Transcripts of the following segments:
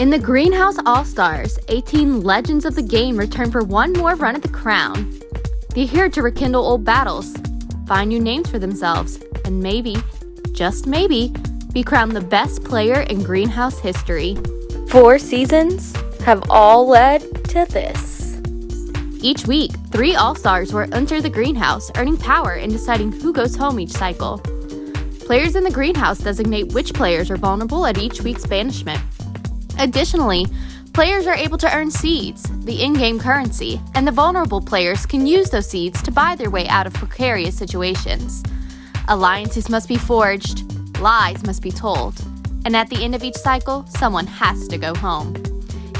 In the Greenhouse All-Stars, 18 legends of the game return for one more run at the crown. They're here to rekindle old battles, find new names for themselves, and maybe, just maybe, be crowned the best player in Greenhouse history. 4 seasons have all led to this. Each week, 3 All-Stars will enter the Greenhouse, earning power in deciding who goes home each cycle. Players in the Greenhouse designate which players are vulnerable at each week's banishment. Additionally, players are able to earn seeds, the in-game currency, and the vulnerable players can use those seeds to buy their way out of precarious situations. Alliances must be forged, lies must be told, and at the end of each cycle, someone has to go home.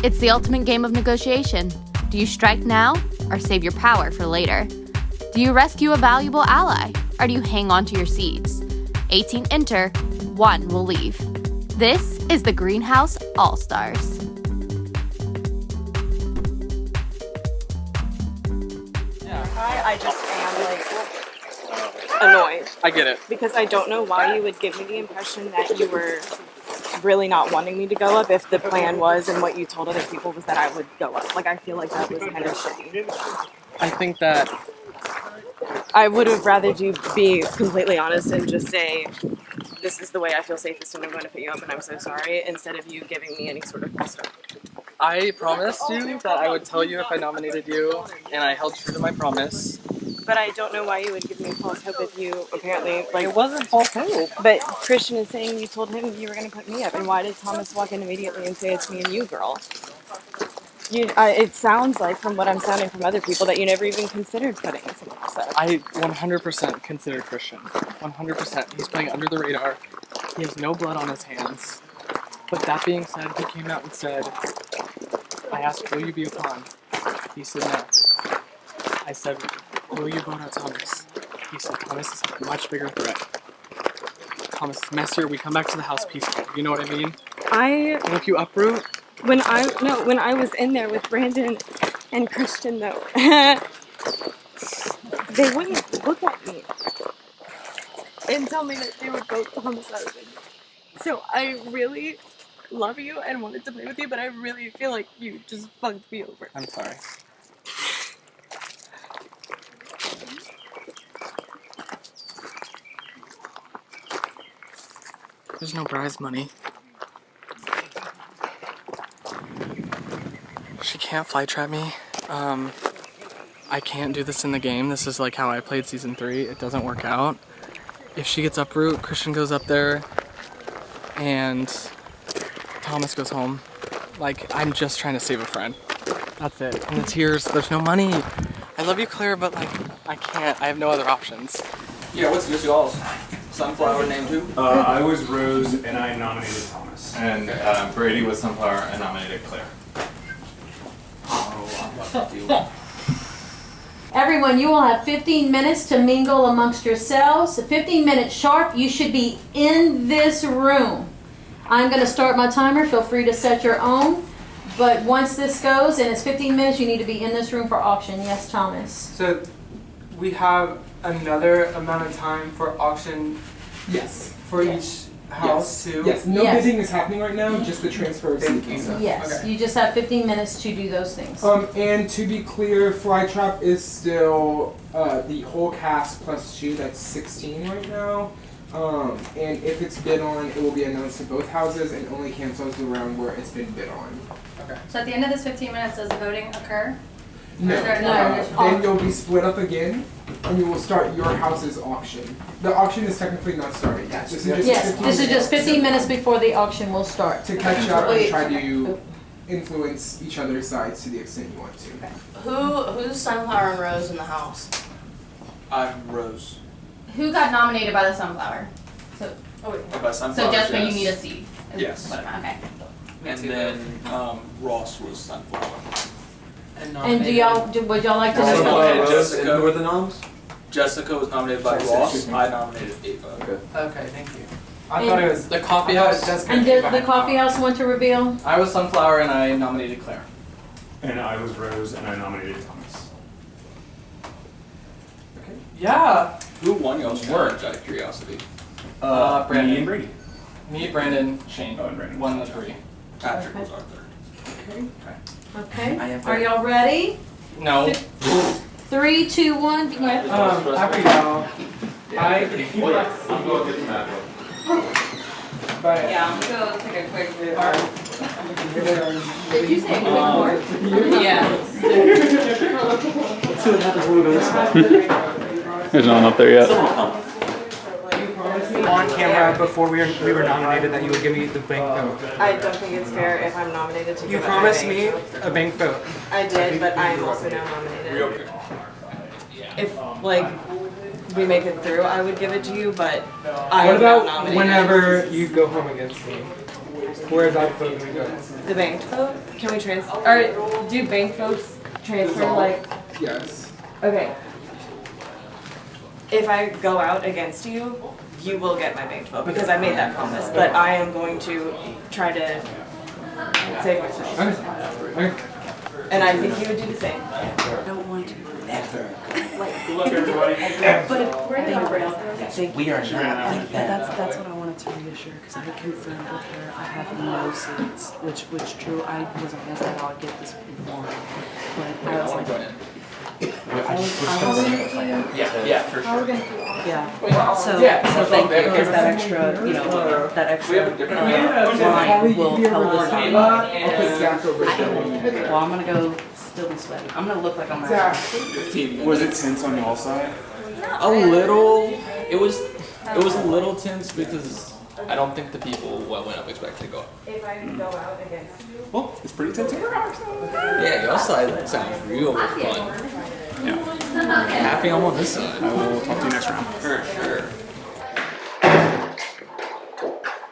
It's the ultimate game of negotiation. Do you strike now or save your power for later? Do you rescue a valuable ally or do you hang on to your seeds? 18 enter, 1 will leave. This is the Greenhouse All-Stars. I just am annoyed. I get it. Because I don't know why you would give me the impression that you were really not wanting me to go up if the plan was and what you told other people was that I would go up. Like, I feel like that was kind of shitty. I think that I would have rather you be completely honest and just say, this is the way I feel safest and I'm going to put you up and I'm so sorry, instead of you giving me any sort of false hope. I promised you that I would tell you if I nominated you, and I held true to my promise. But I don't know why you would give me false hope if you apparently, like... It wasn't false hope. But Christian is saying you told him you were going to put me up, and why did Thomas walk in immediately and say it's me and you, girl? It sounds like, from what I'm sounding from other people, that you never even considered putting someone else up. I 100% consider Christian. 100%. He's playing under the radar. He has no blood on his hands. But that being said, he came out and said, I asked, will you be a pawn? He said no. I said, will you vote out Thomas? He said, Thomas is a much bigger threat. Thomas is messier. We come back to the house peaceful. You know what I mean? And if you uproot... When I was in there with Brandon and Christian, though, they wouldn't look at me and tell me that they would vote Thomas out. So I really love you and wanted to play with you, but I really feel like you just fucked me over. I'm sorry. There's no prize money. She can't fly trap me. I can't do this in the game. This is like how I played season 3. It doesn't work out. If she gets uproot, Christian goes up there, and Thomas goes home. Like, I'm just trying to save a friend. That's it. And the tears, there's no money. I love you, Claire, but like, I can't. I have no other options. Yeah, what's y'all's? Sunflower name too? I was Rose and I nominated Thomas. And Brady was Sunflower and nominated Claire. Everyone, you will have 15 minutes to mingle amongst yourselves. 15 minutes sharp, you should be in this room. I'm going to start my timer. Feel free to set your own. But once this goes and it's 15 minutes, you need to be in this room for auction. Yes, Thomas? So we have another amount of time for auction for each house too? Yes, no bidding is happening right now, just the transfer of seats. Yes, Okay. you just have 15 minutes to do those things. And to be clear, Flytrap is still the whole cast plus 2, that's 16 right now. And if it's bid on, it will be announced to both houses and only cancels the round where it's been bid on. Okay. So at the end of this 15 minutes, does the voting occur? No. Then you'll be split up again, and you will start your house's auction. The auction is technically not started yet. This is just 15 minutes before the auction will start. to catch up and try to influence each other's sides to the extent you want to. Who's Sunflower and Rose in the house? I'm Rose. Who got nominated by the Sunflower? So, By Sunflower, so Jessica, yes. you need a seed. Yes. Okay. And then Ross was Sunflower. And would y'all like to Sunflower, know? Jessica. Who are the noms? Jessica was nominated by Ross. I nominated Ava. Okay, thank you. I thought it was the coffee house. And did the coffee house want to reveal? I was Sunflower and I nominated Claire. And I was Rose and I nominated Thomas. Okay. Yeah. Who won y'all's challenge out of curiosity? Brandon. Me and Brady. Me, Brandon, Shane. Oh, and Brandon. Won the 3. Patrick was our third. Okay. I am Are y'all ready? No. 3, 2, 1. Be quiet. After y'all, I'm going to get the map. but Yeah, I'm gonna go take a quick Did you say quick more? Yeah. There's no one up there yet. on camera before we were nominated that you would give me the bank vote. I don't think it's fair if I'm nominated to You give it promised my me bank. a bank vote. I did, but I am also now nominated. If, like, we make it through, I would give it to you, but I What am now about nominated. whenever you go home against me? Where is that vote going to go? The bank vote? Can we transfer, or do bank votes transfer, like, Yes. okay. If I go out against you, you will get my bank vote, because I made that promise, but I am going to try to save myself. Okay. And I think you would do the same. I don't want to ever. Good luck, everybody. We are not like that. That's what I wanted to reassure because I confirmed with her I have no seats, which true. I was honest that I'll get this one, but I was like, Yeah, for sure. yeah. So thank you because that extra, that extra line will help us out. I'll put Zach over there. Well, I'm gonna go still be sweating. I'm gonna look like I'm at. Was it tense on y'all side? A little. It was a little tense because I don't think the people went up expecting to go up. If I go out against you. Well, it's pretty tense over our side. Yeah, your side sounds real fun. Yeah. Happy I'm on this side. I will talk to you next round. For sure.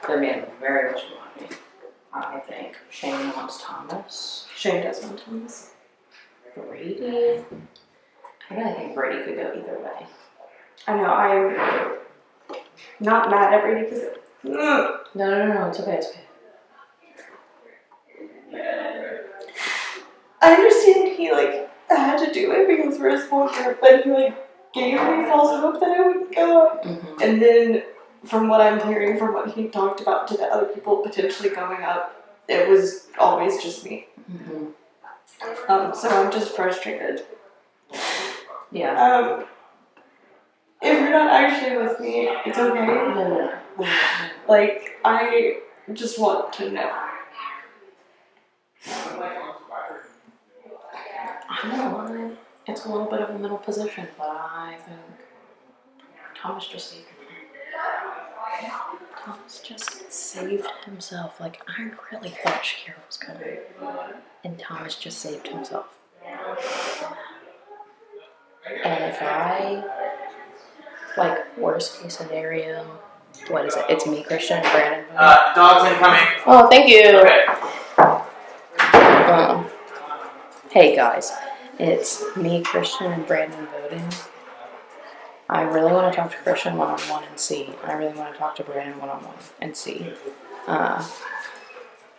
The man very much want me. I think Shane wants Thomas. Shane does want Thomas. Brady. I really think Brady could go either way. I know, I'm not mad at Brady because No, it's okay, I understand he had to do it because we're a small group, but he gave me false hope that I would go up. Mm-hmm. And then from what I'm hearing from what he talked about to the other people potentially going up, it was always just me. Mm-hmm. So I'm just frustrated. Yeah. If you're not actually with me, it's okay. I just want to know. I'm not lying. It's a little bit of a middle position, but I think Thomas just saved him. Thomas just saved himself. I really thought Shakira was coming. And Thomas just saved himself. And if I, worst case scenario, what is it? It's me, Christian, and Brandon. Dogs incoming. Oh, thank you. Okay. Hey guys, it's me, Christian, and Brandon voting. I really want to talk to Christian one-on-one and see. I really want to talk to Brandon one-on-one and see.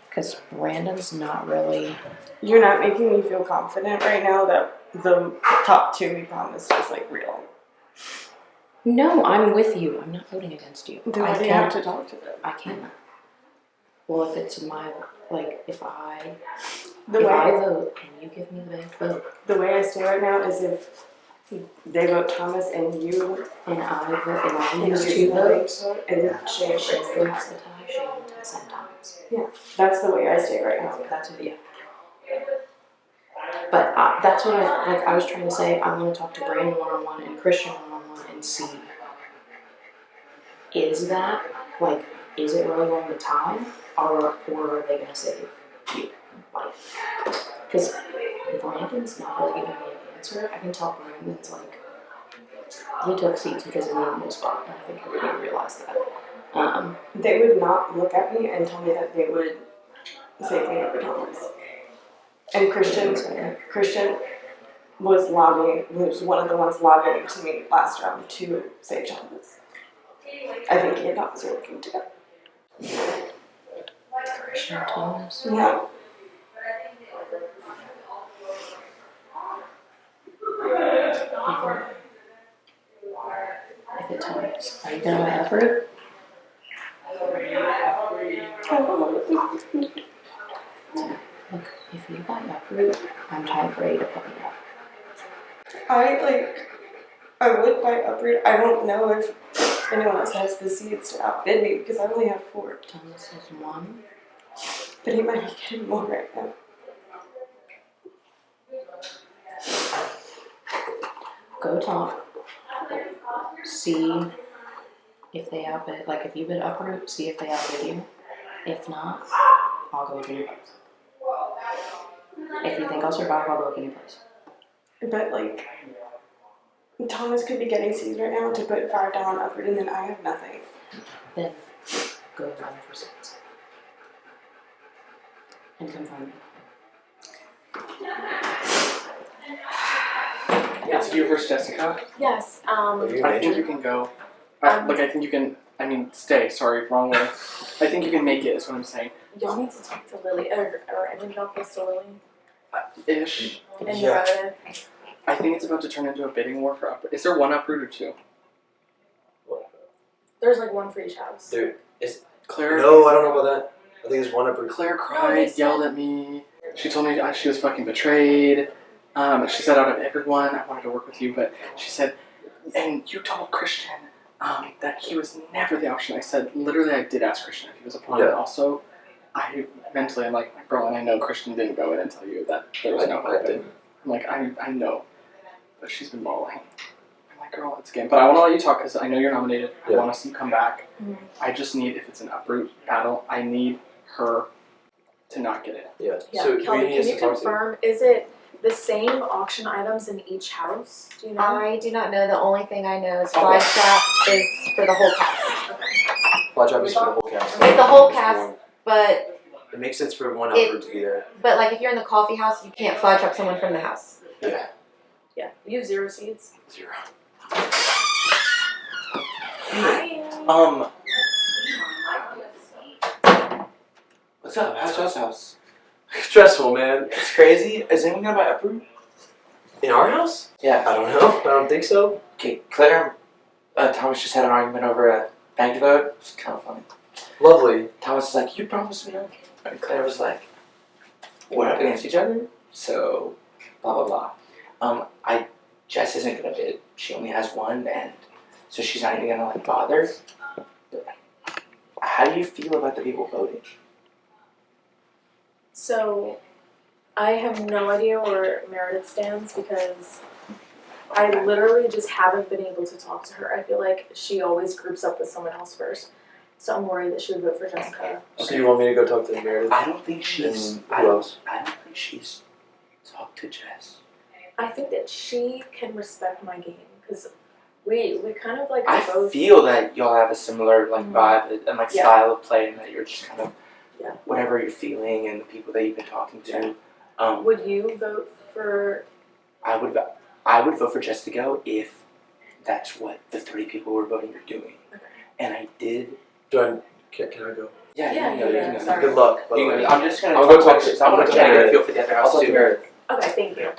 Because Brandon's not really... You're not making me feel confident right now that the top two we promised is real. No, I'm with you. I'm not voting against you. Then why do you have to talk to them? I can't. Well, if it's my, if I way vote and you give me the bank vote. The way I stay right now is if they vote Thomas and you and I vote and I and use you 2 votes and Shane breaks the tie, Shane takes in Thomas. Yeah, that's the way I stay right now. That's what, yeah. But that's what I was trying to say. I want to talk to Brandon one-on-one and Christian one-on-one and see. Is that, is it really going to tie? Or are they going to save you? Because Brandon's not really giving me an answer. I can tell Brandon's he took seats because he needed a spot, and I think everybody realized that. They would not look at me and tell me that they would save me over Thomas. And Christian was one of the ones lobbying to me last round to save Thomas. I think he and Thomas are working together. Christian and Thomas? Yeah. If it ties, are you going to effort? If you buy Uproot, I'm type ready to put it up. I would buy Uproot. I don't know if anyone else has the seeds to outbid me because I only have 4. Thomas has 1. But he might be getting more right now. Go talk. See if they outbid. Like if you bid Uproot, see if they outbid you. If not, I'll go with a new price. If you think I'll survive, I'll go with a new price. But like, Thomas could be getting seeds right now to put $5 down on Uproot, and then I have nothing. Then go run for seeds. And confirm me. It's you versus Jessica. Yes. I think you can go. I think you can. I mean, stay. Sorry, wrong way. I think you can make it. Is what I'm saying. You'll need to talk to Lily, or any of y'all close to Lily. Ish. And your relative. I think it's about to turn into a bidding war for Uproot. Is there 1 Uproot or 2? There's like 1 for each house. There is. Claire. No, I don't know about that. I think there's 1 Uproot. Claire cried, yelled at me. She told me she was fucking betrayed. She said out of everyone, I wanted to work with you, but she said, and you told Christian that he was never the option. I said, literally, I did ask Christian if he was a pawn. Yeah. Also, I mentally, I'm like, bro, and I know Christian didn't go in and tell you that there was no hope. I'm like, I know, but she's been mauling. I'm like, girl, it's a game. But I want to let you talk because I know you're nominated. Yeah. I want to see you come back. Mm-hmm. I just need, if it's an Uproot battle, I need her to not get it. Yeah. Yeah. So Kelly, we can you confirm? Is it the same auction items in each house? Do you know? I do not know. The only thing I know is Fly Trap is for the whole cast. Fly Trap is for the whole cast. It's the whole cast, but It makes sense for 1 Uproot to be there. but like if you're in the coffee house, you can't Fly Trap someone from the house. Yeah. Yeah. You have 0 seeds. 0. What's up? How's y'all's house? Stressful, man. It's crazy. Is anyone gonna buy Uproot? In our house? Yeah. I don't know. I don't think so. Okay, Claire, Thomas just had an argument over a bank vote. It's kind of funny. Lovely. Thomas was like, "You promised me," and Claire was like, "We're up against each other, so blah blah blah." Jess isn't gonna bid. She only has 1, and so she's not even gonna like bother. But how do you feel about the people voting? So, I have no idea where Meredith stands because I literally just haven't been able to talk to her. I feel like she always groups up with someone else first. So I'm worried that she would vote for Jessica. So you want me to go talk to Meredith? I don't think she's. And who else? I don't think she's talked to Jess. I think that she can respect my game because we kind of like I both. feel that y'all have a similar like vibe and like style of play, and that you're just kind of whatever you're feeling and the people that you've been talking to. Would you vote for? I would vote for Jess to go if that's what the 3 people were voting are doing. Okay. And I did. Can I go? Yeah, Yeah, you can go. yeah, You can go. sorry. Good luck. By the You can way. go. I'm just gonna. I'll go talk to. to. I want to I'll get a Meredith. feel for the other I'll house talk to too. Meredith. Okay, thank you.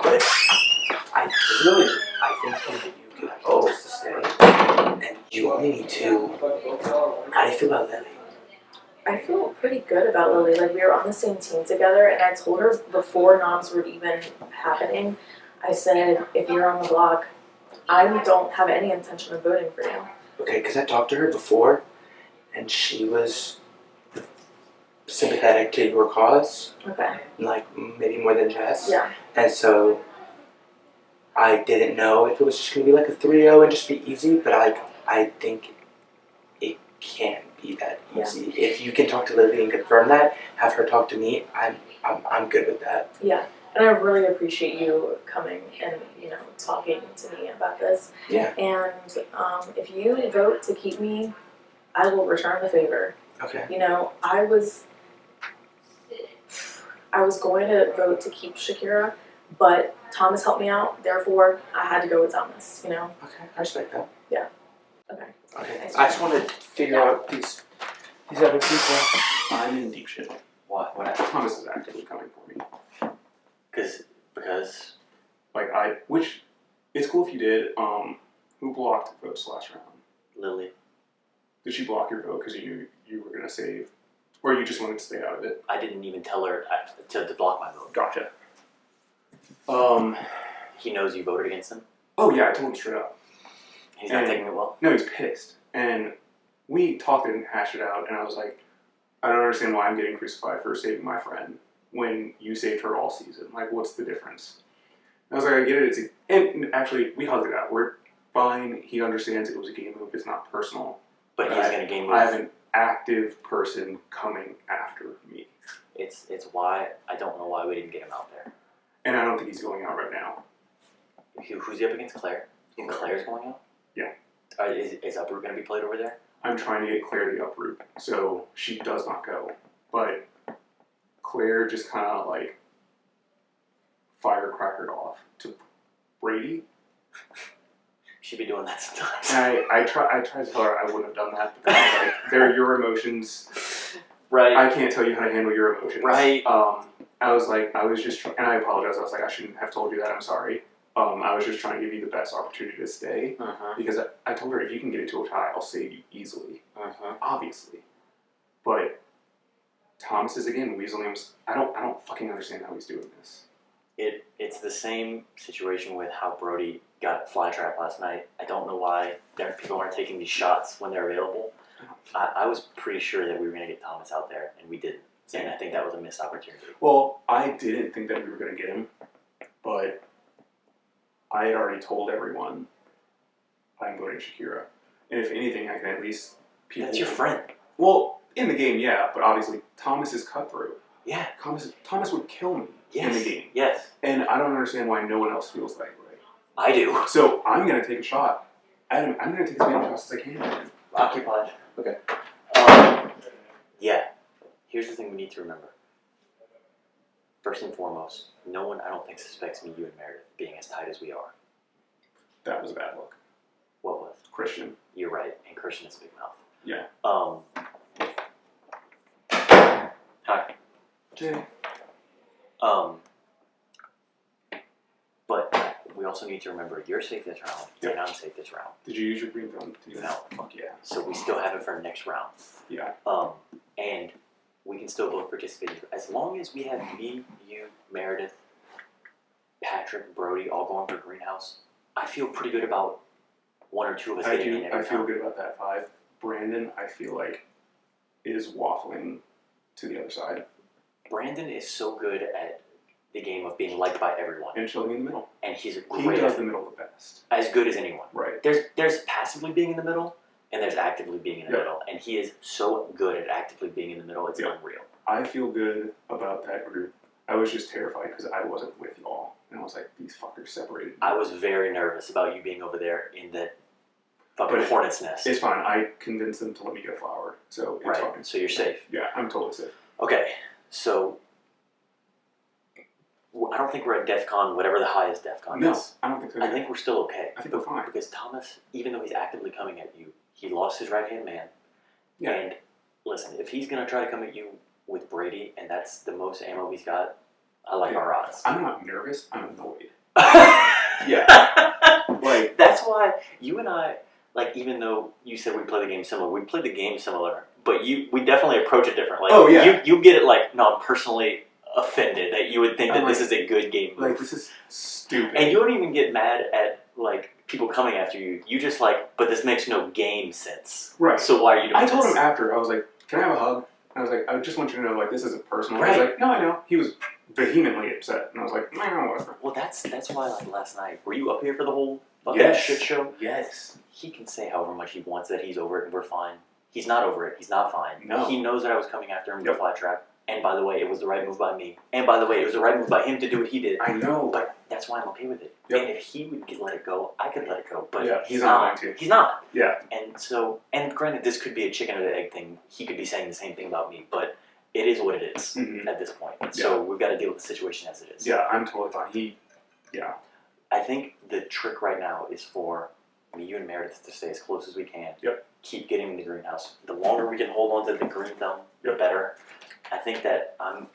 I think that you could propose to stay, and you only need 2. How do you feel about Lily? I feel pretty good about Lily. Like we were on the same team together, and I told her before noms were even happening. I said, if you're on the block, I don't have any intention of voting for you. Okay, because I talked to her before, and she was sympathetic to your cause, Okay. like maybe more than Jess. Yeah. And so I didn't know if it was just gonna be like a 3-0 and just be easy, but I think it can be that easy. If you can talk to Lily and confirm that, have her talk to me, I'm good with that. Yeah. And I really appreciate you coming and, talking to me about this. Yeah. And if you vote to keep me, I will return the favor. Okay. I was going to vote to keep Shakira, but Thomas helped me out, therefore I had to go with Thomas, Okay, I respect that. Yeah. Okay. Okay. I just want to figure out these other people. I'm in deep shit. What? Thomas is actively coming for me. Because Which it's cool if you did. Who blocked votes last round? Lily. Did she block your vote because you were gonna save Or you just wanted to stay out of it? I didn't even tell her to block my vote. Gotcha. He knows you voted against him? Oh yeah, I told him straight up. He's not taking it well? No, he's pissed. And we talked and hashed it out, and I was like, I don't understand why I'm getting crucified for saving my friend when you saved her all season. Like, what's the difference? And I was like, I get it. And actually, we hugged it out. We're fine. He understands it was a game move. It's not personal. But he's going to game move. I have an active person coming after me. It's why, I don't know why we didn't get him out there. And I don't think he's going out right now. Who's he up against? Claire? Claire's going out? Yeah. Is Uproot going to be played over there? I'm trying to get Claire the Uproot, so she does not go. But Claire just kind of like firecrackered off to Brady. She'd be doing that sometimes. And I tried to tell her I wouldn't have done that because I was like, they're your emotions. Right. I can't tell you how to handle your emotions. Right. I was like, and I apologize. I was like, I shouldn't have told you that. I'm sorry. I was just trying to give you the best opportunity to stay because I told her if you can get it to a tie, I'll save you easily. Obviously, but Thomas is again weaseling him. I don't fucking understand how he's doing this. It's the same situation with how Brody got Flytrap last night. I don't know why people aren't taking these shots when they're available. I was pretty sure that we were going to get Thomas out there, and we didn't. And I think that was a missed opportunity. Well, I didn't think that we were going to get him, but I had already told everyone I'm voting Shakira. And if anything, I can at least... That's your friend. Well, in the game, yeah, but obviously Thomas is cutthroat. Yeah. Thomas would kill me in the game. Yes. And I don't understand why no one else feels that way. I do. So I'm going to take a shot. I'm going to take as many shots as I can. Occupied. Okay. Yeah. Here's the thing we need to remember. First and foremost, no one, I don't think, suspects me, you, and Meredith being as tight as we are. That was a bad look. What was? Christian. You're right, and Christian is a big mouth. Yeah. Hi. Jay. But we also need to remember you're safe this round, and I'm safe this round. Did you use your green thumb to do that? No. Fuck yeah. So we still have it for next round. Yeah. And we can still both participate. As long as we have me, you, Meredith, Patrick, Brody all going for Greenhouse, I feel pretty good about one or two of us getting in every I feel time. good about that 5. Brandon, I feel like, is waffling to the other side. Brandon is so good at the game of being liked by everyone. And chilling in the middle. And he's He great does at the middle the best. as good as anyone. Right. There's passively being in the middle, and there's actively being in the middle. And he is so good at actively being in the middle, it's unreal. I feel good about that group. I was just terrified because I wasn't with y'all. And I was like, these fuckers separated me. I was very nervous about you being over there in that fucking hornet's nest. It's fine. I convinced them to let me get a flower. So it's fine. So you're safe. Yeah, I'm totally safe. Okay, so I don't think we're at DEF CON, whatever the highest DEF CON No, is. I don't think so. I think we're still okay. I think we're fine. Because Thomas, even though he's actively coming at you, he lost his right-hand man. Yeah. And listen, if he's going to try to come at you with Brady, and that's the most ammo he's got, I like our odds. I'm not nervous. I'm annoyed. Yeah. Like, that's why you and I, like, even though you said we play the game similar, we play the game similar, but we definitely approach it different. Like, oh, yeah. You get it like, no, I'm personally offended that you would think that this is a good game move. Like, this is stupid. And you don't even get mad at, like, people coming after you. You just like, but this makes no game sense. Right. So why are you doing this? I told him after, I was like, can I have a hug? And I was like, I just want you to know, like, this isn't personal. Right. He was like, no, I know. He was vehemently upset. And I was like, no, whatever. Well, that's why, like, last night, were you up here for the whole fucking shit show? Yes. He can say however much he wants that he's over it and we're fine. He's not over it. He's not fine. No. He knows that I was coming after him with a flat trap. And by the way, it was the right move by me. And by the way, it was the right move by him to do what he did. I know. But that's why I'm okay with it. Yep. And if he would let it go, I could let it go. But Yeah, he's not. going to. He's not. Yeah. And so, and granted, this could be a chicken or the egg thing. He could be saying the same thing about me. But it is what it is at this point. And so we've got to deal with the situation as it is. Yeah, I'm totally fine. I think the trick right now is for me, you, and Meredith to stay as close as we can. Yep. Keep getting in the greenhouse. The longer we can hold on to the green thumb, the better. I think that I'm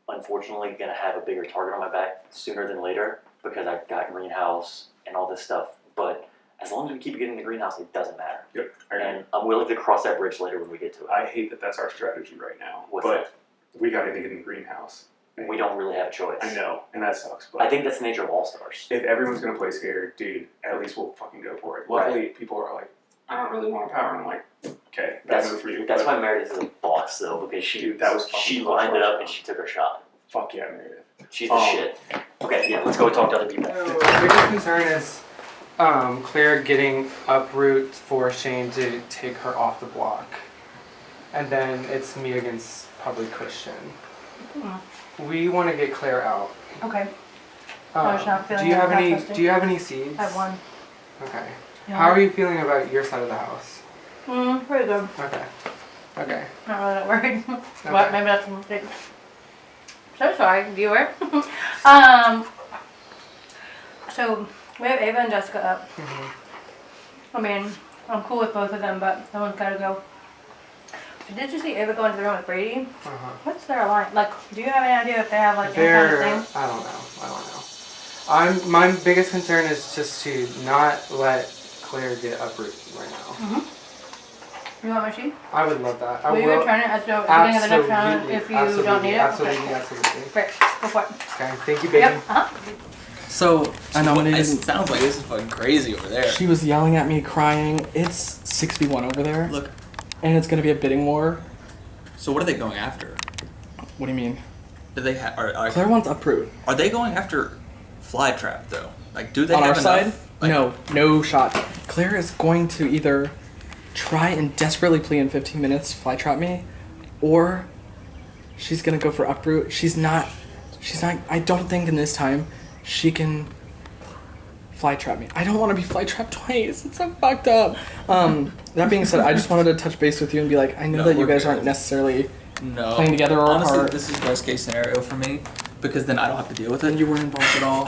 unfortunately going to have a bigger target on my back sooner than later because I've got greenhouse and all this stuff. But As long as we keep getting in the greenhouse, it doesn't matter. Yep. And I'm willing to cross that bridge later when we get to it. I hate that that's our strategy right now. What's but we got to get in the greenhouse. We don't really have a choice. I know, and that sucks. But I think that's the nature of All Stars. if everyone's gonna play scared, dude, at least we'll fucking go for it. Luckily, people are like, I don't really want power. And I'm like, okay, that's good for you. That's but why Meredith is a boss, though, because Dude, that was fucking she close lined it for up us. and she took her shot. Fuck yeah, Meredith. She's the shit. Okay, yeah, let's go talk to other people. The biggest concern is Claire getting uproot for Shane to take her off the block. And then it's me against Public Christian. We want to get Claire out. Okay. I was not feeling do you have that any? trusting. Do you have any seeds? I have one. Okay. Yeah. How are you feeling about your side of the house? Pretty good. Okay. Okay. Not really that worried. What? Maybe that's a mistake. So sorry, viewer. So we have Ava and Jessica up. I mean, I'm cool with both of them, but someone's gotta go. Did you see Ava go into the room with Brady? What's their line? Like, do you have any idea if they have like any kind of thing? I don't know. My biggest concern is just to not let Claire get uproot right now. You want my sheet? I would love that. Will you return it at the beginning of the next round if you don't need it? Absolutely, Okay. absolutely. Great, go for it. Okay, thank you, baby. Yep. So I nominated. It sounds like this is fucking crazy over there. She was yelling at me, crying. It's 6v1 over there. Look. And it's gonna be a bidding war. So what are they going after? What do you mean? Do they are Claire wants uproot. Are they going after Flytrap though? Like, do they On have our side? enough? Like, No shot. Claire is going to either try and desperately plea in 15 minutes to fly trap me, or she's gonna go for uproot. She's not. I don't think in this time she can fly trap me. I don't want to be fly trapped twice. It's so fucked up. That being said, I just wanted to touch base with you and be like, I know No, that you we're guys good. aren't necessarily No. playing together or honestly, apart. this is best case scenario for me because then I don't have to deal with it. And you weren't involved at all.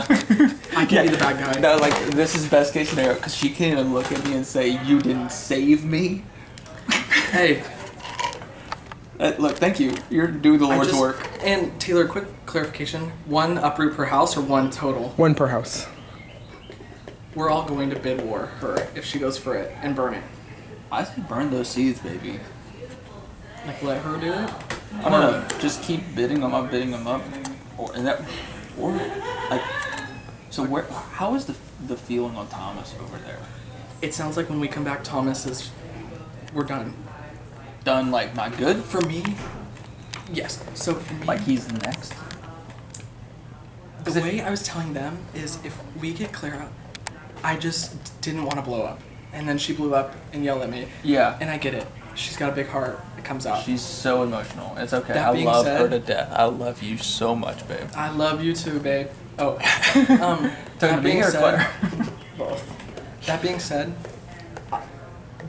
I can be the bad guy. No, like this is best case scenario because she can't even look at me and say you didn't save me. Hey. Look, thank you. You're doing the Lord's just- work. And Taylor, quick clarification: one uproot per house or one total? One per house. We're all going to bid war her if she goes for it and burn it. I say burn those seeds, baby. Like let her do it. I don't know. Just keep bidding them up, or like. So where? How is the feeling on Thomas over there? It sounds like when we come back, Thomas is. We're done. Done like not good for me. Yes. So for me, like he's next. The way I was telling them is if we get Claire out, I just didn't want to blow up, and then she blew up and yelled at me. Yeah. And I get it. She's got a big heart. It comes out. She's so emotional. It's okay. That I being love said- her to death. I love you so much, babe. I love you too, babe. Oh. Talking That to me being or said, Claire? both. That being said,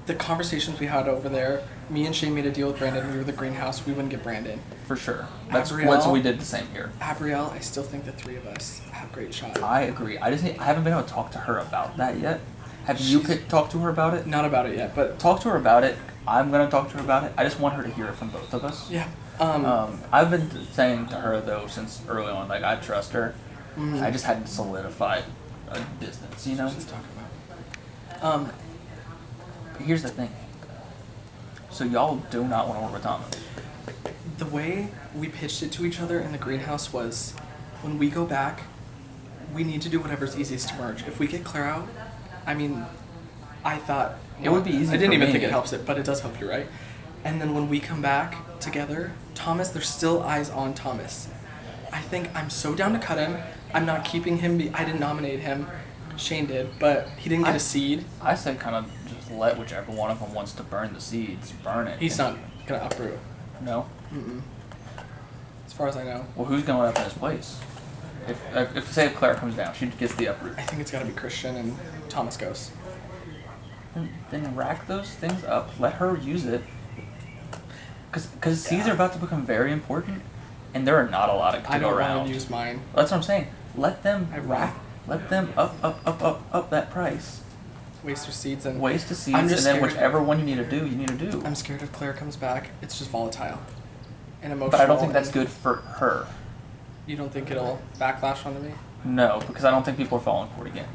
the conversations we had over there, me and Shane made a deal with Brandon. We were the greenhouse. We wouldn't get Brandon. For sure. That's Abrielle- what we did the same here. Abrielle, I still think the three of us have great shot. I agree. I haven't been able to talk to her about that yet. Have you talked to her about it? Not about it yet, but talk to her about it. I'm gonna talk to her about it. I just want her to hear it from both of us. Yeah. I've been saying to her though since early on, like I trust her. Mhm. I just hadn't solidified a distance, you know. Let's talk about. Here's the thing. So y'all do not want to work with Thomas. The way we pitched it to each other in the greenhouse was, when we go back, we need to do whatever's easiest to merge. If we get Claire out, I mean, I thought It would be easy I didn't for even me. think it helps it, but it does help you, right? And then when we come back together, Thomas, there's still eyes on Thomas. I think I'm so down to cut him. I'm not keeping him. I didn't nominate him. Shane did, but he didn't get a seed. I said kind of just let whichever one of them wants to burn the seeds, burn it. He's not gonna uproot. No. Mm-mm. As far as I know. Well, who's going up in his place? If say if Claire comes down, she gets the uproot. I think it's got to be Christian and Thomas goes. Then rack those things up. Let her use it. Because seeds are about to become very important, and there are not a lot of to I go don't around. want to use mine. That's what I'm saying. Let them I rack. Let them up that price. Waste your seeds and Waste the seeds, I'm and just then scared. whichever one you need to do, you need to do. I'm scared if Claire comes back. It's just volatile and emotional. But I don't think that's and- good for her. You don't think it'll backlash onto me? No, because I don't think people are falling for it again.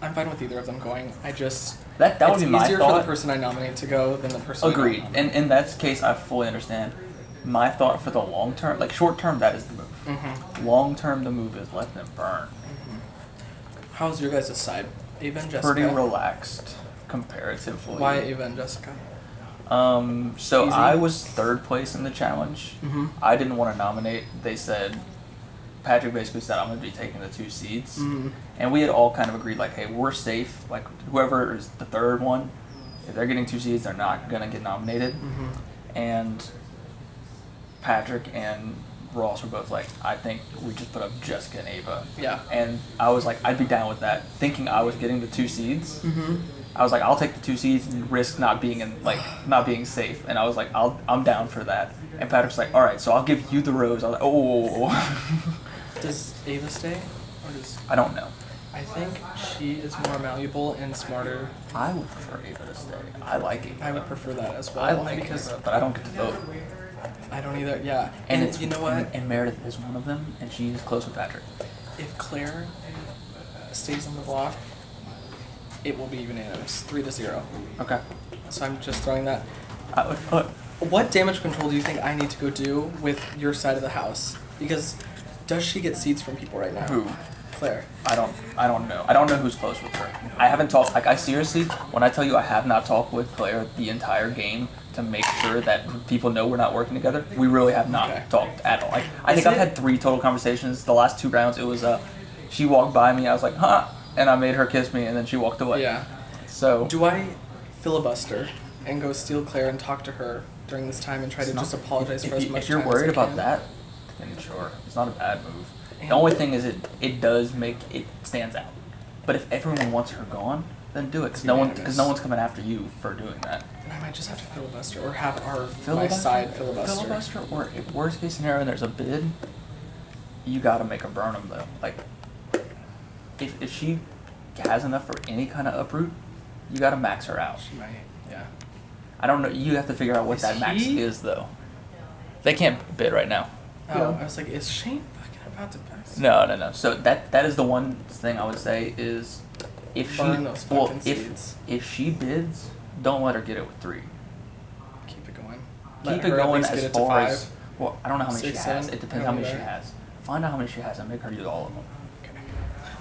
I'm fine with either of them going. I just That would be my it's easier for thought. the person I nominate to go than the person. Agreed. And in that case, I fully understand. My thought for the long term, like short term, that is the move. Mm-hmm. Long term, the move is let them burn. How's your guys' side? Ava and Jessica? Pretty relaxed, comparatively. Why Ava and Jessica? So Easy? I was third place in the challenge. Mm-hmm. I didn't want to nominate. They said, Patrick basically said, I'm going to be taking the 2 seeds. Mm-hmm. And we had all kind of agreed, like, hey, we're safe. Like, whoever is the third one, if they're getting 2 seeds, they're not going to get nominated. Mm-hmm. And Patrick and Ross were both like, I think we just put up Jessica and Ava. Yeah. And I was like, I'd be down with that, thinking I was getting the 2 seeds. Mm-hmm. I was like, I'll take the 2 seeds and risk not being not being safe. And I was like, I'm down for that. And Patrick's like, all right, so I'll give you the rose. I was like, oh. Does Ava stay? Or does... I don't know. I think she is more malleable and smarter. I would prefer Ava to stay. I like Ava. I would prefer that as well. I only like because Ava, but I don't get to vote. I don't either. Yeah. And it's, you know what? And Meredith is one of them, and she's close with Patrick. If Claire stays on the block, it will be unanimous, 3-0. Okay. So I'm just throwing that. What damage control do you think I need to go do with your side of the house? Because does she get seeds from people right now? Who? Claire. I don't know. I don't know who's close with her. I haven't talked. Like, I seriously, when I tell you I have not talked with Claire the entire game to make sure that people know we're not working together, we really have not talked at all. Like, I think I've had 3 total conversations. The last 2 rounds, it was she walked by me. I was like, huh, and I made her kiss me, and then she walked away. Yeah. So. Do I filibuster and go steal Claire and talk to her during this time and try to just apologize for as much If you're time as worried I about can? that, then sure, it's not a bad move. The only thing is it does make it stands out. But if everyone wants her gone, then do it because no one's coming after you for doing that. I might just have to filibuster or have my side filibuster. Filibuster, or if worst case scenario and there's a bid, you gotta make her burn them though. Like if she has enough for any kind of uproot, you gotta max her out. She might, yeah. I don't know. You have to figure out what that max is though. They can't bid right now. Oh, I was like, is Shane fucking about to pass? No. So that is the one thing I would say is if Burn those fucking seeds. if she bids, don't let her get it with 3. Keep it going. Keep Let it her at going least as get it to far 5. as well. I don't know how many 6, she has. 7, It depends how many she has. Find out how many she has and make her use all of them.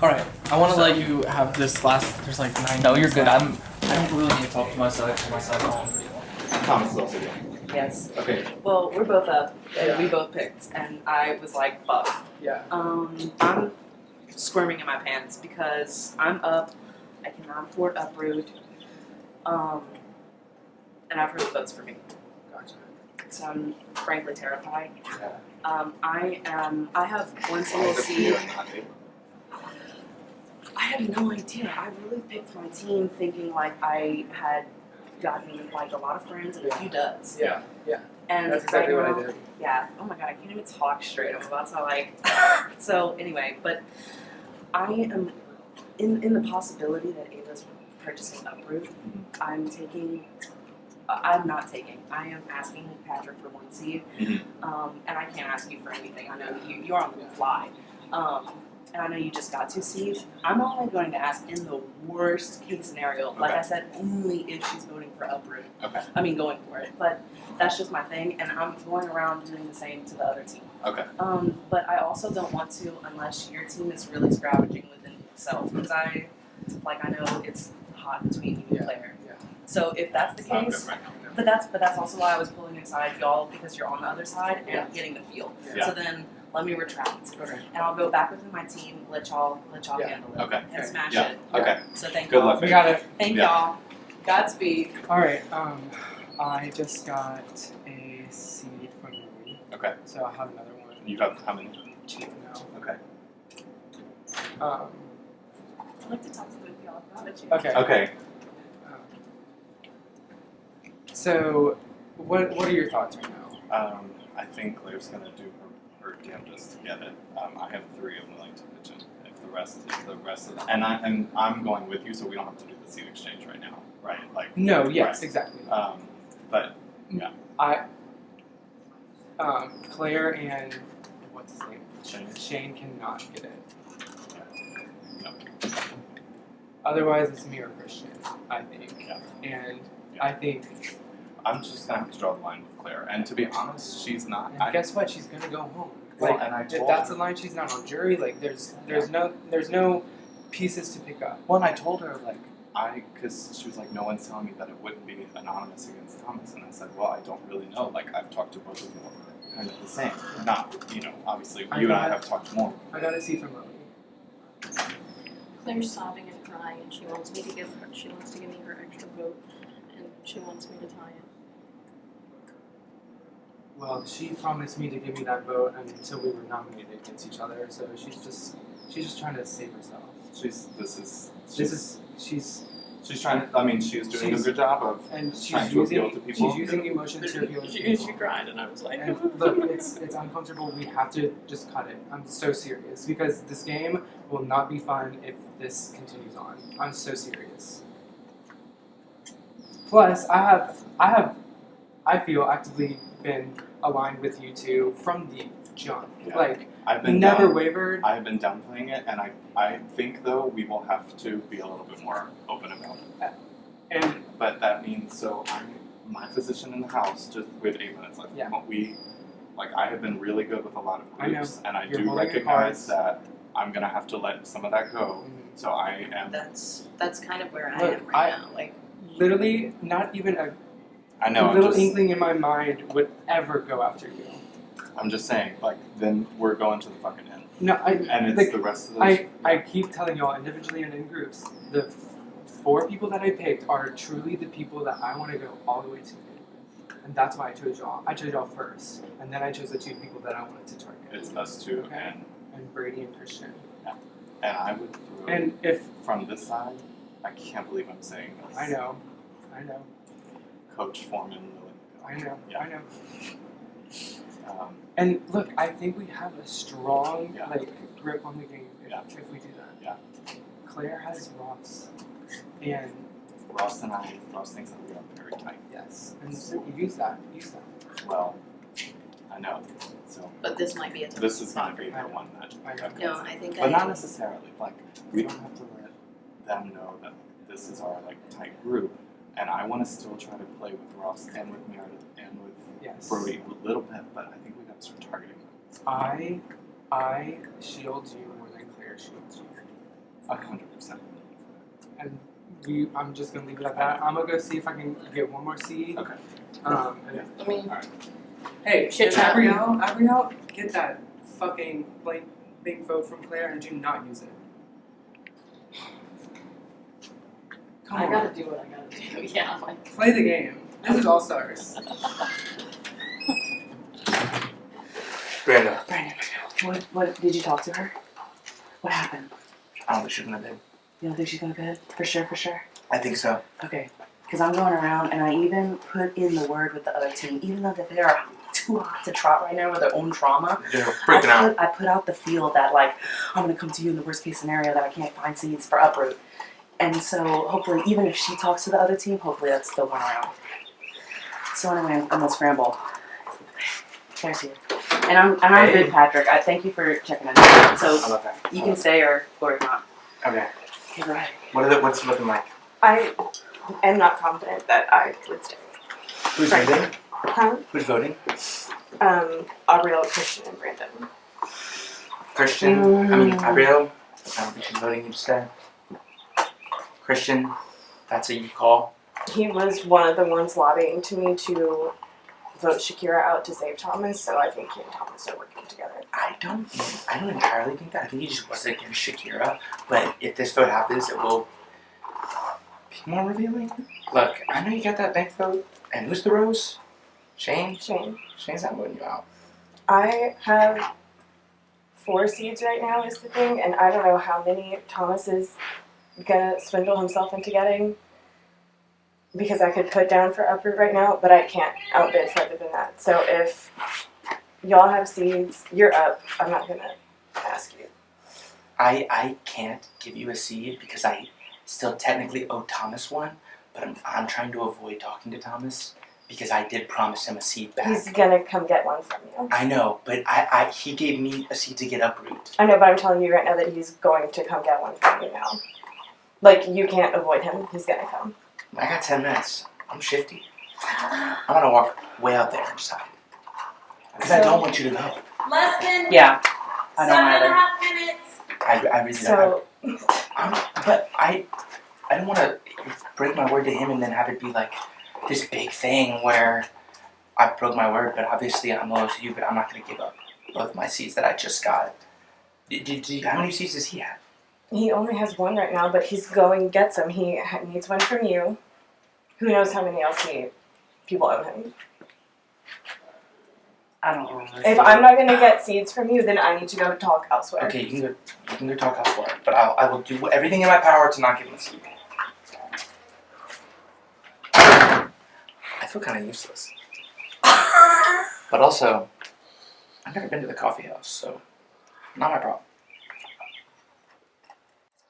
All right, I want to let you have this last. There's like 9. No, you're good. left. I don't really need to talk to myself. Thomas is also good. Yes. Okay. Well, we're both up, and we both picked, and I was like, fuck. Yeah. I'm squirming in my pants because I'm up. I cannot afford uproot. And I've heard votes for me. Gotcha. So I'm frankly terrified. Yeah. I have one single seed. I have no idea. I really picked my team thinking like I had gotten like a lot of friends and a few duds. Yeah. And That's exactly right what I now- did. Yeah. Oh my god, I can't even talk straight. I'm about to like. So anyway, but I am in the possibility that Ava's purchasing uproot. I'm not taking. I am asking Patrick for 1 seed, and I can't ask you for anything. I know you're on the fly, and I know you just got 2 seeds. I'm only going to ask in the worst case scenario. Like I said, only if she's voting for uproot. Okay. I mean, going for it, but that's just my thing, and I'm going around doing the same to the other team. Okay. But I also don't want to unless your team is really scrounging within itself, because I know it's hot between you and Claire. Yeah. So if that's the I'm case, good right now. but that's also why I was pulling inside y'all because you're on the other side and getting the feel. Yeah. So then let me retract, Okay. and I'll go back within my team. Let y'all Yeah. handle it Okay. and smash Yeah. it. Okay. So thank Good y'all. luck. We got it. Thank Yeah. y'all. Godspeed. All right. I just got a seed from you. Okay. So I have another one. You have how many? 2 now. Okay. I'd like to talk to both of y'all about it. Okay. Okay. So, what are your thoughts right now? I think Claire's gonna do her damnedest to get it. I have 3 I'm willing to pitch in. If the rest of and I'm going with you, so we don't have to do the seed exchange right now, right? Like No. Yes. right. Exactly. But yeah. Claire and what's his name? Shane. Shane cannot get it. No. Otherwise, it's me or Christian, I think. Yeah. And I think. I'm just gonna have to draw the line with Claire. And to be honest, she's not. And guess what? She's gonna go home. Well, Like, and I if told that's her. the line, she's not on jury. Like, there's no pieces to pick up. Well, and I told her, like, because she was like, no one's telling me that it wouldn't be anonymous against Thomas. And I said, well, I don't really know. Like, I've talked to both of them, kind of the same. Not, obviously, you and I have talked more. I gotta see from Melanie. Claire's sobbing and crying, and she wants to give me her extra vote, and she wants me to tie it. Well, she promised me to give me that vote until we were nominated against each other. So she's just trying to save herself. She's She's trying to. I mean, she's doing a good job of trying to appeal to people. She's using emotions to appeal to She people. cried, and I was like, And look, it's uncomfortable. We have to just cut it. I'm so serious because this game will not be fun if this continues on. I'm so serious. Plus, I feel actively been aligned with you two from the jump. Yeah. Like, I've been never wavered. I have been downplaying it, and I think though we will have to be a little bit more open about it. But that means my position in the house just with 8 minutes left. Yeah. I have been really good with a lot of groups, and I You're do holding your recognize cards. that I'm gonna have to let some of that go. So I am. That's kind of where I Look, am right now. Like, literally, not even a I'm little just- inkling in my mind would ever go after you. I'm just saying, then we're going to the fucking end. No, and it's like, the rest of the. I keep telling y'all individually and in groups, the 4 people that I picked are truly the people that I want to go all the way to the end with. And that's why I chose y'all. I chose y'all first. And then I chose the 2 people that I wanted to target. It's us two and Brady and Christian. Yeah. And I would throw And if from this side, I can't believe I'm saying this. I know. Coach Foreman. I know. Yeah. I know. And look, I think we have a strong grip on the game if we do that. Yeah. Claire has Ross, and Ross thinks that we are very tight. Yes, and use that. Well, I know. So. But this might be a tough This is gonna be the one that. No, I think But not necessarily. We don't have to let them know that this is our tight group, and I want to still try to play with Ross and with Meredith and with Brody a little bit, but I think we got to start targeting them. I shield you more than Claire shields you. 100%. And I'm just gonna leave it at that. I'm gonna go see if I can get one more seed. Okay. I mean, hey, Chit chat. Abrielle, get that fucking big vote from Claire and do not use it. Come I on. gotta do what I gotta do. Yeah. Play the game. This is All Stars. Brandon, What did you talk to her? What happened? I don't think she's gonna bid. You don't think she's gonna bid? For sure. I think so. Okay. Because I'm going around and I even put in the word with the other team, even though that they are too hot to trot right now with their own trauma. They're freaking out. I put out the feel that I'm gonna come to you in the worst case scenario that I can't find seeds for uproot. And so hopefully, even if she talks to the other team, hopefully that's still going around. So anyway, I'm gonna scramble. There's you. And I'm good, Patrick. I thank you for checking in. So I'm okay. you can stay or not. Okay. Okay, go ahead. What's it looking like? I am not confident that I would stay. Who's Right. voting? Huh? Who's voting? Abrielle, Christian, and Brandon. Christian. I mean, Abrielle. I don't think she's voting you to stay. Christian. That's a you call. He was one of the ones lobbying to me to vote Shakira out to save Thomas, so I think he and Thomas are working together. I don't entirely think that. I think he just wasn't against Shakira. But if this vote happens, it will be more revealing. Look, I know you got that bank vote. And who's the rose? Shane? Shane's not voting you out. I have 4 seeds right now is the thing, and I don't know how many Thomas is gonna swindle himself into getting, because I could put down for uproot right now, but I can't outbid further than that. So if y'all have seeds, you're up. I'm not gonna ask you. I can't give you a seed because I still technically owe Thomas one, but I'm trying to avoid talking to Thomas because I did promise him a seed back. He's gonna come get one from you. I know, but he gave me a seed to get uproot. I know, but I'm telling you right now that he's going to come get one from you now. Like, you can't avoid him. He's gonna come. I got 10 minutes. I'm shifty. I'm gonna walk way out there inside. Because I don't want you to go. Less than Yeah. I don't 7.5 minutes. I really So, but I don't want to break my word to him and then have it be like this big thing where I broke my word, but obviously I'm loyal to you, but I'm not going to give up both my seats that I just got. How many seats does he have? he only has one right now, but he's going to get some. He needs one from you. Who knows how many else people owe him. I don't know. If I'm not going to get seeds from you, then I need to go talk elsewhere. Okay, you can go talk elsewhere, but I will do everything in my power to not give him a seat. I feel kind of useless. But also, I've never been to the coffee house, so not my problem.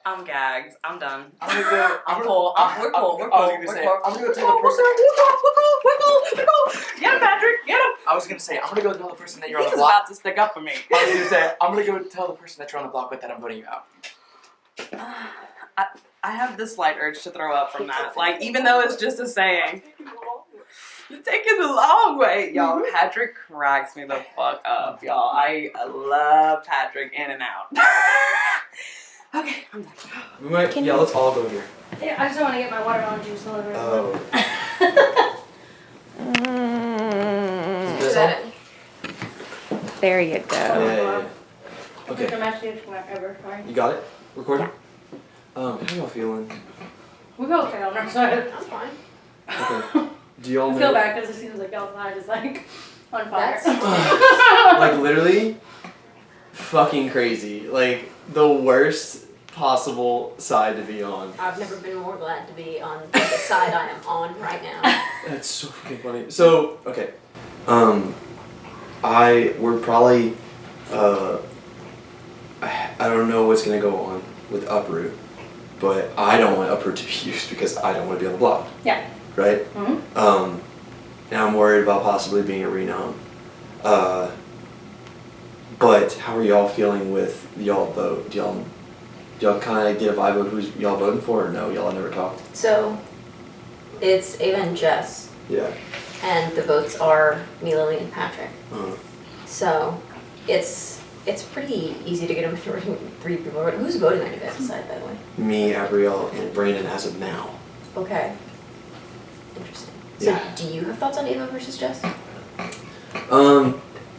I'm gagged. I'm done. I'm gonna go. I'm cool. We're cool. We're I was cool. gonna We're say, cool. I'm gonna go tell the person. We're cool. Get him, Patrick. Get him. I was gonna say, I'm gonna go tell the person that you're on He's the block. about to stick up for me. I was gonna say, I'm gonna go tell the person that you're on the block with that I'm voting you out. I have this slight urge to throw up from that. Like, even though it's just a saying. You're taking the long way. Y'all, Patrick cracks me the fuck up, y'all. I love Patrick in and out. Okay, I'm done. We might, yeah, let's all go here. Yeah, I just don't want to get my watermelon juice all over. There you go. Yeah. Okay. Okay. You got it? Recording? How y'all feeling? We go okay on our side. That's fine. Okay. Do y'all I know? feel bad because it seems like y'all's side is like on fire. Like literally fucking crazy. Like the worst possible side to be on. I've never been more glad to be on the side I am on right now. That's so fucking funny. So, okay. We're probably, I don't know what's gonna go on with Uproot, but I don't want Uproot to be used because I don't want to be on the block. Yeah. Right? Mm-hmm. And I'm worried about possibly being a renom. But how are y'all feeling with y'all vote? Do y'all kind of get a vibe of who's y'all voting for, or no? Y'all never talked? So, it's Ava and Jess, Yeah. and the votes are me, Lily, and Patrick. Uh-huh. So, it's pretty easy to get a majority of 3 people. Who's voting on you guys' side, by the way? Me, Abrielle, and Brandon as of now. Okay. Interesting. So, Yeah. do you have thoughts on Ava versus Jess?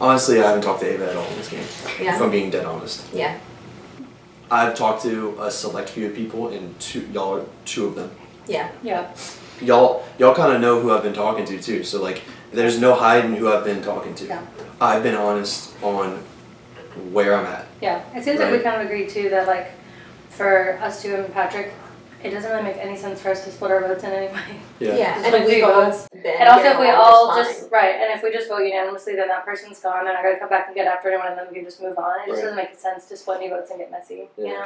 Honestly, I haven't talked to Ava at all in this game. Yeah. If I'm being dead honest. Yeah. I've talked to a select few people, and y'all are 2 of them. Yeah. Yeah. Y'all kind of know who I've been talking to too. So like, there's no hiding who I've been talking to. Yeah. I've been honest on where I'm at. Yeah. It seems like we kind of agreed too that like for us two and Patrick, it doesn't really make any sense for us to split our votes in anyway. Yeah. Yeah, Just and like if we've 3 all votes. been And also if getting we along all just just, right, and if we just vote unanimously, then that person's gone, then I gotta come back and get after anyone, and then we can just move on. It just Right. doesn't make sense to split any votes and get messy, you Yeah. know?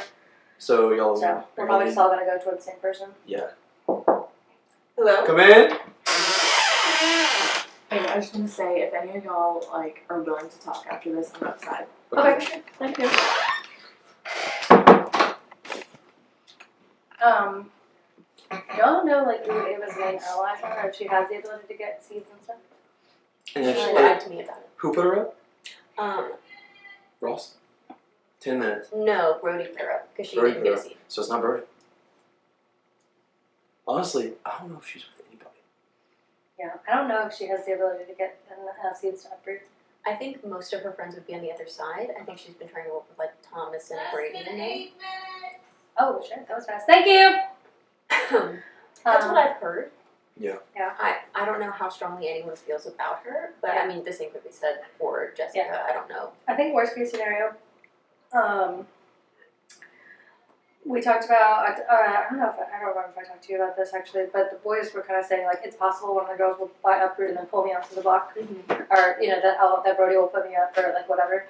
So y'all. So we're probably just all gonna go toward the same person. Yeah. Hello? Come in. Hey, I just want to say, if any of y'all like are willing to talk after this, I'm outside. Okay. Thank you. Y'all know like who Ava's main allies are, or if she has the ability to get seeds and stuff? And if She lied to me about it. who put her up? Um, Ross. 10 minutes. no, Brody put her up because she Brody didn't put get her a up. seat. So it's not Brody. Honestly, I don't know if she's with anybody. Yeah, I don't know if she has the ability to get seeds to uproot. I think most of her friends would be on the other side. I think she's been trying to work with like Thomas and Brady and them. Oh shit, that was fast. Thank you! That's what I've heard. Yeah. Yeah. I don't know how strongly anyone feels about her, but I mean the same could be said for Jessica. Yeah. I don't know. I think worst case scenario, we talked about, I don't remember if I talked to you about this actually, but the boys were kind of saying like it's possible one of the girls will buy uproot and then pull me onto the block, or you know that Brody will put me up or like whatever,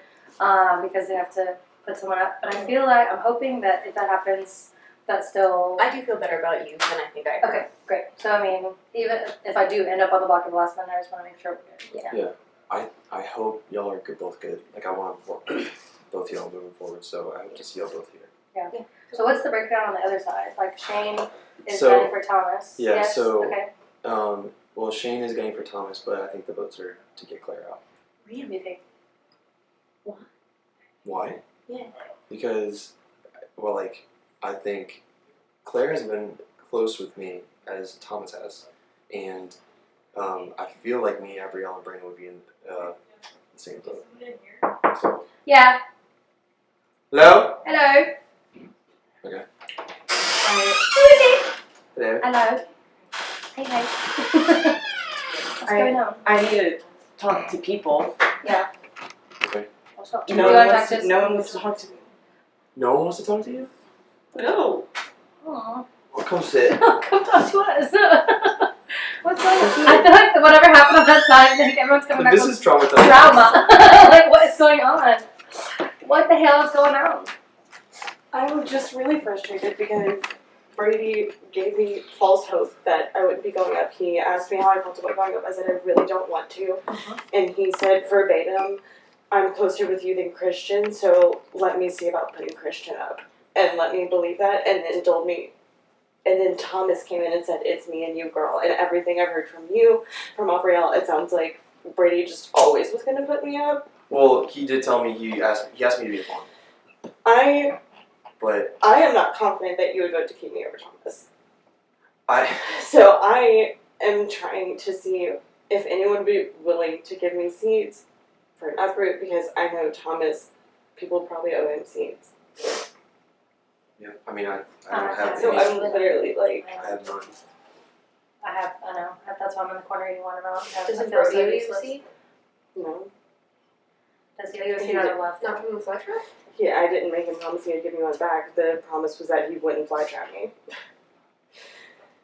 because they have to put someone up. But I feel like I'm hoping that if that happens, that's still. I do feel better about you than I think I. Okay, great. So I mean, even if I do end up on the block at the last minute, I just want to make sure we're good. Yeah. I hope y'all are both good. Like I want to work with both y'all moving forward. So I hope to see y'all both here. Yeah. So what's the breakdown on the other side? Like Shane is So- gunning for Thomas. Yeah, Yes. so Okay. well, Shane is gunning for Thomas, but I think the votes are to get Claire out. What do you think? Why? Yeah. Because, well, like, I think Claire has been close with me as Thomas has, and I feel like me, Abrielle, and Brandon would be in the same boat. Yeah. Hello? Hello. Okay. Hello. Hello? Hello. Hey, hey. What's going on? I need to talk to people. Yeah. Okay. What's up? No Do one you wanna wants talk to- no one wants to talk to me. No one wants to talk to you? No. Aw. Well, come sit. Come talk to us. What's going on? I feel like whatever happened on that side, I think everyone's coming back This with is traumatizing. trauma. Like, what is going on? What the hell is going on? I'm just really frustrated because Brady gave me false hope that I wouldn't be going up. He asked me how I felt about going up. I said I really don't want to. And he said verbatim, I'm closer with you than Christian, so let me see about putting Christian up. And let me believe that, and then told me. And then Thomas came in and said, it's me and you, girl. And everything I've heard from you, from Abrielle, it sounds like Brady just always was going to put me up. Well, he did tell me he asked me to be a pawn, I but am not confident that you would vote to keep me over Thomas. I So I am trying to see if anyone would be willing to give me seats for an uproot, because I know Thomas, people probably owe him seats. yeah, I mean I don't have So any. I'm literally like, I have none. I know. That's why I'm in the corner eating watermelon. Doesn't I feel so Brody owe you a useless. seat? no. Does he owe you a seat on the left? Not from the fly trap? Yeah, I didn't make him promise he would give me one back. The promise was that he wouldn't fly trap me.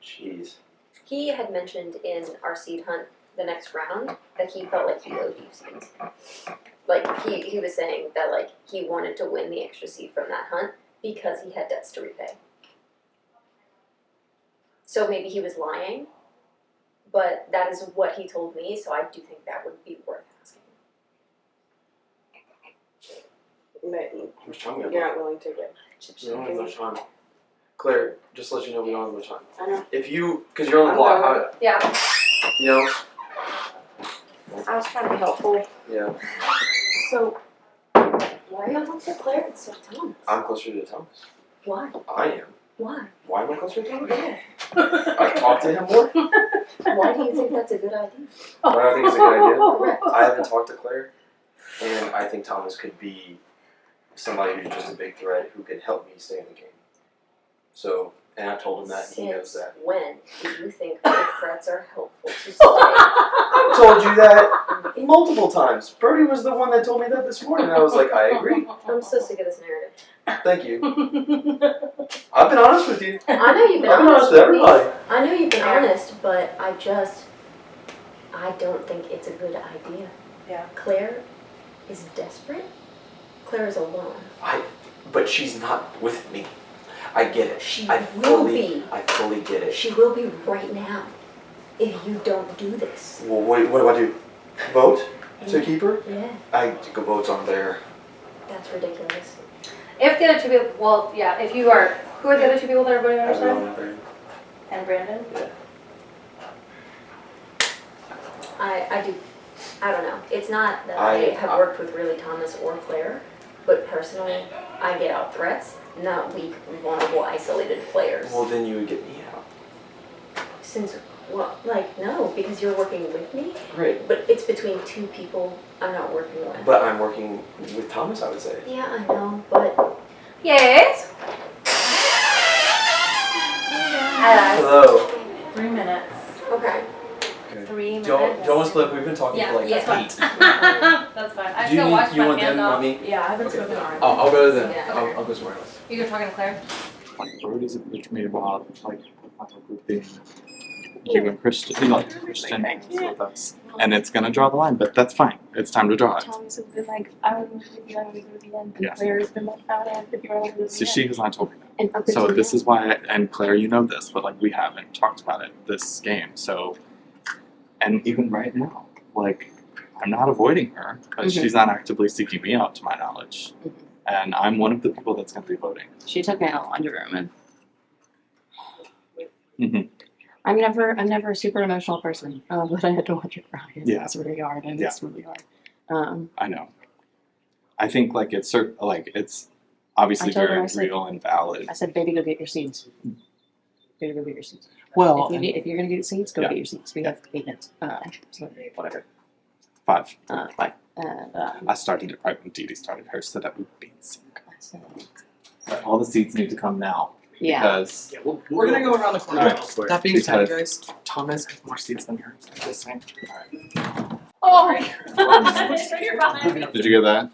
Jeez. He had mentioned in our seed hunt the next round that he felt like he owed you seeds. Like he was saying that like he wanted to win the extra seed from that hunt because he had debts to repay. So maybe he was lying, but that is what he told me, so I do think that would be worth asking. But How much time we have? you're not willing to give. We don't have much time. Claire, just to let you know we don't have much time. I know. If you, because you're on the block, how, Yeah. you know? I was trying to be helpful. Yeah. So, Why are you on to Claire instead of Thomas? I'm closer to Thomas. Why? I am. Why? Why am I closer to Thomas? I've talked to him more. Why do you think that's a good idea? Why do I think it's a good idea? Correct. I haven't talked to Claire, and I think Thomas could be somebody who's just a big threat who could help me stay in the game. So, and I've told him that, and he knows Since that. when do you think big threats are helpful to stay? I've told you that multiple times. Brody was the one that told me that this morning. I was like, I agree. I'm so sick of this narrative. Thank you. I've been honest with you. I know you've been I've been honest honest with with me. everybody. I know you've been honest, but I don't think it's a good idea. Yeah. Claire is desperate. Claire is alone. But she's not with me. I get it. She I will be. fully get it. She will be right now if you don't do this. Well, what do I do? Vote to keep her? Yeah, I think a vote's on there. that's ridiculous. If the other two people, well, yeah, if you are, who are the other two people that are voting on your Abrielle side? and Brandon. And Brandon? Yeah. I don't know. It's not that I- I have worked with really Thomas or Claire, but personally, I get out threats, not weak, vulnerable, isolated players. Well, then you would get me out. Since, well, like, no, because you're working with me, Right. but it's between two people I'm not working with. But I'm working with Thomas, I would say. Yeah, I know, but Yes? Hello. 3 minutes. okay. 3 minutes. Do y'all want to split up? We've been talking Yeah, for like that's fine. 8. That's fine. I Do you still need, watch you my want them, handoff. not me? yeah, I haven't Okay. spoken already. I'll go to them. Yeah. I'll go somewhere else. You go talking to Claire? Like Brody's approached me about like grouping you and Christian, like Christian with us, and it's gonna draw the line, but that's fine. It's time to draw it. Thomas has been like, I would move with you, I would go to the end. And Yes. Claire's been like, I would with you, I would go to So the she end. has not told me that. And up So until this now- is why, and Claire, you know this, but like we haven't talked about it this game. So, and even right now, like I'm not avoiding her, but she's not actively seeking me out, to my knowledge. and I'm one of the people that's going to be voting. She took me out laundry room, and Mhm. I'm never a super emotional person, but I had to watch it cry. Yeah. It's really hard, and Yeah. it's really hard. I know. I think like it's obviously I told her, very I said- real and valid. I said, "Baby, go get your seeds. Baby, go get your seeds." Well, if you're gonna get seeds, go yeah. get your seeds. We have 8 minutes. So whatever. 5. 5. And I started it right when Dee Dee started hers, so that we would be in sync. But all the seeds need to come now. Yeah. Because We're gonna go around the corner. Alright. That being said, Because- guys, Thomas has more seats than her. Just saying. oh my god! Did you get that?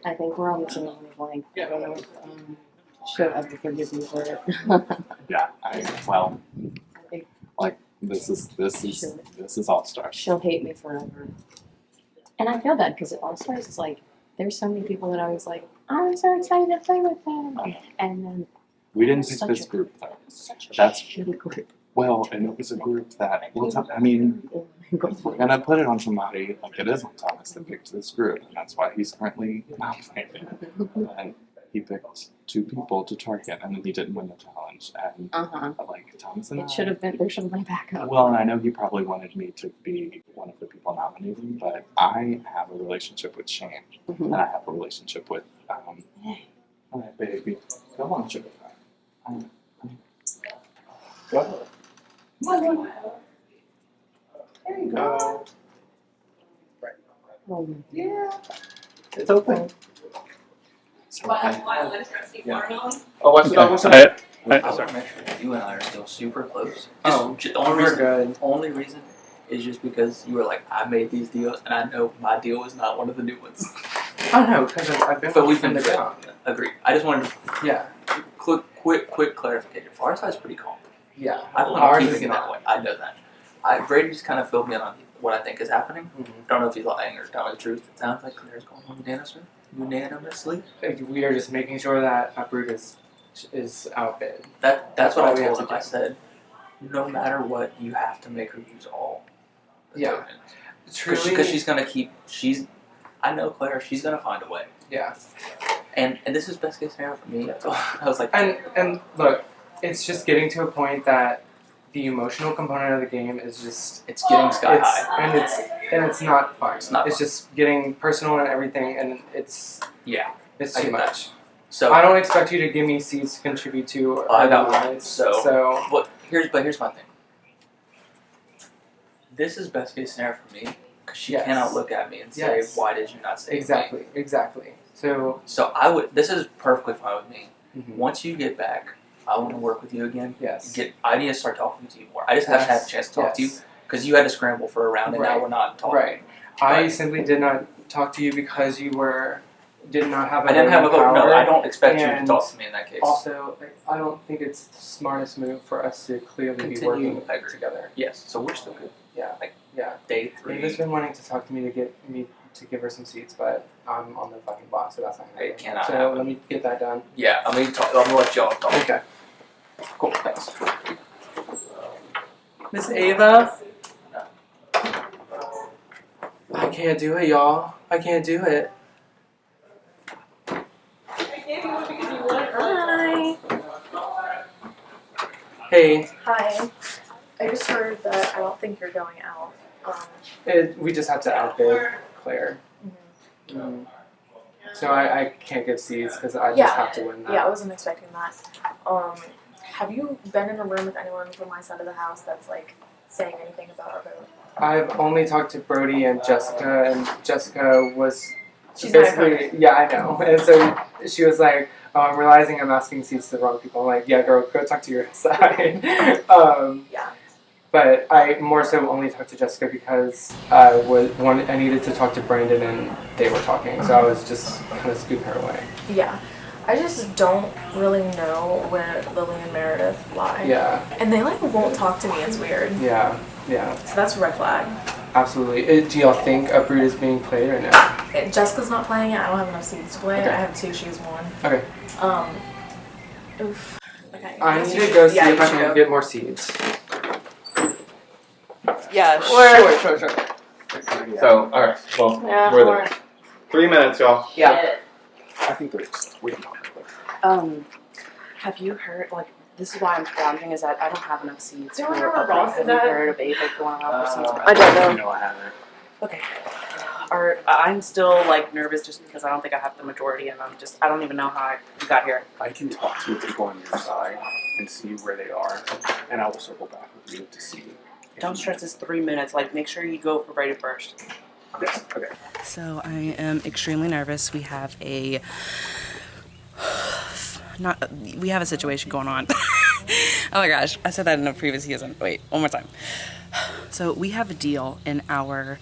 I think we're on the same wavelength. She'll ever forgive me for it. Yeah. This is All Stars. She'll hate me forever. And I feel bad because at All Stars it's like there's so many people that I was like, I'm so excited to play with them, and then We didn't pick this group though. That's shitty group. well, and it was a group that I mean, if we're gonna put it on somebody, like it is on Thomas that picked this group, and that's why he's currently nominated. And he picked 2 people to target, and then he didn't win the challenge. And like Thomas and It should have been. There should have been a backup. Well, and I know he probably wanted me to be one of the people nominated, but I have a relationship with Shane, and I have a relationship with all right, baby, come on, sugar pie. Go ahead. There you go. Yeah, it's open. So Oh, what's okay. sorry. I want to make sure that you and I are still super close. The only reason is just because you were like, I made these deals, and I know my deal is not one of the new ones. I know, because I've been But we've from been the ground. Agreed. I just wanted to Yeah. quick clarification. Our side's pretty calm. Yeah. I don't Ours want to keep is it that not. way. I know that. Brady just kind of filled me in on what I think is happening. Don't know if he's lying or telling the truth. It sounds like Claire's going home unanimously. We are just making sure that Uproot is outbid. That's what all I we have told to him. I do. said, no matter what, you have to make her use all. The Yeah. tokens. Truly- Because she's gonna keep. I know Claire. She's gonna find a way. Yeah. And this is best case scenario for me. I was like, And look, it's just getting to a point that the emotional component of the game is just it's getting sky high. and it's not fun. It's not just getting personal and everything, and it's I too get much. that. So I don't expect you to give me seeds to contribute to. I got our one. lives, So here's my thing. This is best case scenario for me because she Yes. cannot look at me and say, Yes. "Why did you not say exactly. So I would. This is perfectly fine with me. Mhm. Once you get back, I want to work with you again. Yes. I need to start talking to you more. I just have to have a chance to talk to you because you had to scramble for a round and now Right. we're not talking. Right. I simply did not talk to you because you did not have a I didn't have a vote. No, power, I don't expect you to and talk to me in that case. Also, I don't think it's the smartest move for us to clearly be working together. Yes. So we're still good. Yeah. Yeah. Day 3. Ava's been wanting to talk to me to give her some seats, but I'm on the fucking block, so that's not gonna It happen. cannot So happen. let me get that done. Yeah. I'm gonna let y'all talk. Okay. Cool. Thanks. Miss Ava? I can't do it, y'all. I can't do it. Hi. Hey, Hi. I just heard that I don't think you're going out. we just have to outbid Claire. So I can't give seeds because I just have to win that. Yeah, I wasn't expecting that. Have you been in a room with anyone from my side of the house that's like saying anything about our vote? I've only talked to Brody and Jessica was She's not basically, opposed. yeah, I know. And so she was like, oh, I'm realizing I'm asking seats to the wrong people. I'm like, yeah, girl, go talk to your side. Yeah. But I more so only talked to Jessica because I needed to talk to Brandon and they were talking. So I was just kind of scooting her away. Yeah. I just don't really know where Lily and Meredith lie. Yeah. And they like won't talk to me. It's weird. Yeah. So that's a red flag. Absolutely. Do y'all think Uproot is being played or no? Jessica's not playing it. I don't have enough seats to play. Okay. I have 2. She's 1. Okay. Oof. Okay. I need to go see Yeah, if you I should can go. get more seeds. Yeah, Or- sure. So, alright, well, Yeah, we're or- there. 3 minutes, y'all. Yeah. I think we can talk about it. Have you heard, like, this is why I'm scrounging, is that I don't have enough seats Do you for remember a Ross Have and you that? heard of Ava going out for seats? I don't know. No, I haven't. Okay. I'm still, like, nervous just because I don't think I have the majority, and I don't even know how I got here. I can talk to people on your side and see where they are, and I will circle back with you to see. Don't stress, it's 3 minutes. Like, make sure you go for Brady first. Yes, okay. So I am extremely nervous. We have a situation going on. Oh my gosh, I said that in a previous season. Wait, one more time. So we have a deal in our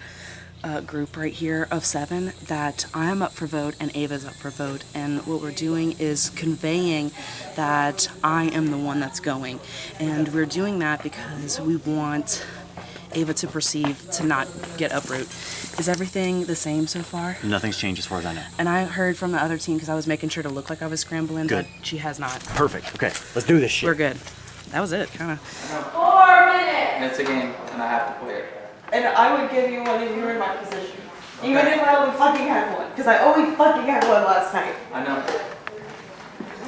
group right here of 7 that I am up for vote and Ava's up for vote, and what we're doing is conveying that I am the one that's going, and we're doing that because we want Ava to perceive to not get uproot. Is everything the same so far? Nothing's changed as far as I know. And I heard from the other team, because I was making sure to look like I was scrambling, Good. but she has not. Perfect. Okay, let's do this shit. We're good. That was it, kind of. 4 minutes. It's a game, and I have to play it. And I would give you one if you were in my position. Even if I only fucking had one. Because I only fucking had one last night. I know.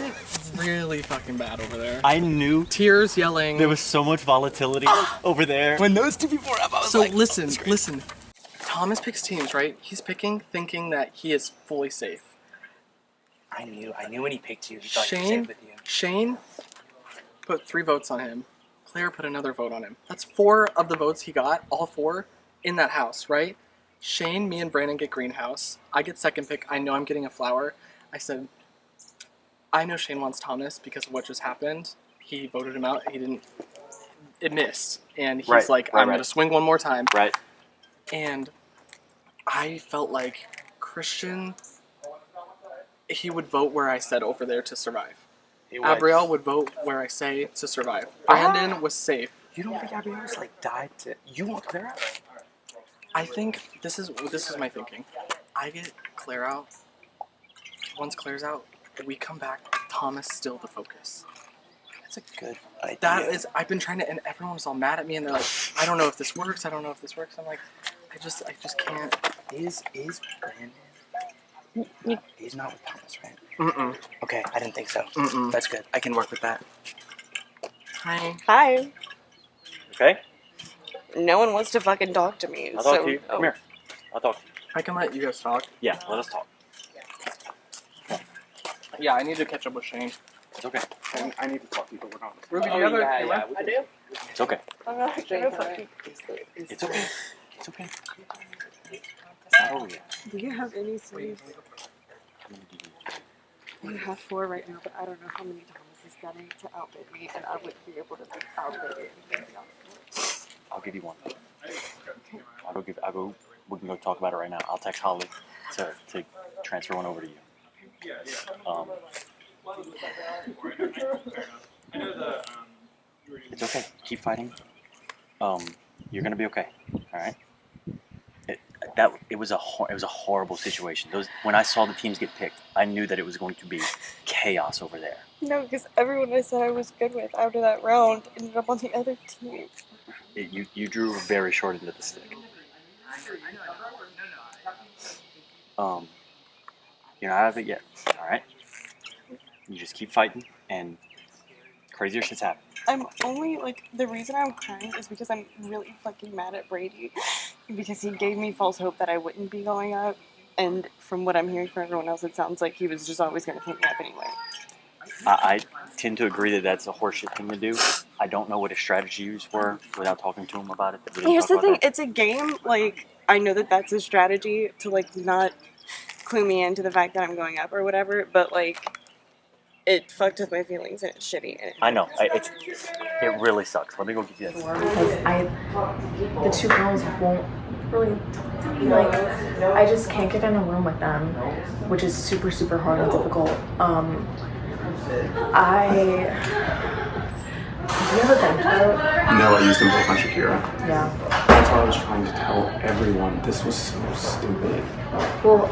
It's really fucking bad over there. I knew. Tears, yelling. There was so much volatility over there. When those two people were up, I was So like, listen. Thomas picks teams, right? He's picking thinking that he is fully safe. I knew when he picked you, he thought he was safe with you. Shane put 3 votes on him. Claire put another vote on him. That's 4 of the votes he got, all 4, in that house, right? Shane, me, and Brandon get greenhouse. I get second pick. I know I'm getting a flower. I said, I know Shane wants Thomas because of what just happened. He voted him out. It missed. And he's I'm going to swing one more time. Right. And I felt like Christian, he would vote where I said over there to survive. Abrielle would vote where I say to survive. Brandon was safe. You don't think Abrielle's died to? You want Claire out? I think this is my thinking. I get Claire out. Once Claire's out, we come back with Thomas still the focus. That's a good idea. That is, I've been trying to, and everyone was all mad at me, and they're like, I don't know if this works. I'm like, I just can't. Is Brandon? He's not with Thomas, right? Mm-mm. Okay, I didn't think so. Mm-mm. That's good. I can work with that. Hi. Okay. No one wants to fucking talk to me. I'll talk to you. Come here. I'll talk to you. I can let you guys talk. Yeah, let us talk. Yeah, I need to catch up with Shane. It's okay. And I need to talk to you, but we're not. Ruby, do you have a camera? I do. It's okay. I'm not gonna fucking. It's okay. It's okay. It's not over yet. Do you have any sleeves? I have 4 right now, but I don't know how many Thomas is getting to outbid me, and I wouldn't be able to outbid anything else. I'll give you one. We can go talk about it right now. I'll text Holly to transfer one over to you. It's okay. Keep fighting. You're gonna be okay. All right. It was a horrible situation. When I saw the teams get picked, I knew that it was going to be chaos over there. No, because everyone I said I was good with after that round ended up on the other team. You drew very short into the stick. You're not out of it yet. All right. You just keep fighting, and crazier shit's happen. I'm only, the reason I'm crying is because I'm really fucking mad at Brady. Because he gave me false hope that I wouldn't be going up. And from what I'm hearing from everyone else, it sounds like he was just always going to put me up anyway. I tend to agree that that's a horseshit thing to do. I don't know what his strategies were without talking to him about it. Here's the thing, it's a game, I know that that's a strategy to, not clue me into the fact that I'm going up or whatever, but, it fucked with my feelings and it's shitty. And I know. It really sucks. Let me go get you this. Because the 2 girls won't really talk to me. I just can't get in a room with them, which is super, super hard and difficult. Do you have a bench vote? No, I used them both on Shakira. Yeah. That's why I was trying to tell everyone. This was so stupid. Well,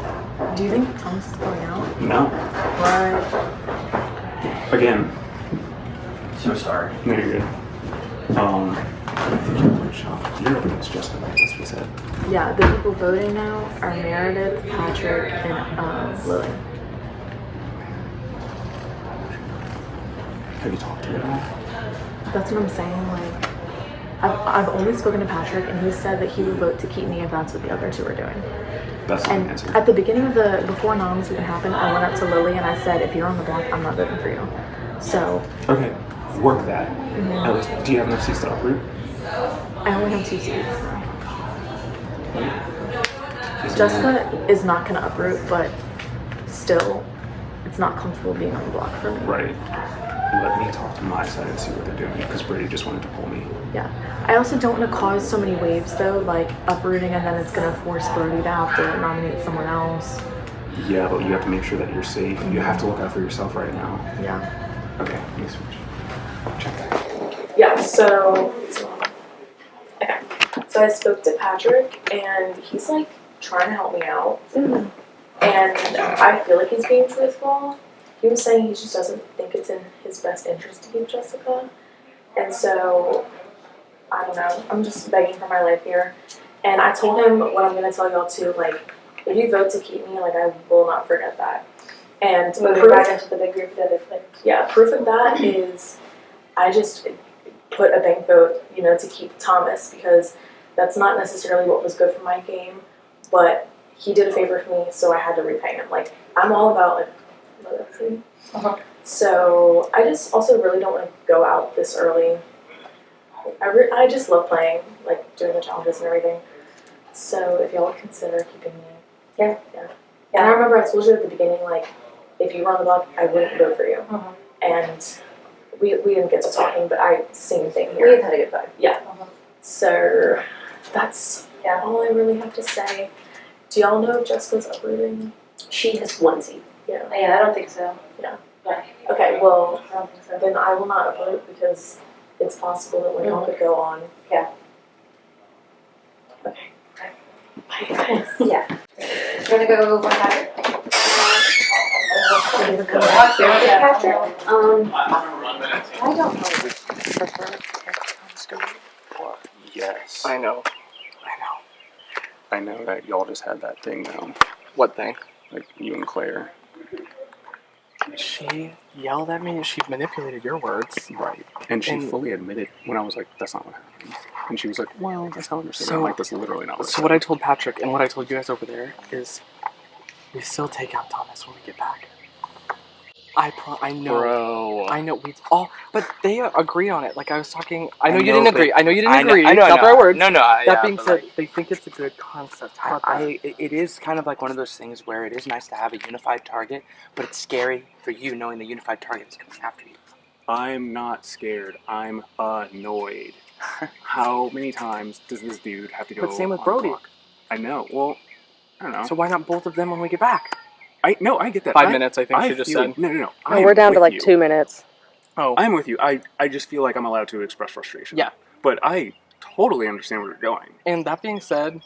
do you think Thomas is going out? No. Why? Again. So sorry. No, you're good. shot. You're up against Jessica, right? That's what we said. Yeah, the people voting now are Meredith, Patrick, and Lily. Have you talked to her at all? That's what I'm saying. Like, I've only spoken to Patrick, and he said that he would vote to keep me if that's what the other two were doing. That's not an answer. At the beginning of before anonymous even happened, I went up to Lily and I said, if you're on the block, I'm not voting for you. So. Okay, work that. Mhm. At least, do you have enough seats to uproot? I only have 2 seats. Jessica is not going to uproot, but still, it's not comfortable being on the block for me. Right. Let me talk to my side and see what they're doing, because Brady just wanted to pull me. Yeah. I also don't want to cause so many waves, though, like uprooting, and then it's going to force Brody to have to nominate someone else. Yeah, but you have to make sure that you're safe. You have to look out for yourself right now. Yeah. Okay, let me switch. Check that. Yeah, so I spoke to Patrick, and he's like trying to help me out. And I feel like he's being truthful. He was saying he just doesn't think it's in his best interest to keep Jessica. And so, I don't know, I'm just begging for my life here. And I told him what I'm going to tell y'all too, like, if you vote to keep me, like, I will not forget that. And Moving back into the big group that it's like. yeah, proof of that is I just put a bank vote, to keep Thomas, because that's not necessarily what was good for my game, but he did a favor for me, so I had to repay him. Like, I'm all about, like, loyalty. So I just also really don't want to go out this early. I just love playing, like, doing the challenges and everything. So if y'all would consider keeping me. Yeah. And I remember I told you at the beginning, like, if you were on the block, I wouldn't vote for you. And we didn't get to talking, but same thing here. We've had a good vibe. Yeah. So that's all I really have to say. Do y'all know if Jessica's uprooting? She has 1 seat. Yeah. Yeah, I don't think so. Yeah. Yeah. Okay, well, I don't think so. then I will not uproot, because it's possible that one y'all could go on. Yeah. Okay. Yeah. You wanna go one Patrick? I don't know. Yes. I know. I know that y'all just had that thing now. What thing? Like you and Claire. She yelled at me and she manipulated your words. Right. And she fully admitted when I was like, that's not what happened. And she was like, well, that's how I'm saying. I'm like, that's literally not what So what I told Patrick and what I told you guys over there is we still take out Thomas when we get back. I know. Bro. I know. We've all, but they agree on it. Like I was talking, I know you know, didn't agree. but I know you didn't I know- agree. I know, Not I by know. words. No, That being said, they think it's a good concept. How about that? It is kind of like one of those things where it is nice to have a unified target, but it's scary for you knowing the unified target is coming after you. I'm not scared. I'm annoyed. How many times does this dude have to go? But same with on Brody. block? I know. Well, I don't know. So why not both of them when we get back? I get that. 5 minutes, I think she just feel- said. No. No, I we're am down to with like you. 2 minutes. Oh. I'm with you. I just feel like I'm allowed to express frustration. Yeah. But I totally understand where you're going. And that being said,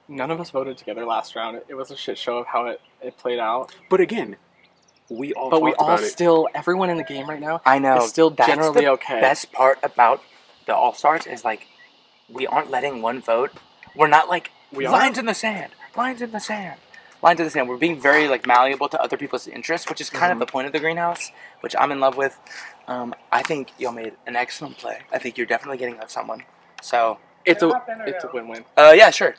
none of us voted together last round. It was a shit show of how it played out. But again, we all But we talked all about it. still, everyone in the game right now I know. is still That's generally the okay. Best part about the All Stars is like we aren't letting one vote. We're not like lines in the sand. Lines in the sand. Lines in the sand. We're being very like malleable to other people's interests, which is kind of the point of the greenhouse, which I'm in love with. I think y'all made an excellent play. I think you're definitely getting at someone. So It's a win-win. Yeah, sure.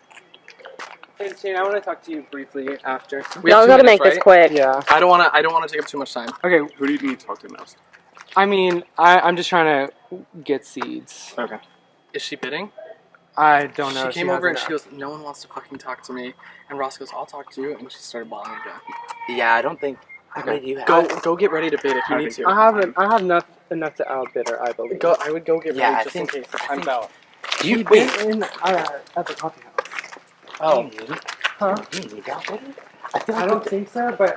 Hey, Shane, I want to talk to you briefly after. Y'all gotta make this quick. Yeah. I don't want to take up too much time. Okay. Who do you need to talk to most? I mean, I'm just trying to get seeds. Okay. Is she bidding? I don't know. She came over and hasn't she goes, "No one wants to fucking talk to me." And Ross goes, "I'll talk to you," and she started bawling again. Yeah, I don't think. How Okay. many do you have? Go get ready to bid if you need to. I have enough to outbid her, I believe. I would go get Yeah, ready I just think- in case it I time's think- out. You We wait. bid in at the coffee house. Oh. Huh? You need to outbid her? I don't think so, but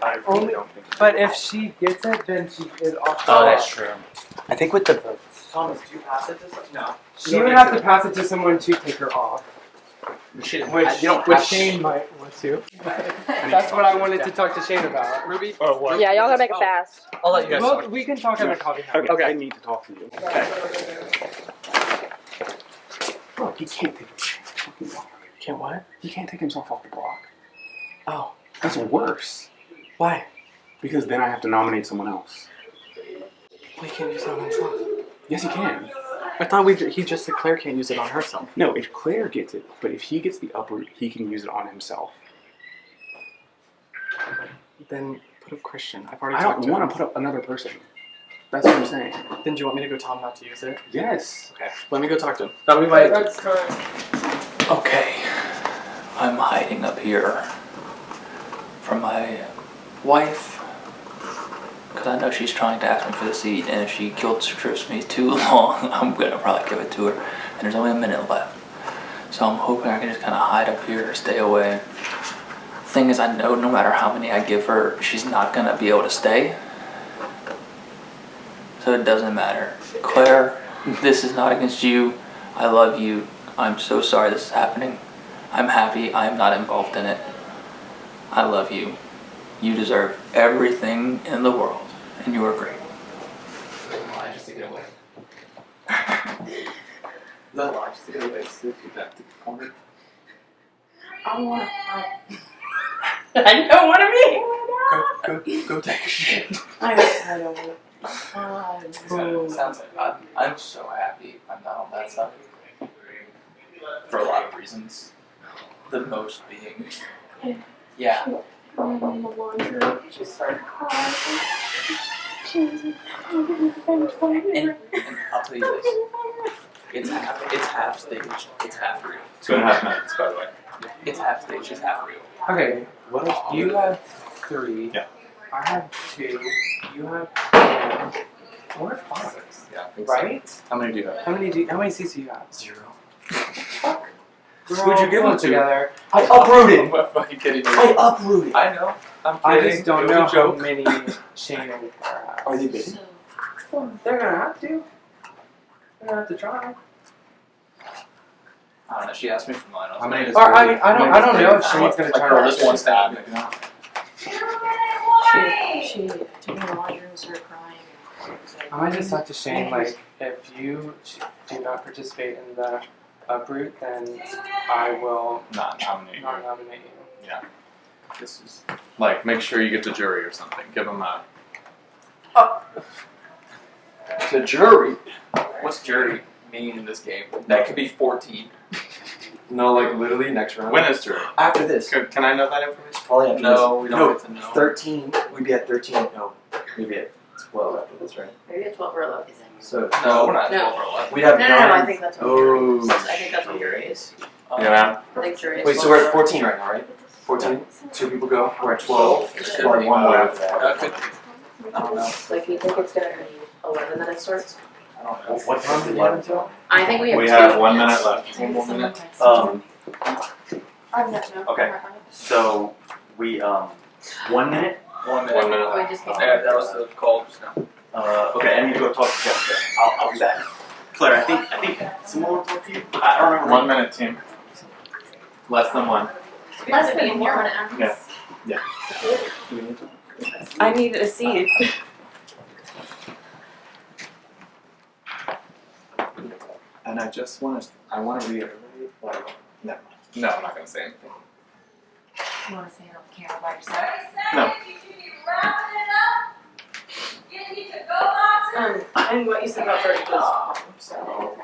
But if she gets it, then she is off. Oh, that's true. I think with the votes. Thomas, do you pass it to someone? No. She would have to pass it to someone to take her off. She didn't. Which, You don't which have to. Shane might want to. That's what I wanted to talk to Shane about. Ruby? Oh, what? Yeah, y'all gotta make it fast. I'll let you guys Well, talk. we can talk at the coffee house. Okay. I need to talk to you. Bro, he can't take himself off the block. Can't what? He can't take himself off the block. Oh. That's worse. Why? Because then I have to nominate someone else. Well, he can't use it on himself. Yes, he can. I thought he just said Claire can't use it on herself. No, if Claire gets it, but if he gets the uproot, he can use it on himself. Then put up Christian. I've already I talked don't to want him. to put up another person. That's what I'm saying. Then do you want me to go tell him not to use it? Yes. Okay. Let me go talk to him. That'll be my. Okay. I'm hiding up here from my wife because I know she's trying to ask me for the seat, and if she guilt trips me too long, I'm gonna probably give it to her. And there's only a minute left, so I'm hoping I can just kind of hide up here, stay away. Thing is, I know no matter how many I give her, she's not gonna be able to stay. So it doesn't matter. Claire, this is not against you. I love you. I'm so sorry this is happening. I'm happy I am not involved in it. I love you. You deserve everything in the world, and you are great. Lie just to get away. No lie just to get away. So you have to comment. I want I know what I mean. Go take a shit. I don't want Sounds like I'm so happy I'm not on that side. For a lot of reasons. The most being, yeah. She started crying. And I'll tell you this. It's half staged. It's half real. 2.5 minutes, by the way. It's half staged. It's half real. Okay, what if you have 3? Yeah. I have 2. You have 4 or 5. Yeah. Right? How many do you have? How many seats do you have? 0. Fuck. Who'd you give them to? Together. I uprooted. What fucking kidding me? I uprooted. I know. I'm I kidding. just don't It was know a joke. how many Shane and Claire have. Are they big? Well, they're gonna have to. They're gonna have to try. I don't know. She asked me for mine. How many does Or, I Brody- mean, I don't know if Shane's gonna try Or to just one stab, maybe not. She took me to the laundry and started crying. I might just talk to Shane, like, if you do not participate in the uproot, then I will Not nominate you. not nominate you. Yeah. This is like make sure you get the jury or something. Give them a. The jury. What's jury mean in this game? That could be 14. No, like literally next round. When is jury? After this. Can I know that information? Probably after No, this. we don't get to know. 13. We'd be at 13. No, we'd be at 12 after this, right? Maybe at 12 or 11. So No, we're not No. 12 or 11. we'd have No, 9. I think that's what jury is. Oh. I think that's what jury is. Yeah. I think jury is. Wait, so we're at 14 right now, right? 14? 2 people go. We're at 12. It There's could probably be. one more after that. That could be. I don't know. Like, you think it's gonna be 11 that it starts? I don't know. What time did you have until? I think we have We 2. have 1 minute left. One more minute. Okay. So we 1 minute. 1 minute. 1 minute We left. just came That was the call just now. Okay, I need to go talk to Jessica. I'll be back. Claire, I think someone will talk to you. I don't remember. 1 minute, team. Less than 1. Less than 1 hour. Yeah. Yeah. I need a seat. And I just want to reiterate. Like, no, I'm not going to say anything. You want to say it on camera by yourself? No. And what you said about Brody was so.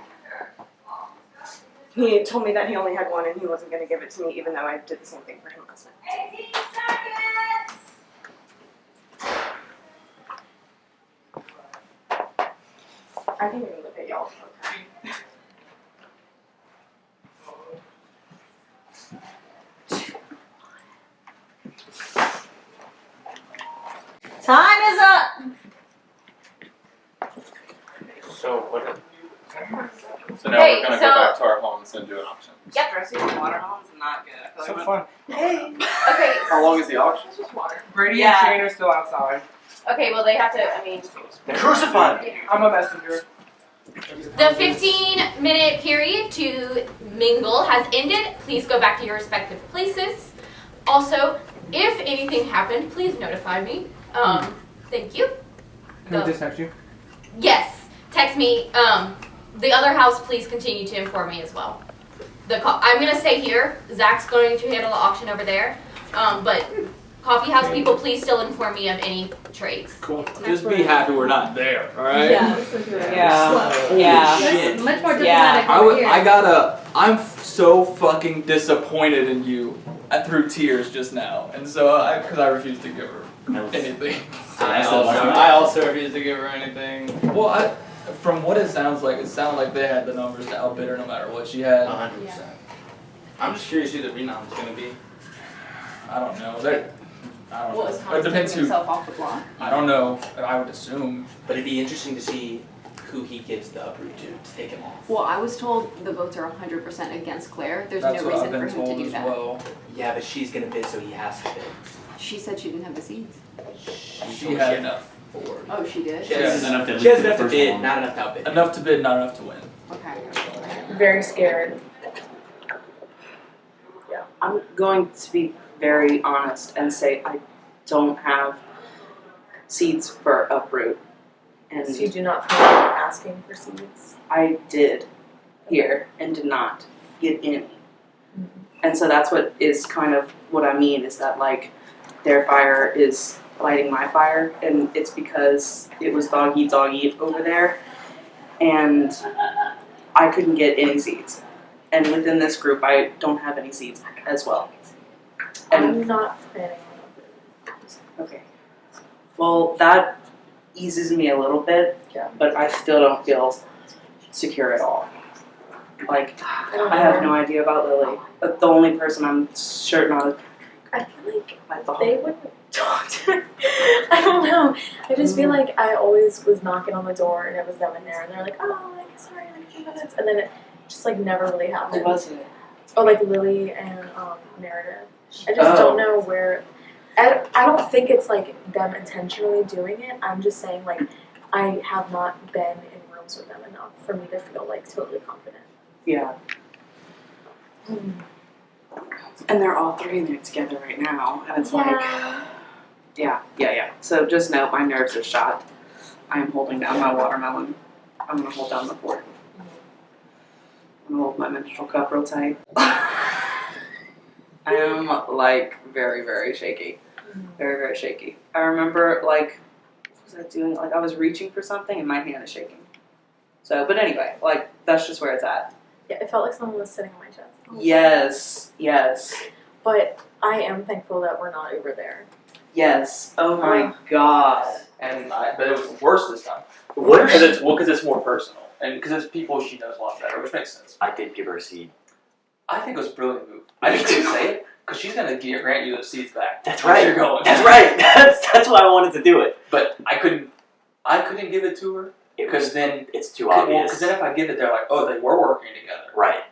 He told me that he only had 1 and he wasn't going to give it to me, even though I did the same thing for him last night. I didn't even look at y'all. Okay. Time is up. So what? So now Hey, we're gonna so- go back to our homes and do an auction. Yep. Dressing in water homes is not good. I feel So like fun. Hey. Okay. How long is the auction? It's just water. Brady Yeah. and Shane are still outside. Okay. Well, they have to. I mean, Crucified. I'm a messenger. The 15-minute period to mingle has ended. Please go back to your respective places. Also, if anything happened, please notify me. Thank you. Can I just text you? Yes, text me. The other house, please continue to inform me as well. I'm gonna stay here. Zach's going to handle the auction over there. But coffee house people, please still inform me of any trades. Cool. Just be happy we're not there, all right? Yeah. Shit. Much more diplomatic over here. I'm so fucking disappointed in you through tears just now, and so because I refused to give her anything. I also refused to give her anything. Well, from what it sounds like they had the numbers to outbid her no matter what she had. 100%. I'm just curious who the renom's gonna be. I don't know. I don't Well, is know. Thomas It depends taking who. himself off the block? I don't know. I would assume. But it'd be interesting to see who he gives the uproot to take him off. Well, I was told the votes are 100% against Claire. There's That's no what I've reason for been him to told do as that. well. Yeah, but she's gonna bid, so he has to bid. She said she didn't have the seats. She had enough. Oh, she did? She has enough to bid, not enough to outbid. Enough to bid, not enough to win. Okay. Very scared. Yeah, I'm going to be very honest and say I don't have seeds for uproot. And So you do not plan on asking for seeds? I did here and did not get any. And so that's what is kind of what I mean is that like their fire is lighting my fire, and it's because it was dog eat over there, and I couldn't get any seeds. And within this group, I don't have any seeds as well. And I'm not planning on okay, well that eases me a little bit, but I still don't feel secure at all. Like I have no idea about Lily. But the only person I'm certain on is I feel like they wouldn't talk to me. I don't know. I just feel like I always was knocking on the door and it was them in there and they're like, oh, like, sorry, like a few minutes. And then it just like never really happened. Who was it? Oh, like Lily and Meredith. I just don't know where. I don't think it's like them intentionally doing it. I'm just saying like I have not been in rooms with them enough for me to feel like totally confident. Yeah. And they're all three in there together right now, and it's like, yeah. So just know my nerves are shot. I am holding down my watermelon. I'm gonna hold down the fort. I'm gonna hold my menstrual cup real tight. I am like very, very shaky. Very, very shaky. I remember like, what was I doing? Like I was reaching for something and my hand is shaking. So, but anyway, like that's just where it's at. Yeah, it felt like someone was sitting on my chest. Yes. But I am thankful that we're not over there. Yes. Oh my god. But it was worse this time. Worse? Because it's more personal, and because it's people she knows a lot better, which makes sense. I did give her a seed. I think it was a brilliant move. I just didn't say it because she's gonna grant you those seeds back. That's Once right. You're going. That's right. That's why I wanted to do it. But I couldn't give it to her because then it's too obvious. Because then if I give it, they're like, oh, they were working together. Right.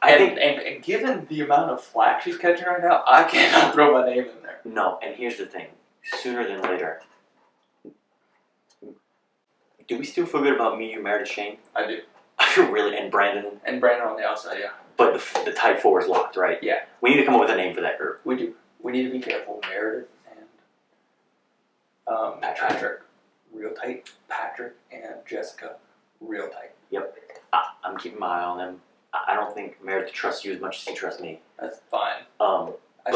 And given the amount of flack she's catching right now, I cannot throw my name in there. No, and here's the thing. Sooner than later. Do we still feel good about me, you, Meredith, Shane? I do. I feel really, and Brandon. And Brandon on the outside, yeah. But the tight four is locked, right? Yeah. We need to come up with a name for that group. We do. We need to be careful. Meredith and Patrick, real tight. Patrick and Jessica, real tight. Yep. I'm keeping my eye on them. I don't think Meredith trusts you as much as he trusts me. That's fine.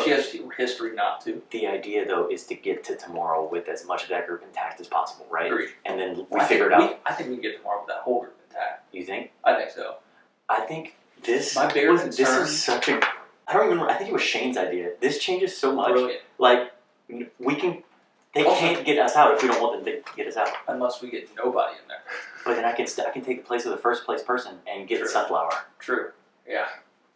She has history not to. The idea, though, is to get to tomorrow with as much of that group intact as possible, right? Agreed. And then we figure it out. I think we can get tomorrow with that whole group intact. You think? I think so. I think this. My bigger concern. This is such a. I don't remember. I think it was Shane's idea. This changes so much. Brilliant. Like we can. They can't get us out if we don't want them to get us out. Unless we get nobody in there. But then I can take the place of the first place person and get Sunflower. True. Yeah.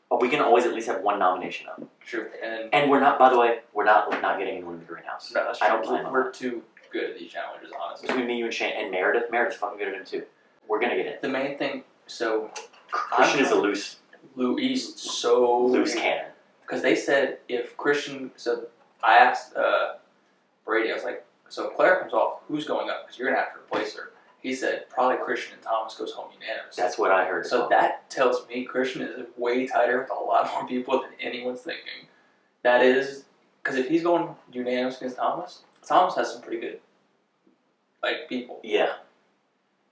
But we can always at least have one nomination up. True. And we're not. By the way, we're not getting anyone in the greenhouse. No, that's I true. don't plan on We're too good at these challenges, honestly. Between me, you, and Shane, and Meredith. Meredith's fucking good at them too. We're gonna get it. The main thing. So Christian is a loose cannon. Because they said if Christian. So I asked Brady. I was like, so if Claire comes off, who's going up? Because you're gonna have to replace her. He said probably Christian and Thomas goes home unanimous. That's what I heard. So that tells me Christian is way tighter with a lot more people than anyone's thinking. That is, because if he's going unanimous against Thomas has some pretty good, people. Yeah.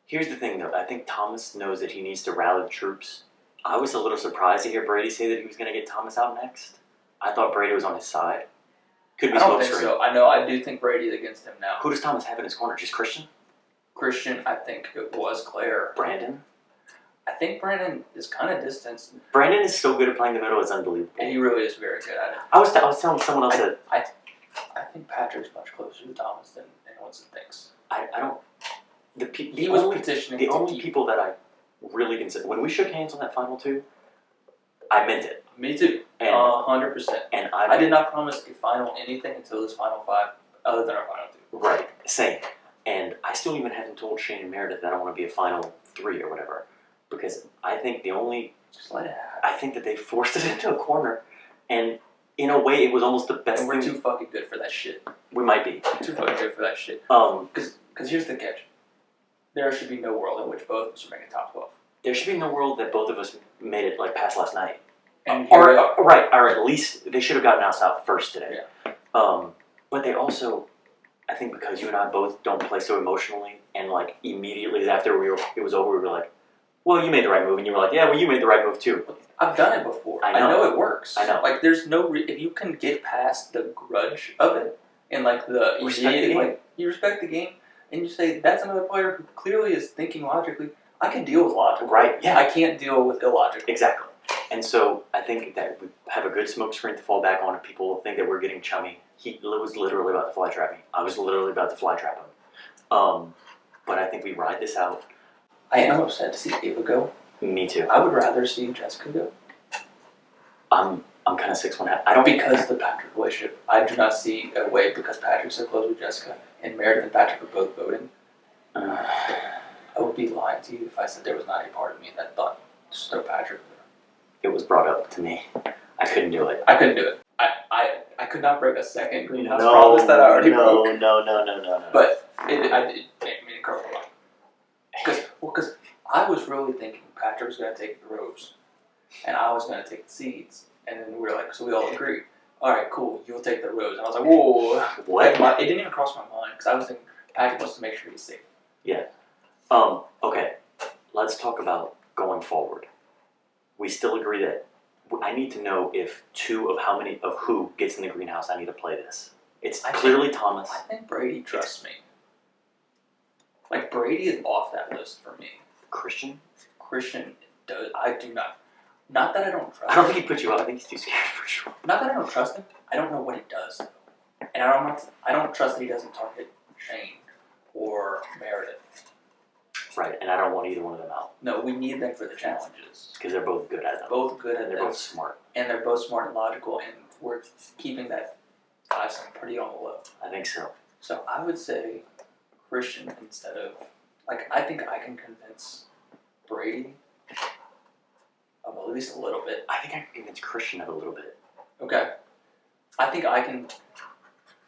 Here's the thing, though. I think Thomas knows that he needs to rally the troops I was a little surprised to hear Brady say that he was going to get Thomas out next. I thought Brady was on his side. Could be I don't think smokescreen. so. I do think Brady's against him now. Who does Thomas have in his corner? Just Christian? Christian, I think it was Claire. Brandon? I think Brandon is kind of distanced. Brandon is so good at playing the middle, it's unbelievable. And he really is very good at it. I was telling someone else that I think Patrick's much closer to Thomas than anyone thinks. I don't. He was petitioning. The only people that I really consider when we shook hands on that final two, I meant it. Me too. And 100%. And I did not promise a final anything until this final 5, other than our final 2. Right. Same. And I still even haven't told Shane and Meredith that I want to be a final 3 or whatever, because I think just let it happen. I think that they forced it into a corner, and in a way, it was almost the best. And we're thing. too fucking good for that shit. We might be too fucking good for that shit. Because here's the catch: there should be no world in which both of us are making top 12. There should be no world that both of us made it like past last night. Or at least they should have gotten us out first today. Yeah. But they also, I think, because you and I both don't play so emotionally, and like immediately after it was over, we were like, "Well, you made the right move," and you were like, "Yeah, well, you made the right move too." I've done it before. I know it works. I know. Like, there's no if you can get past the grudge of it, and like the Respect the game. like you respect the game, and you say that's another player who clearly is thinking logically. I can deal with logic. Right? Yeah. I can't deal with illogical. Exactly. And so I think that we have a good smoke screen to fall back on if people think that we're getting chummy. He was literally about to fly trap me. I was literally about to fly trap him. But I think we ride this out. I am upset to see Ava go. Me too. I would rather see Jessica go. I'm kind of 6-1. I don't because the Patrick relationship. I do not see a way because Patrick's so close with Jessica and Meredith and Patrick are both voting. I would be lying to you if I said there was not a part of me that thought just throw Patrick there. It was brought up to me. I couldn't do it. I couldn't do it. I could not break a second greenhouse promise that I already broke. No. But I did make me curl a lot. Because I was really thinking Patrick was going to take the ropes, and I was going to take the seeds, and then we were like, so we all agreed. All right, cool. You'll take the rose, and I was like, whoa. What? It didn't even cross my mind because I was thinking Patrick wants to make sure he's safe. Yeah. Okay. Let's talk about going forward. We still agree that I need to know if who gets in the greenhouse. I need to play this. It's clearly Thomas. I think Brady trusts me. Like, Brady is off that list for me. Christian does. I do not. Not that I don't trust him. I don't think he put you out. I think he's too scared for sure. Not that I don't trust him. I don't know what he does. And I don't trust that he doesn't target Shane or Meredith. Right, and I don't want either one of them out. No, we need them for the challenges. Because they're both good at them. Both good at and they're them. both smart. And they're both smart and logical, and we're keeping that icing pretty on the low. I think so. So I would say Christian instead of, I think I can convince Brady of at least a little bit. I think I can convince Christian of a little bit. Okay. I think I can,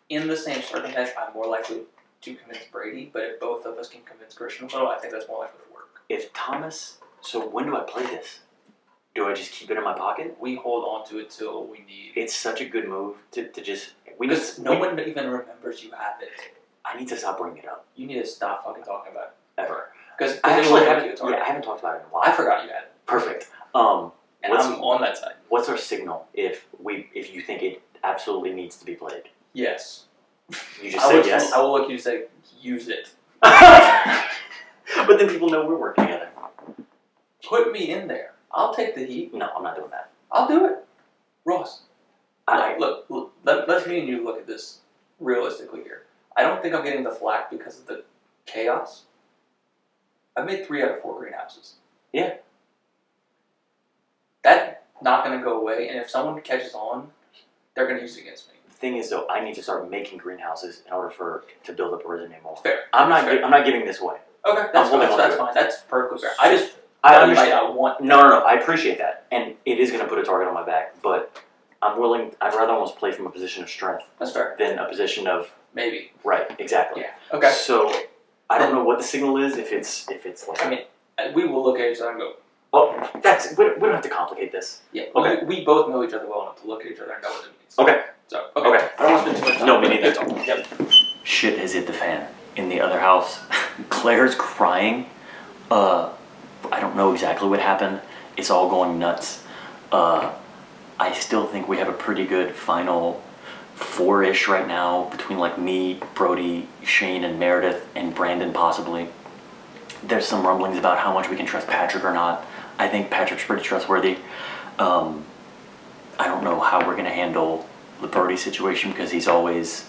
in the same circumstance, I'm more likely to convince Brady, but if both of us can convince Christian a little, I think that's more likely to work. If Thomas, so when do I play this? Do I just keep it in my pocket? We hold on to it till we need. It's such a good move to just. Because no one even remembers you have it. I need to stop bringing it up. You need to stop fucking talking about it. Ever. Because I actually haven't. Yeah, I haven't talked about it in a while. I forgot you had it. Perfect. And I'm on that side. What's our signal if you think it absolutely needs to be played? Yes. You just say yes? I will look you say, use it. But then people know we're working together. Put me in there. I'll take the heat. No, I'm not doing that. I'll do it. Ross. Look, let's me and you look at this realistically here. I don't think I'm getting the flack because of the chaos. I've made 3 out of 4 greenhouses. Yeah. That's not going to go away, and if someone catches on, they're going to use it against me. The thing is, though, I need to start making greenhouses in order to build up a resume more. Fair. I'm not giving this away. Okay, that's fine. That's perfectly fair. I understand. No. I appreciate that, and it is going to put a target on my back. But I'd rather almost play from a position of strength. That's fair. Than a position of maybe. Right. Exactly. Yeah. Okay. So I don't know what the signal is. If it's like. I mean, we will look at each other and go. Oh, we don't have to complicate this. Yeah. Okay. We both know each other well enough to look at each other and know what it means. Okay. So okay. I don't want to spend too much time. No, me neither. That's all. Yep. Shit has hit the fan in the other house. Claire's crying. I don't know exactly what happened. it's all going nuts. I still think we have a pretty good final four-ish right now between like me, Brody, Shane, and Meredith, and Brandon possibly. There's some rumblings about how much we can trust Patrick or not. I think Patrick's pretty trustworthy. I don't know how we're gonna handle the Brody situation because he's always,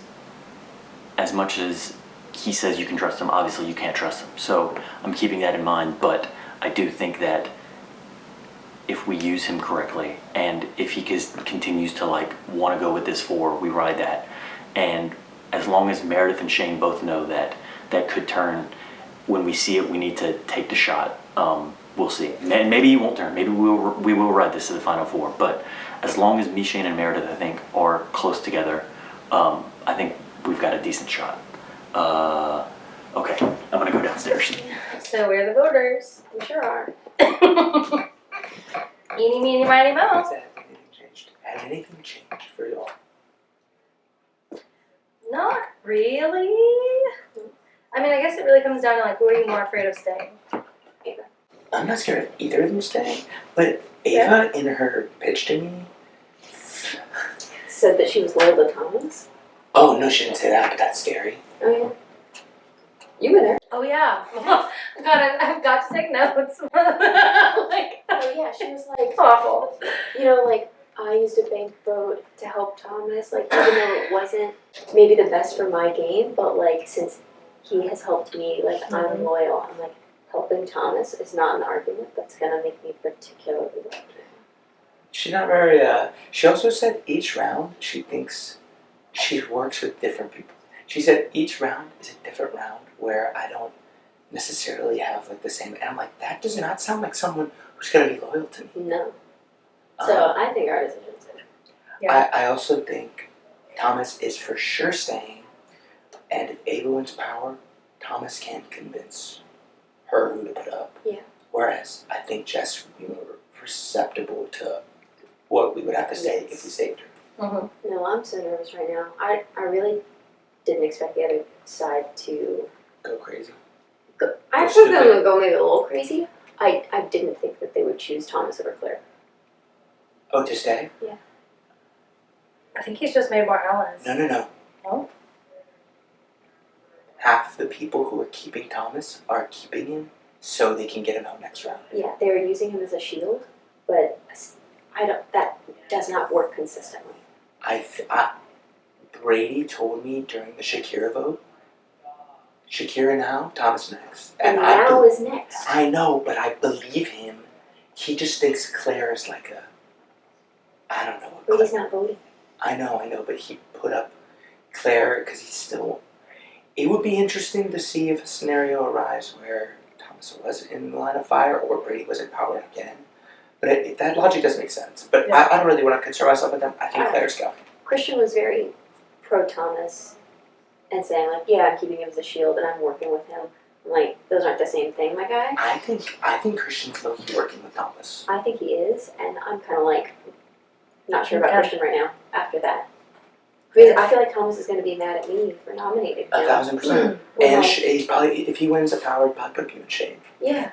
as much as he says you can trust him, obviously you can't trust him. So I'm keeping that in mind, but I do think that if we use him correctly and if he continues to like want to go with this 4, we ride that. And as long as Meredith and Shane both know that that could turn, when we see it, we need to take the shot. We'll see. And maybe he won't turn. Maybe we will ride this to the final 4. But as long as me, Shane, and Meredith, I think, are close together, I think we've got a decent shot. Okay, I'm gonna go downstairs. So we're the voters. We sure are. Eeny, meeny, miny, moe. Has anything changed for y'all? Not really. I mean, I guess it really comes down to like, who are you more afraid of staying? Ava. I'm not scared of either of them staying, but Ava in her pitch to me Said that she was loyal to Thomas? Oh no, she didn't say that, but that's scary. Oh yeah. You were there. Oh yeah. God, I've got to take notes. Like, oh yeah, she was like awful. You know, like I used a bank vote to help Thomas, like even though it wasn't maybe the best for my game, but like since he has helped me, like I'm loyal. I'm like helping Thomas is not an argument that's gonna make me particularly like him. She's not very, she also said each round she thinks she works with different people. She said each round is a different round where I don't necessarily have like the same, and I'm like, that does not sound like someone who's gonna be loyal to me. No. So I think our decision's good. Yeah. I also think Thomas is for sure staying, and if Ava wins power, Thomas can convince her who to put up. Yeah. Whereas I think Jess would be more perceptible to what we would have to say if we saved her. No, I'm so nervous right now. I really didn't expect the other side to go crazy. I expected them to go maybe a little crazy. I didn't think that they would choose Thomas over Claire. Oh, to stay? Yeah. I think he's just made more allies. No. No? Half the people who are keeping Thomas are keeping him so they can get him out next round. Yeah, they were using him as a shield, but that does not work consistently. Brady told me during the Shakira vote, Shakira now, Thomas next. And now is next. I know, but I believe him. He just thinks Claire is like a, I don't know. But he's not voting. I know, but he put up Claire because he's still, it would be interesting to see if a scenario arises where Thomas was in the line of fire or Brady was in power again. But that logic doesn't make sense. But yeah. I don't really want to concern myself with them. I think Claire's going. Christian was very pro-Thomas and saying, like, yeah, I'm keeping him as a shield and I'm working with him. I'm like, those aren't the same thing, my guy. I think Christian's working with Thomas. I think he is, and I'm kind of like, not sure about Christian right now after that. Because I feel like Thomas is going to be mad at me for nominating him. 1,000%. And he's probably, if he wins the power, he'll probably put you in shame. Yeah.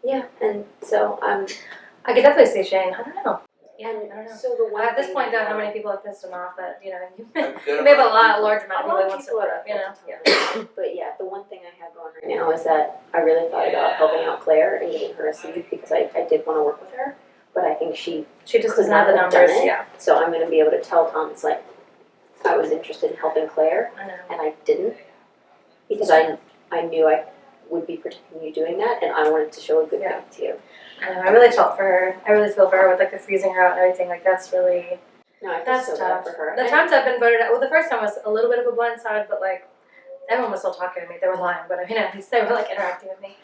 Yeah, and so I could definitely see Shane. I don't know. Yeah, I don't know. So the one at this thing point, that though, how many people have pissed him off that, you know, you may have a large amount of people he wants to put up, you know? Yeah. But yeah, the one thing I have going right now is that I really thought about helping out Claire and getting her a seat because I did want to work with her, but I think she just could doesn't have the not have numbers, done it. yeah. So I'm going to be able to tell Thomas, like, I was interested in helping Claire, and I didn't because I knew I would be protecting you doing that, and I wanted to show a good thing to you. I know, I really felt for her. I really feel for her with like the freezing her out and everything. Like that's really that's so bad for her. The times I've been voted out, well, the first time was a little bit of a blind side, but like everyone was still talking to me. They were lying, but I mean at least they were like interacting with me.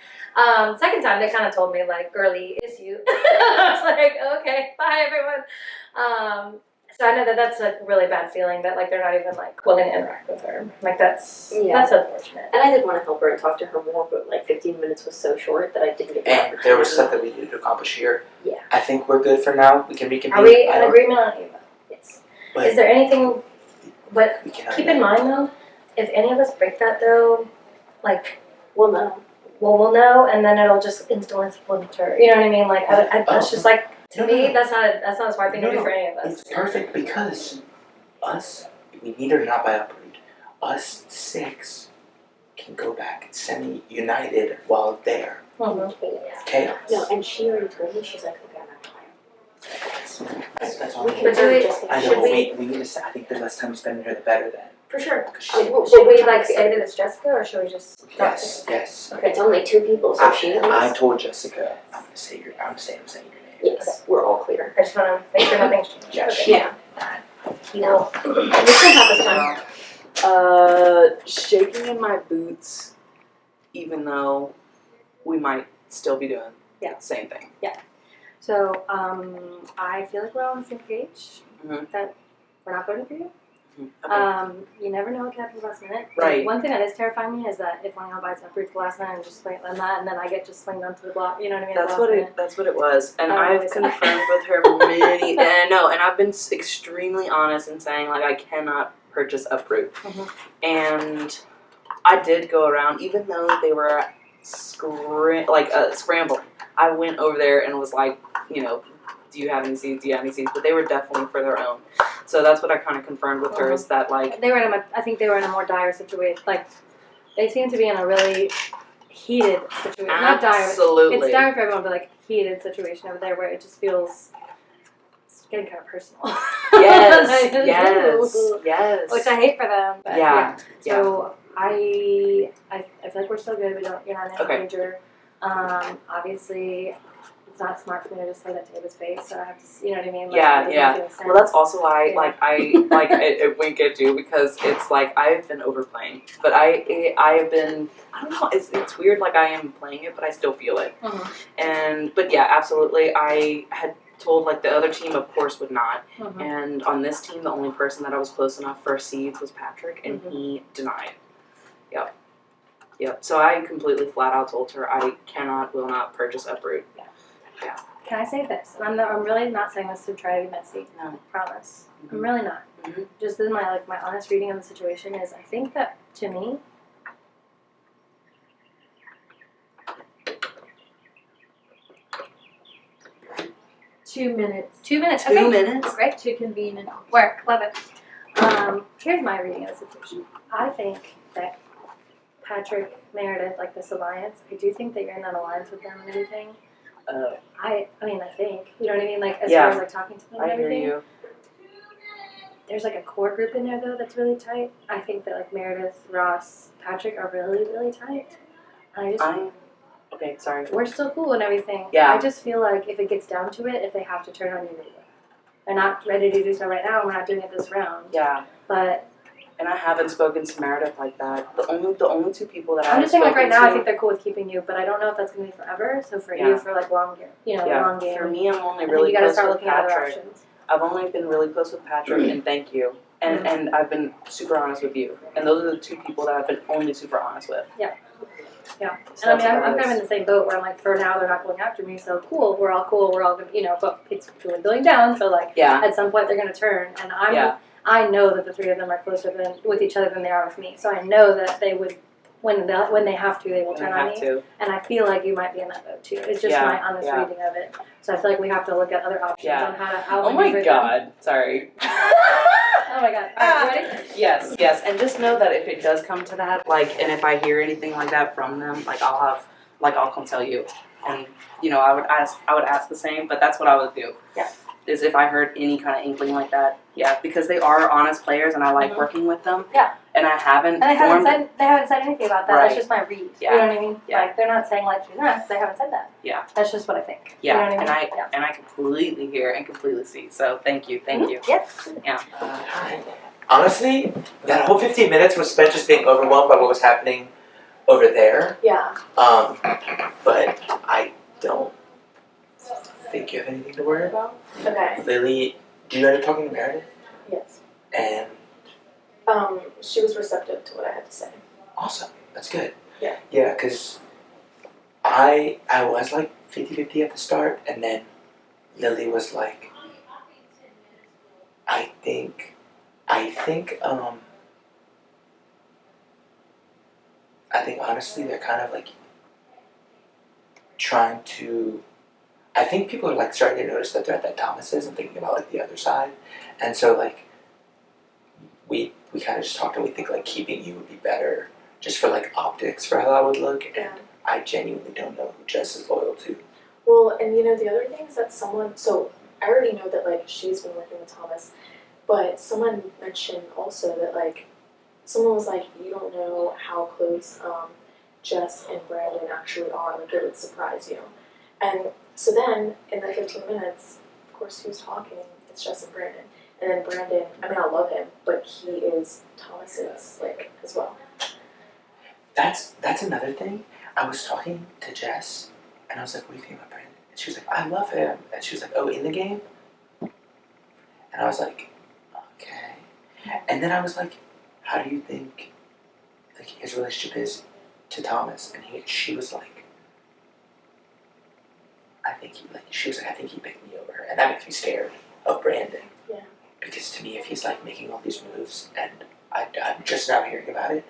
Second time they kind of told me like, "Girlie, it's you." I was like, "Okay, bye everyone." So I know that that's a really bad feeling that like they're not even like willing to interact with her. Like that's unfortunate. And I did want to help her and talk to her more, but like 15 minutes was so short that I didn't get the And opportunity. there was stuff that we needed to accomplish here. Yeah. I think we're good for now. We can reconvene. Are we in agreement on Eva? Yes. Is there anything? But keep in mind though, if any of us break that though, like, well, no. well, we'll know, and then it'll just instantly splinter. You know what I mean? Like, that's just like, to me, that's not a smart thing to do for any of us. It's perfect because us, we need her not by uproot. Us 6 can go back semi-united while there. Chaos. No, and she already told me, she's like, okay, I'm not trying. That's all. We can do just I know, but we need to. I think the less time we spend in here, the better. Then. For sure. Should we like say that it's Jessica, or should we just? Yes. Okay, it's only 2 people, so she. I told Jessica. I'm saying your name. Yes, we're all clear. I just want to make sure nothing's changed. Yes. Yeah. No. We still have this time. Shaking in my boots, even though we might still be doing the same thing. Yeah. So, I feel like we're all on the same page. That we're not voting for you. You never know what can happen last minute. Right. One thing that is terrifying me is that if one of bites uproots the last minute and just swing on that, and then I get just swinged onto the block. You know what I mean? That's what it was, and Oh, I've okay. confirmed with her many. And I know, and I've been extremely honest in saying like I cannot purchase uproot, and I did go around, even though they were scrambling. I went over there and was like, you know, do you have any seeds? Do you have any seeds? But they were definitely for their own. So that's what I kind of confirmed with her, is that like they were in I think they were in a more dire situation. Like, they seem to be in a really heated situation. Not dire. Absolutely. It's dire for everyone, but like heated situation over there where it just feels. It's getting kind of personal. Yes. Which I hate for them. But Yeah. So I feel like we're still good. You're not in any danger. Obviously, it's not smart for me to just say that to his face. So I have to, you know what I mean? Like, it doesn't make any sense. Well, that's also why, I wink at you, because it's like I've been overplaying, but I have been. I don't know. It's weird. Like I am playing it, but I still feel it. But yeah, absolutely. I had told like the other team, of course, would not. And on this team, the only person that I was close enough for seeds was Patrick, and he denied. Yep. So I completely flat out told her I will not purchase uproot. Yeah. Can I say this? And I'm really not saying this to try to be messy. No. Promise. I'm really not. Just in my honest reading of the situation is, I think that to me, Two minutes. 2 minutes. 2 Okay. minutes? Great. To convene and work. Love it. Here's my reading of the situation. I think that Patrick, Meredith, like this alliance, I do think that you're in that alliance with them and everything. I mean, I think. You know what I mean? Like, as far as like talking to them and everything. I hear you. There's like a core group in there though that's really tight. I think that like Meredith, Ross, Patrick are really, really tight. And Okay, sorry. we're still cool and everything. Yeah. I just feel like if it gets down to it, if they have to turn on you, they will. They're not ready to do so right now, and we're not doing it this round. Yeah. But And I haven't spoken to Meredith like that. The only 2 people that I'm I've just saying, like right spoken now, I to- think they're cool with keeping you, but I don't know if that's gonna be forever. So for Yeah. you, for like long game, long game. For me, I'm only I think really you gotta close start with looking at other Patrick. options. I've only been really close with Patrick, and thank you. And I've been super honest with you. And those are the 2 people that I've been only super honest with. Yeah. So And I that's mean, what I'm it kind of in is. the same boat where I'm like, for now, they're not going after me, so cool, we're all gonna, but it's dwindling down, so like, at some point they're gonna turn, and I know that the 3 of them are closer with each other than they are with me, so I know that they would, when they have to, they will When turn they on have me, to. and I feel like you might be in that boat too. It's just my honest reading of it, so I feel like we have to look at other options on how to Oh my outmaneuver them. god, sorry. Oh my god, alright, you ready? Yes, and just know that if it does come to that, like, and if I hear anything like that from them, like, I'll come tell you, and I would ask the same, but that's what I would do. Yeah. Is if I heard any kind of inkling like that, because they are honest players and I like working with them. Yeah. And I haven't. And they haven't said anything about that. Right. That's just my read. Yeah. You know what I mean? Yeah. Like, they're not saying like she's not. They haven't said that. Yeah. That's just what I think. Yeah. You know what I mean? And I completely hear and completely see. So thank you. Yep. Yeah. Honestly, that whole 15 minutes was spent just being overwhelmed by what was happening over there. Yeah. But I don't think you have anything to worry about. Okay. Lily, do you end up talking to Meredith? Yes. And She was receptive to what I had to say. awesome. That's good. Yeah. Yeah, because I was like 50-50 at the start, and then Lily was like, I think honestly they're kind of like trying to. I think people are like starting to notice the threat that Thomas is and thinking about like the other side, and so like we kind of just talked and we think like keeping you would be better just for like optics for how that would look, and I genuinely don't know who Jess is loyal to. Well, and you know, the other thing is that so I already know that like she's been working with Thomas, but someone mentioned also that like, someone was like, you don't know how close Jess and Brandon actually are, like it would surprise you. And so then, in the 15 minutes, of course who's talking? It's Jess and Brandon. And then Brandon, I mean I love him, but he is Thomas's, like, as well. That's another thing. I was talking to Jess, and I was like, what do you think about Brandon? And she was like, I love him. And she was like, oh, in the game? And I was like, okay. And then I was like, how do you think like his relationship is to Thomas? And she was like, she was like, I think he picked me over her. And that makes me scared of Brandon. Yeah. Because to me, if he's like making all these moves and I'm just now hearing about it,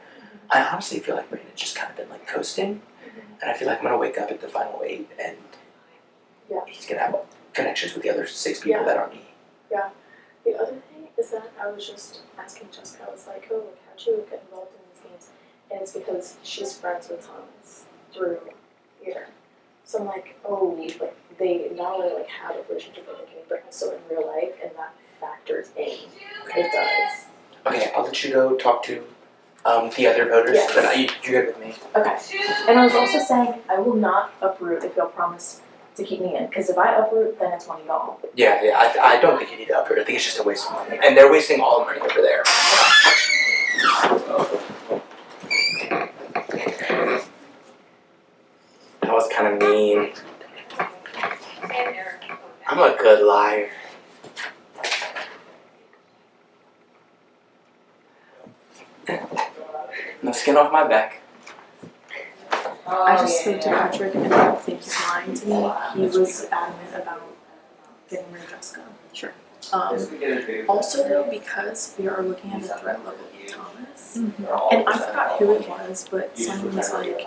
I honestly feel like Brandon's just kind of been like coasting. And I feel like I'm going to wake up at the final 8 and he's going to have connections with the other 6 people that are me. Yeah. The other thing is that I was just asking Jessica, I was like, oh, like, how'd you get involved in these games? And it's because she's friends with Thomas through theater. So I'm like, oh, like, they not only like have a relationship in the game, but also in real life, and that factors in. It does. Okay, I'll let you go talk to the other voters, Yes. but you're good with me. Okay. And I was also saying, I will not uproot if y'all promise to keep me in, because if I uproot, then it's one of y'all. Yeah, I don't think you need to uproot. I think it's just a waste of money. And they're wasting all the money over there. That was kind of mean. I'm a good liar. No skin off my back. I just spoke to Patrick, and I don't think he's lying to me. He was adamant about getting rid of Jessica. Sure. Also, though, because we are looking at the threat level of Thomas, and I forgot who it was, but someone was like,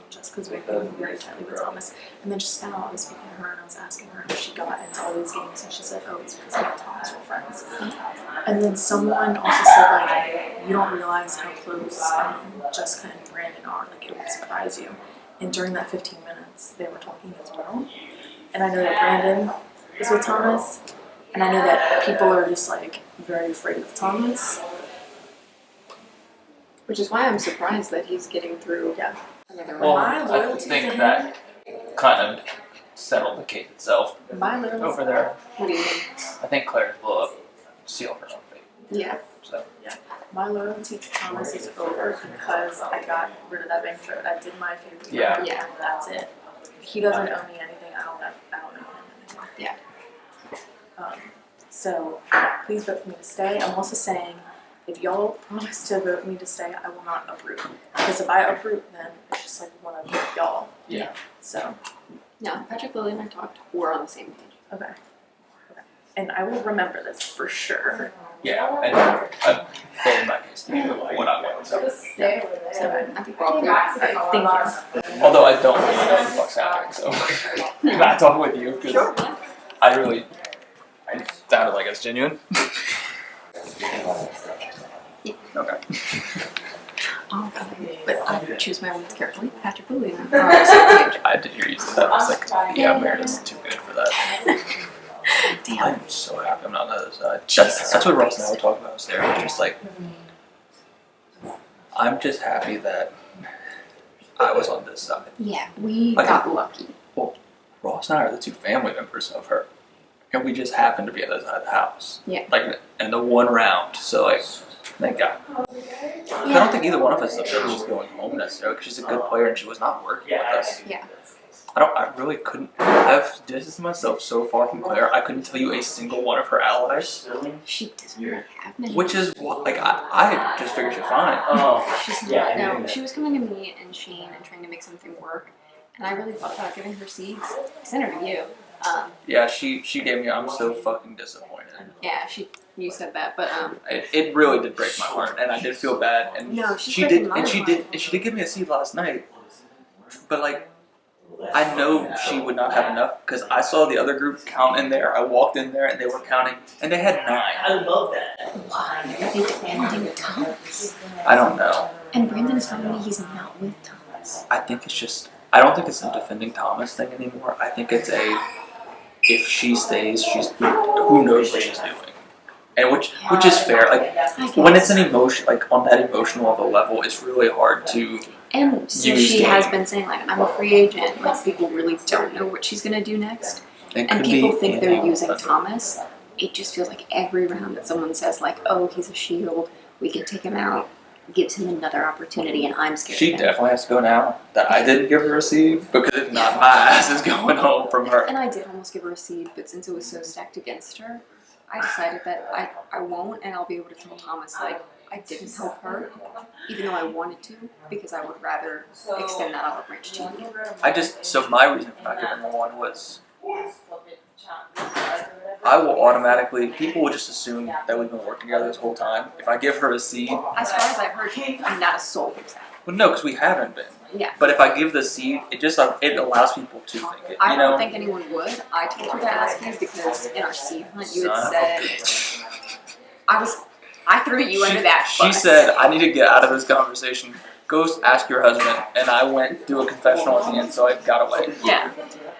Jessica's working very tightly with Thomas. And then just now I was speaking to her and I was asking her how she got into all these games, and she said, oh, it's because me and Thomas were friends. And then someone also said, like, you don't realize how close Jessica and Brandon are, like, it would surprise you. And during that 15 minutes, they were talking as well. And I know that Brandon is with Thomas, and I know that people are just, like, very afraid of Thomas. Which is why I'm surprised that he's getting through another Well, round. I think that kind of settled the case itself My loyalty over there. What do you mean? I think Claire's blow up sealed her own fate. Yeah. So My loyalty to Thomas is over because I got rid of that bank note. I did my favorite. Yeah. Yeah. That's it. He doesn't owe me anything. I don't owe him anything. Yeah. So please vote for me to stay. I'm also saying, if y'all promise to vote me to stay, I will not uproot. Because if I uproot, then it's just like one of y'all. Yeah. So. No, Patrick, Lily, and I talked. We're on the same page. Okay. And I will remember this for sure. yeah, and I told my case to you what I want. So. Yeah. So I think we're all good. Thank you. Although I don't really know what the fuck's happening, so I'm not talking with you because I sounded like it's genuine. Okay. Oh, but I choose my words carefully. Patrick, Lily, and I did hear you say that. I was like, yeah, Meredith's too good for that. Damn. I'm so happy I'm not on the other side. That's what Ross and I were talking about. There, was just like, I'm just happy that I was on this side. Yeah, we Like, got lucky. Well, Ross and I are the two family members of her, and we just happened to be on the other side of the house. Yeah. Like in the one round. So like, thank God. I don't think either one of us is upset she's going home necessarily because she's a good player and she was not working with us. Yeah. I really couldn't. I've distanced myself so far from Claire. I couldn't tell you a single one of her allies. She doesn't really have many. Which is what, like, I just figured she's fine. She's not. No, she was coming to me and Shane and trying to make something work, and I really thought about giving her seeds. I sent her to you. Yeah, she gave me. I'm so fucking disappointed. Yeah, you said that, but It really did break my heart, and I did feel bad. And No, she's she did, breaking my and she did give me a seed last night. But like, I know she would not have enough because I saw the other group count in there. I walked in there and they were counting, and they had 9. I love that. Why are they defending Thomas? I don't know. And Brandon is telling me he's not with Thomas. I think it's just. I don't think it's a defending Thomas thing anymore. I think it's a. If she stays, she's who knows what she's doing, and which is fair. Like when it's an emotion, like on that emotional of a level, it's really hard to. And so use she game. has been saying like, I'm a free agent. Like people really don't know what she's gonna do next, It and could people be think they're anything, using but- Thomas. It just feels like every round that someone says like, oh, he's a shield, we can take him out, gives him another opportunity, and I'm scared. She of him. definitely has to go now. That I didn't give her a seed because if not, my ass is going home from her. And I did almost give her a seed, but since it was so stacked against her, I decided that I won't, and I'll be able to tell Thomas like I didn't help her, even though I wanted to, because I would rather extend that olive branch to you. I just so my reason for not giving her one was I will automatically people will just assume that we've been working together this whole time. If I give her a seed, As far as I've heard, I'm not a soul thinks that. well, no, because we haven't been. Yeah. But if I give the seed, it just it allows people to think it. I You know. don't think anyone would. I told her to ask you because in our seed hunt you Son had of a said I threw you under that She bus. said, "I need to get out of this conversation. Go ask your husband." And I went do a confessional at the end, so I got away. Yeah.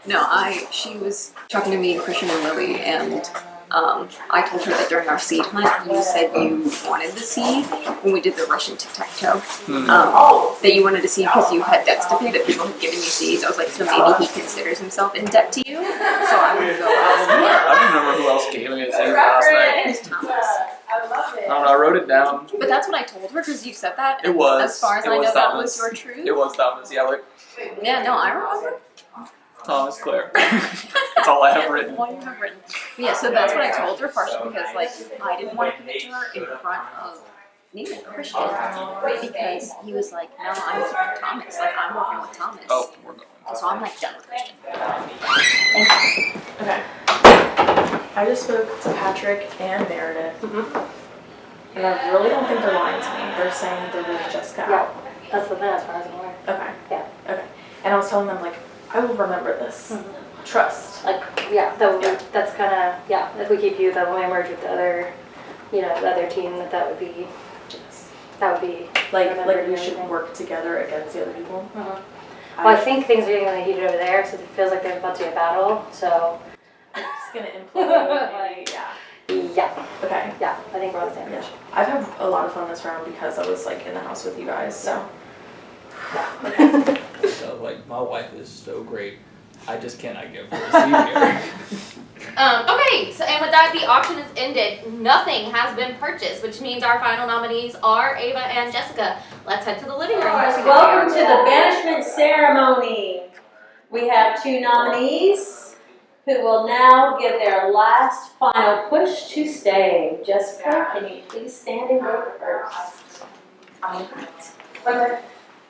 No, she was talking to me, Christian and Lily, and I told her that during our seed hunt, you said you wanted the seed when we did the Russian tic-tac-toe. That you wanted to see because you had debts to pay, that people had given you seeds. I was like, so maybe he considers himself in debt to you? So I'm going to go ask him. I don't remember who else gave me a seed last night. It's Thomas. I don't know, I wrote it down. But that's what I told her because you said that. It was. As far as it I was know, that Thomas. was your truth. It was Thomas, yeah, like Yeah, no, I remember. Thomas Claire. That's all I have written. All you have written. Yeah, so that's what I told her, partially because like I didn't want to commit to her in front of Nina Christian because he was like, no, I'm with Thomas. Like I'm working with Thomas. Oh, we're going. And so I'm like done with Christian. Okay. I just spoke to Patrick and Meredith, and I really don't think they're lying to me. They're saying they're leaving Jessica out. That's the thing as far as I'm aware. Okay. Yeah. Okay. And I was telling them like, I will remember this. Trust. Like, yeah, that's kind of, yeah, if we keep you, then when we merge with the other, the other team, that would be Like remembered we and should everything. work together against the other people. Well, I think things are getting really heated over there, so it feels like there's about to be a battle, so. It's gonna implode. Maybe, yeah. Yeah. Okay. Yeah, I think we're on the same page. I've had a lot of fun this round because I was like in the house with you guys. So. So, like, my wife is so great. I just cannot give her a seed here. Okay, so and with that, the auction is ended. Nothing has been purchased, which means our final nominees are Ava and Jessica. Let's head to the living room. Welcome to the banishment ceremony. We have 2 nominees who will now give their last final push to stay. Jessica, can you please stand and go first? Okay.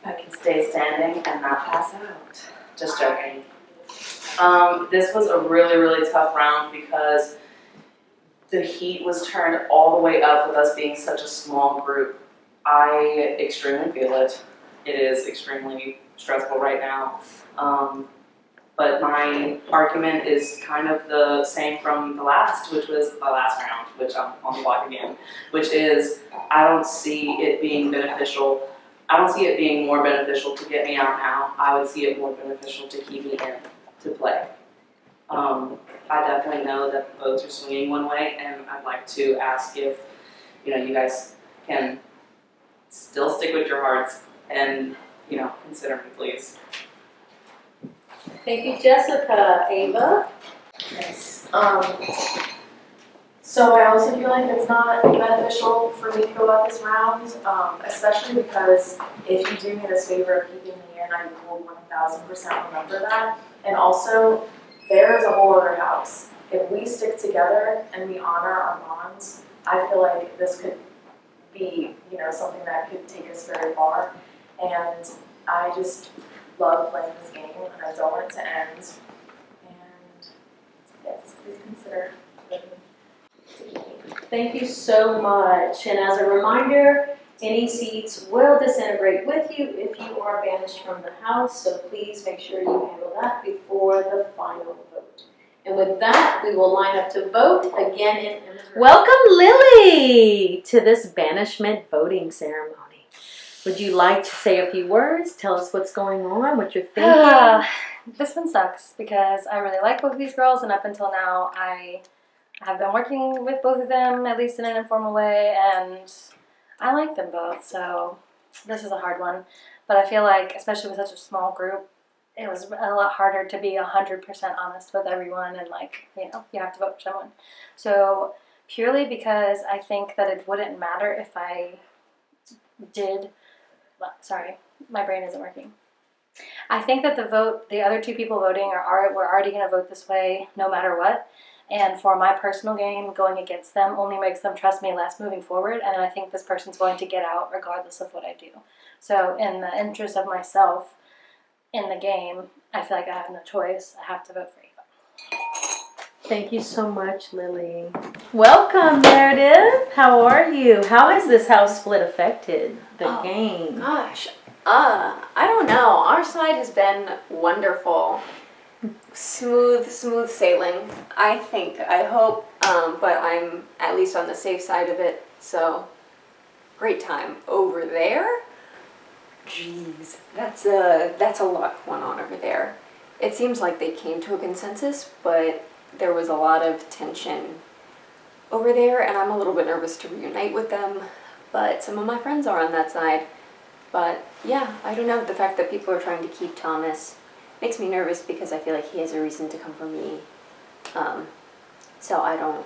I can stay standing and not pass out. Just joking. This was a really, really tough round because the heat was turned all the way up with us being such a small group. I extremely feel it. It is extremely stressful right now. But my argument is kind of the same from the last, which was the last round, which I'm on the block again, which is I don't see it being beneficial. I don't see it being more beneficial to get me out now. I would see it more beneficial to keep me in to play. I definitely know that the votes are swinging one way, and I'd like to ask if you guys can still stick with your hearts and consider me, please. Thank you, Jessica. Ava? Yes. So I also feel like it's not beneficial for me to go out this round, especially because if you do me this favor of keeping me in, I will 1000% remember that. And also, there's a whole other house. If we stick together and we honor our bonds, I feel like this could be, something that could take us very far. And I just love playing this game, and I don't want it to end. And yes, please consider living. Thank you so much. And as a reminder, Any seats will disintegrate with you if you are banished from the house, so please make sure you handle that before the final vote. And with that, we will line up to vote again in Emma's room. Welcome, Lily, to this banishment voting ceremony. Would you like to say a few words? Tell us what's going on, what you're thinking. This one sucks because I really like both of these girls, and up until now, I have been working with both of them, at least in an informal way, and I like them both, so this is a hard one. But I feel like, especially with such a small group, it was a lot harder to be 100% honest with everyone, and you have to vote for someone. So purely because I think that it wouldn't matter if I did, sorry, my brain isn't working. I think that the other two people voting we're already going to vote this way no matter what. And for my personal gain, going against them only makes them trust me less moving forward, and I think this person's going to get out regardless of what I do. So in the interest of myself in the game, I feel like I have no choice. I have to vote for Ava. Thank you so much, Lily. Welcome, Meredith. How are you? How has this house split affected the game? Gosh, I don't know. Our side has been wonderful. Smooth sailing. I hope, but I'm at least on the safe side of it, so great time. Over there, jeez, that's a lot going on over there. It seems like they came to a consensus, but there was a lot of tension over there, and I'm a little bit nervous to reunite with them, but some of my friends are on that side. But yeah, I don't know, the fact that people are trying to keep Thomas makes me nervous because I feel like he has a reason to come for me. So I don't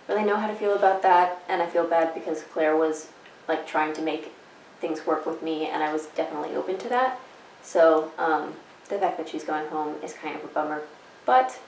really know how to feel about that, and I feel bad because Claire was like trying to make things work with me, and I was definitely open to that. So the fact that she's going home is kind of a bummer, but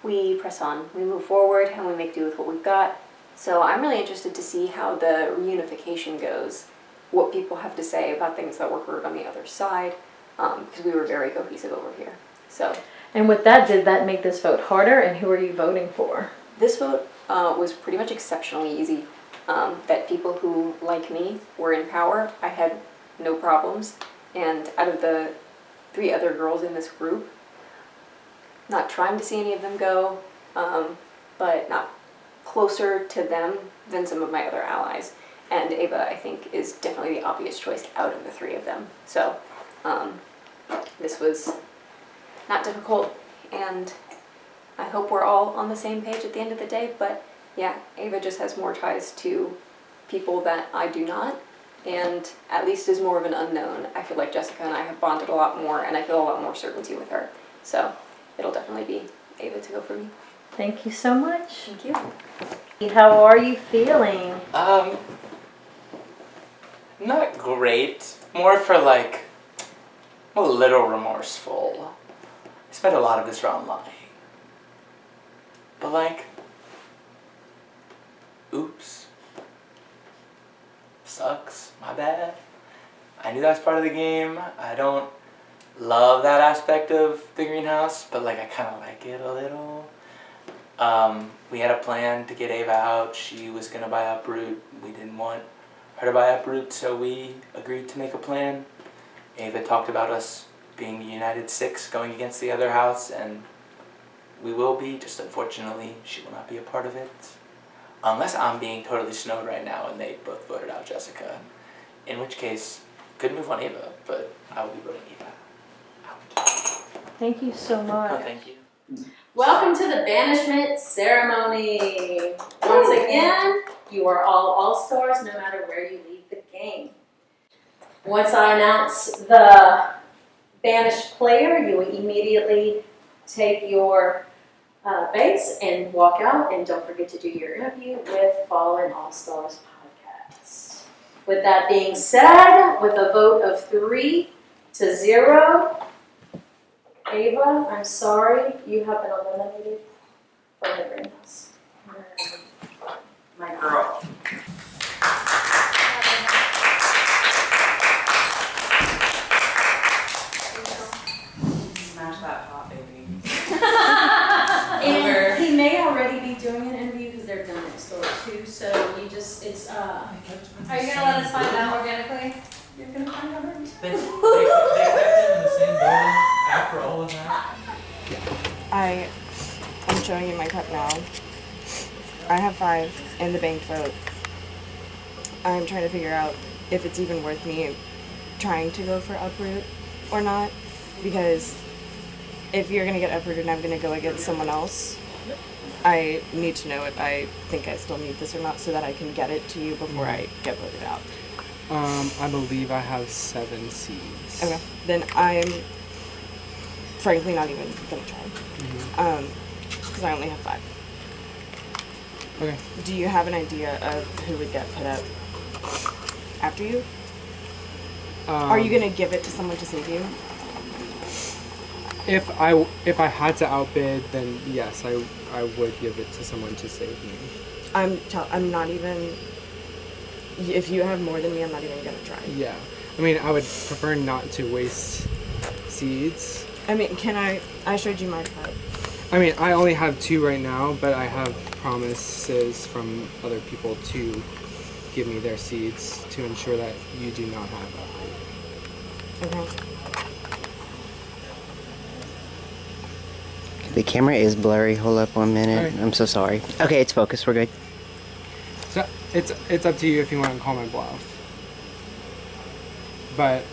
we press on, we move forward, and we make do with what we've got. So I'm really interested to see how the reunification goes, what people have to say about things that were heard on the other side. Because we were very cohesive over here. So. And with that, did that make this vote harder? And who are you voting for? This vote was pretty much exceptionally easy. That people who, like me, were in power, I had no problems. And out of the 3 other girls in this group, not trying to see any of them go, but not closer to them than some of my other allies. And Ava, I think, is definitely the obvious choice out of the 3 of them. So. This was not difficult, and I hope we're all on the same page at the end of the day, but yeah, Ava just has more ties to people that I do not, and at least is more of an unknown. I feel like Jessica and I have bonded a lot more, and I feel a lot more certainty with her, so it'll definitely be Ava to go for me. Thank you so much. Thank you. How are you feeling? Not great. More for I'm a little remorseful. I spent a lot of this round lying. But oops. Sucks. My bad. I knew that's part of the game. I don't love that aspect of the greenhouse, but I kind of like it a little. We had a plan to get Ava out. She was going to buy Uproot. We didn't want her to buy Uproot, so we agreed to make a plan. Ava talked about us being the United Six going against the other house, and we will be, just unfortunately she will not be a part of it. Unless I'm being totally snowed right now and they both voted out Jessica. In which case, good move on Ava, but I will be voting Ava. Thank you so much. No, thank you. Welcome to the banishment ceremony. Once again, you are all all-stars no matter where you leave the game. Once I announce the banished player, you will immediately take your base and walk out, and don't forget to do your interview with Fallen All-Stars Podcast. With that being said, with a vote of 3-0, Ava, I'm sorry, you have been eliminated from the greenhouse. My girl. Smash that pot, baby. And he may already be doing an interview because they're done next door too, so it's It's, are you gonna let us find out organically? You're gonna find out. They kept him in the same building after all of that? I'm showing you my cup now. I have 5 in the banked vote. I'm trying to figure out if it's even worth me trying to go for uproot or not, because if you're gonna get uprooted and I'm gonna go against someone else, I need to know if I think I still need this or not so that I can get it to you before I get voted out. I believe I have 7 seeds. Okay, then I'm frankly not even gonna try. Because I only have 5. Okay. Do you have an idea of who would get put up after you? Are you gonna give it to someone to save you? If I had to outbid, then yes, I would give it to someone to save me. I'm not even. If you have more than me, I'm not even gonna try. Yeah, I mean, I would prefer not to waste seeds. I mean, I showed you my cup. I mean, I only have 2 right now, but I have promises from other people to give me their seeds to ensure that you do not have that. Okay. The camera is blurry. Hold up 1 minute. Alright. I'm so sorry. Okay, it's focused. We're good. So it's up to you if you want to call my bluff. But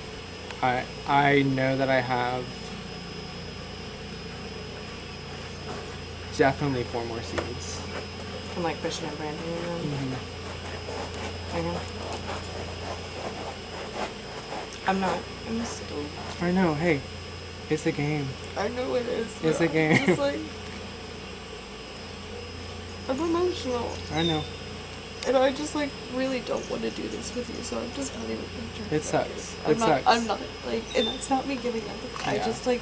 I know that I have definitely 4 more seeds. I'm like Christian and Brandon. I know. I'm not. I'm still. I know. Hey, it's a game. I know it is. It's a game. I'm just like. I'm emotional. I know. And I just like really don't want to do this with you, so I'm just not even gonna try. It sucks. I'm It not, sucks. I'm not like, and that's not me giving up. I Yeah. just like,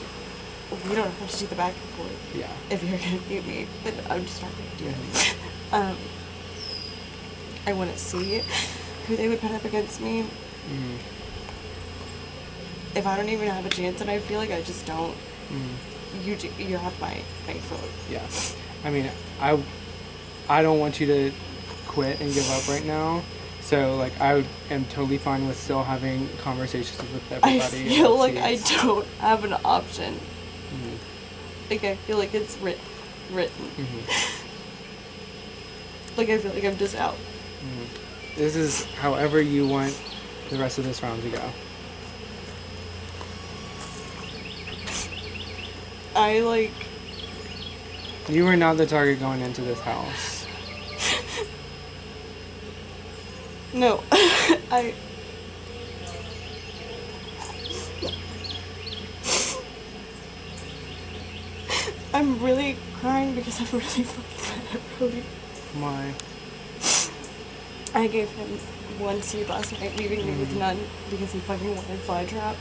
we don't have to do the back and forth. Yeah. If you're gonna beat me, then I'm just not gonna do it. Mm-hmm. I want to see who they would put up against me. If I don't even have a chance, and I feel like I just don't. You have my vote. Yeah. I mean, I don't want you to quit and give up right now. So like I am totally fine with still having conversations with everybody. I feel about like I seeds. don't have an option. Like I feel like it's written. Like I feel like I'm just out. This is however you want the rest of this round to go. I like. You were not the target going into this house. No, I. I'm really crying because I'm really fucking mad at Brody. Why? I gave him 1 seed last night, leaving me with none because he fucking wanted Flytrap.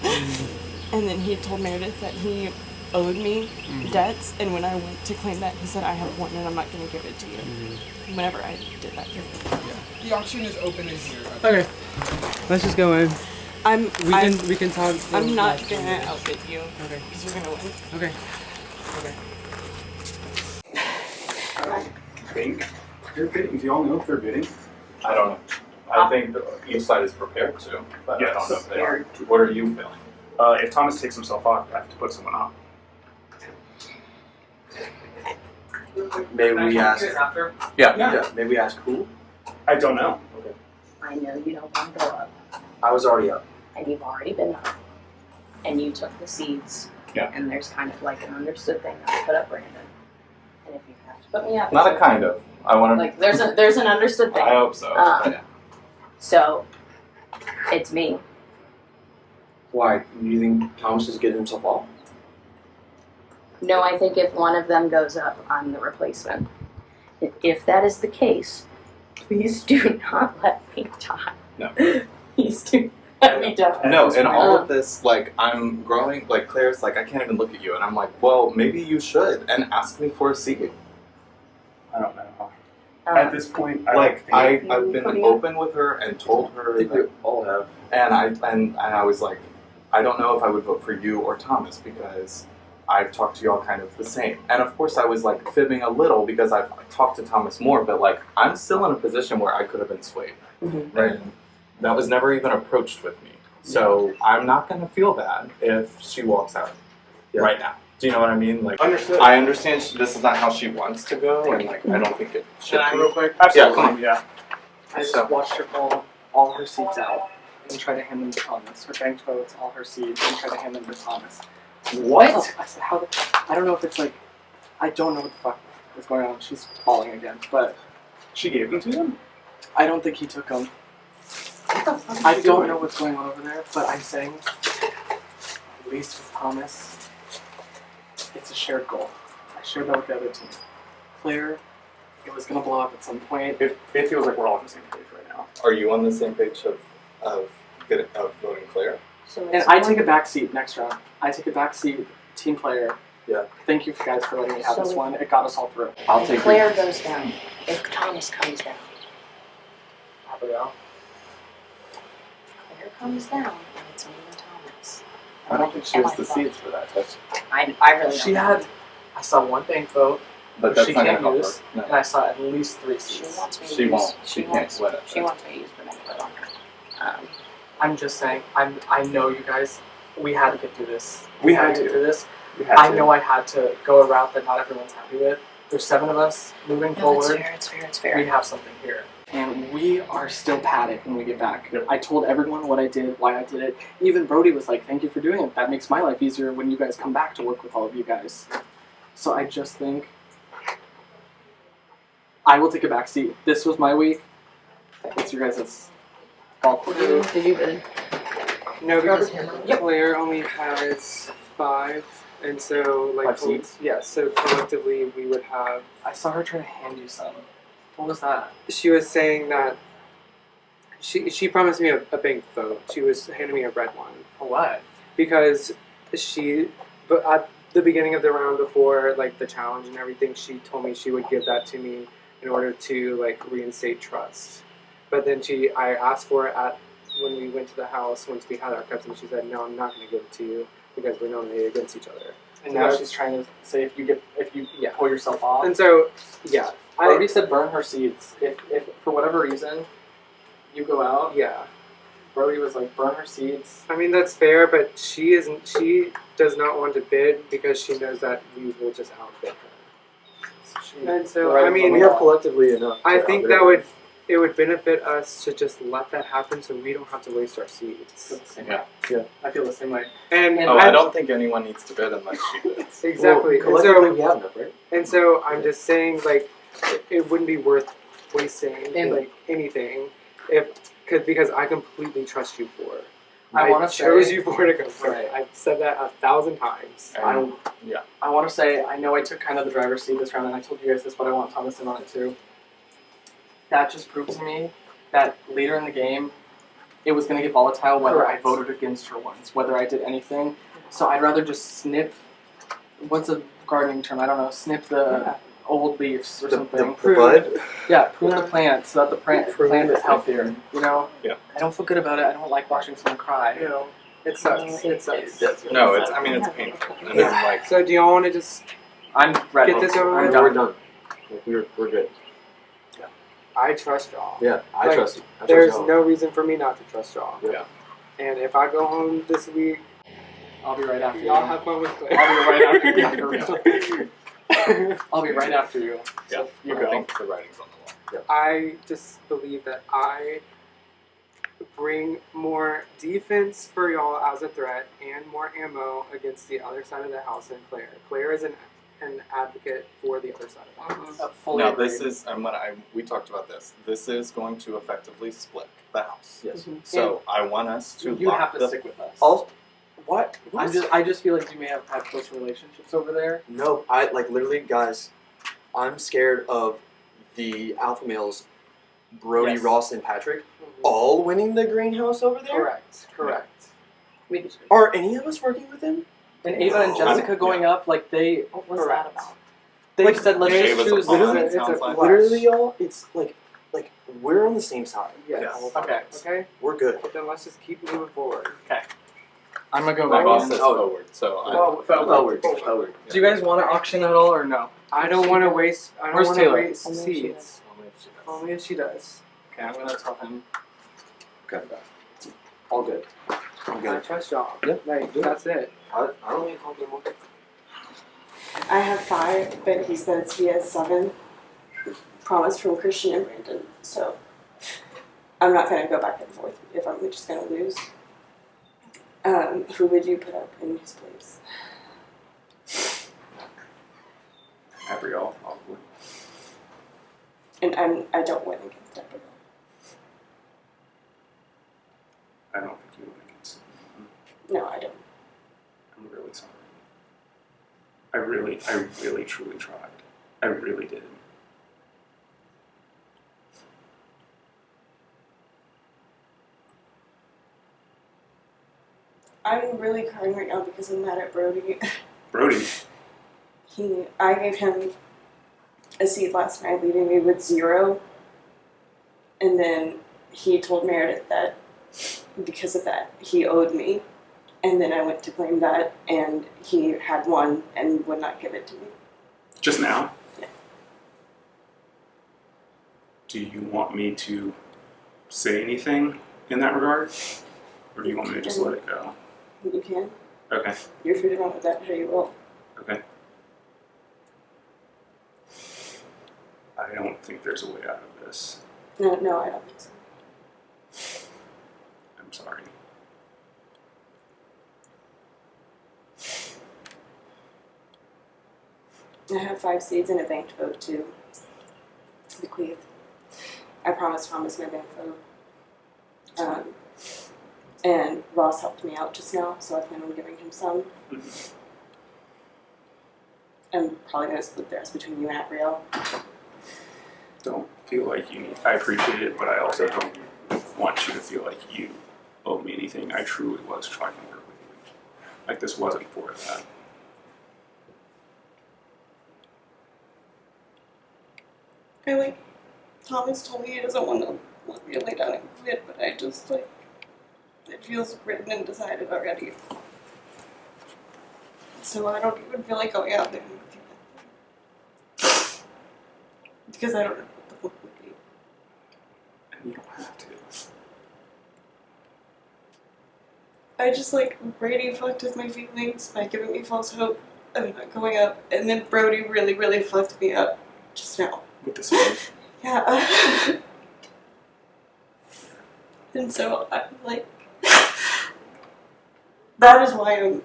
And then he told Meredith that he owed me debts, and when I went to claim that, he said, I have 1 and I'm not going to give it to you. Whenever I did that for him. The auction is open in here. Okay. Let's just go in. We can talk. I'm not gonna outbid you. Okay. Because you're gonna win. Okay. Okay. Think they're bidding. Do y'all know if they're bidding? I don't know. I think each side is prepared to, but I don't know if they are. What are you feeling? If Thomas takes himself off, I have to put someone up. May we ask? Yeah. May we ask who? I don't know. Okay. I know you don't want to go up, I was already up. and you've already been up, and you took the seeds. Yeah. And there's kind of like an understood thing not to put up Brandon. And if you have to put me up, Not it's a kind of. I want to. like there's an understood thing. I hope so. Yeah. So it's me. Why? You think Thomas is getting himself off? No, I think if one of them goes up, I'm the replacement. If that is the case, please do not let me die. No. Please do let me die. No, in all of this, like, I'm growing, like, Claire's like, I can't even look at you. And I'm like, well, maybe you should, and ask me for a seat. I don't know. At this point, Like, I've I've been open with her and told her that we all have. And I was like, I don't know if I would vote for you or Thomas because I've talked to y'all kind of the same. And of course I was like fibbing a little because I've talked to Thomas more, but like I'm still in a position where I could have been swayed. Right? That was never even approached with me. So I'm not going to feel bad if she walks out right now. Do you know what I mean? Like, Understood. I understand this is not how she wants to go, and like I don't think it should Can I be. real quick? Yeah. I just watched her pull all her seeds out and try to hand them to Thomas. Her banked votes, all her seeds, and try to hand them to Thomas. What? I said, how? I don't know if it's like, I don't know what the fuck is going on. She's falling again, but she gave them to him. I don't think he took them. I don't know what's going on over there, but I'm saying, at least with Thomas, it's a shared goal. I shared that with the other team. Claire, it was gonna blow up at some point. It feels like we're all on the same page right now. Are you on the same page of voting Claire? And I take a back seat next round. I take a back seat, team player. Yeah. Thank you guys for letting me have So this if- one. It got us all through. If Claire goes down, if Thomas comes down, Abigail. Claire comes down, and it's me and Thomas. I don't think she has the seeds for that. I really She don't had, I saw one bank vote, But which that's she not can't gonna help use, her. No. and I saw at least 3 seats. She wants me to She use, won't. She can't wants, win it. She wants me to use the banquet on her. I'm just saying, I know you guys, we had to get through this. We had to to. get through this. We had I to. know I had to go a route that not everyone's happy with. There's 7 of us moving forward. It's fair. We have something here. And we are still padded when we get back. I told everyone what I did, why I did it. Even Brody was like, thank you for doing it. That makes my life easier when you guys come back to work with all of you guys. So I just think I will take a back seat. This was my week. It's your guys' ball court. Did you bid? No, because Claire only has 5, and so like 5 seats? Yeah, so collectively we would have. I saw her trying to hand you some. What was that? She was saying that she promised me a bank vote. She was handing me a red one. For what? Because but at the beginning of the round before like the challenge and everything, she told me she would give that to me in order to like reinstate trust. But then I asked for it when we went to the house once we had our cups, and she said, "No, I'm not going to give it to you because we're nominated against each other." And now she's trying to say if you pull yourself off. And so yeah, I already said burn her seeds. If for whatever reason you go out, yeah. Brody was like burn her seeds. I mean that's fair, but she isn't. She does not want to bid because she knows that we will just outbid her. And so I mean, we have collectively enough. I to think outbid that everyone. it would benefit us to just let that happen so we don't have to waste our seats. Yeah. I feel the same way. And I don't think anyone needs to bid unless she bids. Exactly. Well, And collectively so, we have enough, right? And so I'm just saying, like, it wouldn't be worth wasting like anything because I completely trust you for. I wanna chose say- you for to go for Right. it. I've said that 1,000 times. I I want to say I know I took kind of the driver's seat this round, and I told you guys this, but I want Thomas in on it too. That just proved to me that later in the game, it was going to get volatile whether Correct. I voted against her once, whether I did anything. So I'd rather just snip. What's a gardening term? I don't know. Snip the old leaves or something. The bud? Yeah, prune the plant so that the plant is healthier. You know. Yeah. I don't feel good about it. I don't like watching someone cry. You know, it sucks. It sucks. No, it's. I mean, it's painful. And then like. So do y'all want to just I'm ready. get this over I'm with? done. We're done. Like, we're good. I trust y'all. Yeah, I Like, trust you. I trust There's y'all. no reason for me not to trust y'all. Yeah. And if I go home this week, I'll be right after y'all you. have fun with Claire. I'll be right after you. For real. I'll be right after you. Yeah. You I go. think the writing's on the wall. I just believe that I bring more defense for y'all as a threat and more ammo against the other side of the house than Claire. Claire is an advocate for the other side of the house. Fully No, agreed. this is. We talked about this. This is going to effectively split the house. Yes. Mhm. So I want us to. You lock have to the, stick with us. What? I just feel like you may have had close relationships over there. No, I like literally, guys. I'm scared of the alpha males, Brody, Yes. Ross, and Patrick, all winning the greenhouse over there. Correct. Are any of us working with them? And Ava and Jessica going up, like they. What was that about? They Like, said let's Ava's just a choose. pawn, Literally, it it's sounds a like. flash. Y'all. It's like we're on the same side. Yes. Okay. Okay. We're good. But then let's just keep moving forward. Okay. I'm gonna go My back boss in. says forward, so Forward. Do you guys want to auction at all or no? I don't want to waste. I don't Where's want to Taylor? waste seats. Only if she does. Okay, I'm gonna tell him. Okay. All good. I'm I good. trust y'all. Yep. Like that's it. I don't need to talk anymore. I have 5, but he says he has 7 promised from Christian and Brandon. So I'm not gonna go back and forth if I'm just gonna lose. Who would you put up in his place? Abrielle, probably. And I don't win against Abigail. I don't think you would against him. No, I don't. I'm really sorry. I really truly tried. I really did. I'm really crying right now because I'm mad at Brody. Brody. I gave him a seed last night, leaving me with 0. And then he told Meredith that because of that, he owed me. And then I went to claim that, and he had 1 and would not give it to me. Just now? Yeah. Do you want me to say anything in that regard? Or do you want me to just let it go? You can. Okay. You're free to run with that how you will. Okay. I don't think there's a way out of this. No, I don't think so. I'm sorry. I have 5 seeds and a banked vote to bequeath. I promised Thomas my banked vote. And Ross helped me out just now, so I plan on giving him some. I'm probably going to split the rest between you and Abrielle. Don't feel like you need. I appreciate it, but I also don't want you to feel like you owe me anything. I truly was trying to work with you. Like, this wasn't for that. Thomas told me he doesn't want to let me lay down and quit, but I just, it feels written and decided already. So I don't even feel like going out there with you. Because I don't know what the fuck would be. And you don't have to. I just, Brady fucked with my feelings by giving me false hope of not going up, and then Brody really, really fucked me up just now. With this one? Yeah. And so I'm that is why I'm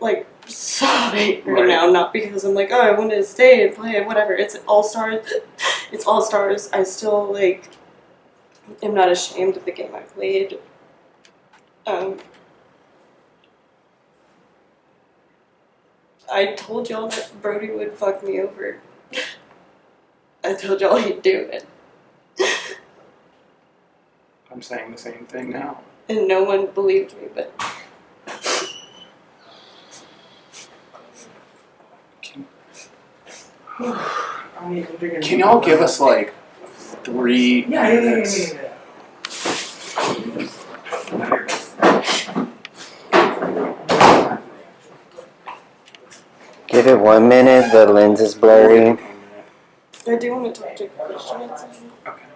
sobbing right now, not because I'm I want to stay and play and whatever. It's all stars. It's all stars. I still am not ashamed of the game I played. I told y'all that Brody would fuck me over. I told y'all he'd do it. I'm saying the same thing now. And no one believed me, but Can y'all give us 3 minutes? Give it 1 minute, the lens is blurry. I do want to talk to Christian. Okay.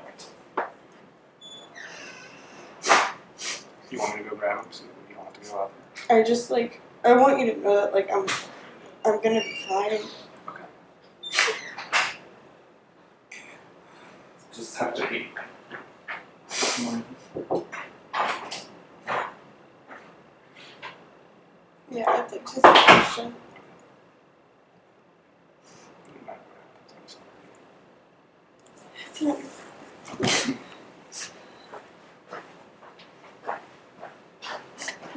You want me to go grab him so you don't have to go out? I just I want you to know that I'm gonna be fine. Just have to be. Yeah, I think just a question.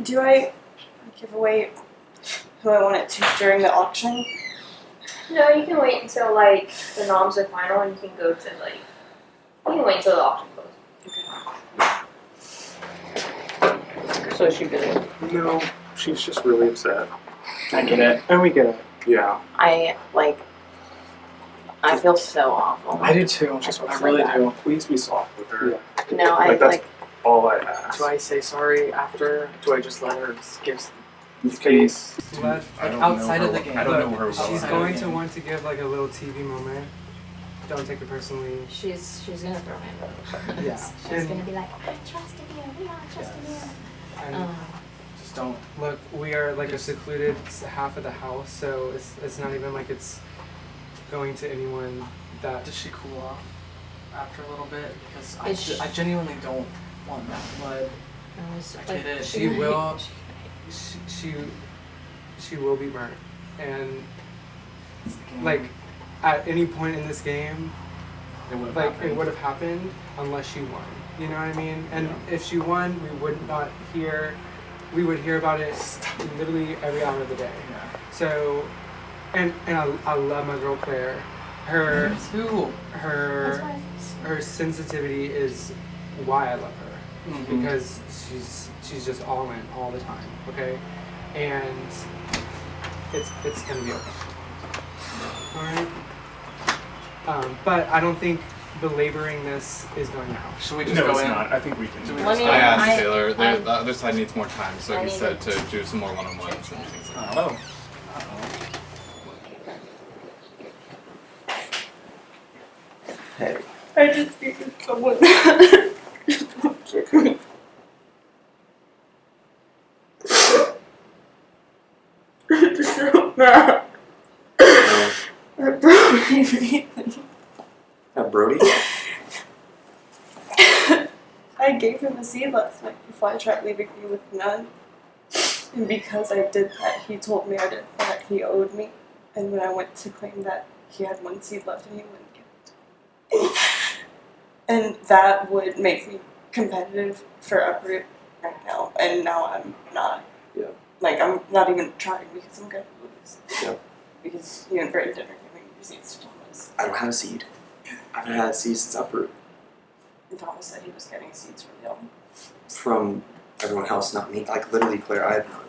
Do I give away who I want it to during the auction? No, you can wait until the noms are final and you can go to you can wait until the auction closes. So is she good? No, she's just really upset. I get it. And we get it. Yeah. I feel so awful. I do too. I really do. Please be soft with her. Yeah. No, that's all I ask. Do I say sorry after? Do I just let her give This case, Let, I like don't outside know of the her- game. I don't know her well She's enough. going to want to give like a little TV moment. Don't take it personally. She's gonna throw me a vote. Yeah. She's And- gonna be like, I trusted you, we all trusted And you. just don't look. We are like a secluded half of the house, so it's not even like it's going to anyone that. Does she cool off after a little bit? Because Is I genuinely don't want that blood. I get it. She will. She will be burnt, and like at any point in this game, It would have like happened. it would have happened unless she won. You know what I mean? And if she won, we would not hear. We would hear about it literally every hour of the day. So, and I love my girl Claire. Her her sensitivity is why I love her, Mhm. because she's just all in all the time. Okay, and it's gonna be okay. All right. But I don't think belaboring this is going to help. Should we just go in? I think we can. I asked Taylor. The other side needs more time, so I he need said to do some more one-on-ones and things like that. Oh. Hey. I just needed someone. I'm just so mad. At Brody. At Brody? I gave him a seed last night for Flytrap, leaving me with none. And because I did that, he told Meredith that he owed me. And when I went to claim that he had one seed left and he wouldn't give it to me. And that would make me competitive for Uproot right now. And now I'm not. Yeah. Like, I'm not even trying because I'm going to lose. Yeah. Because you and Brandon are giving your seeds to Thomas. I don't have a seed. I haven't had a seed since Uproot. And Thomas said he was getting seeds from y'all. From everyone else, not me. Like literally, Claire, I have none.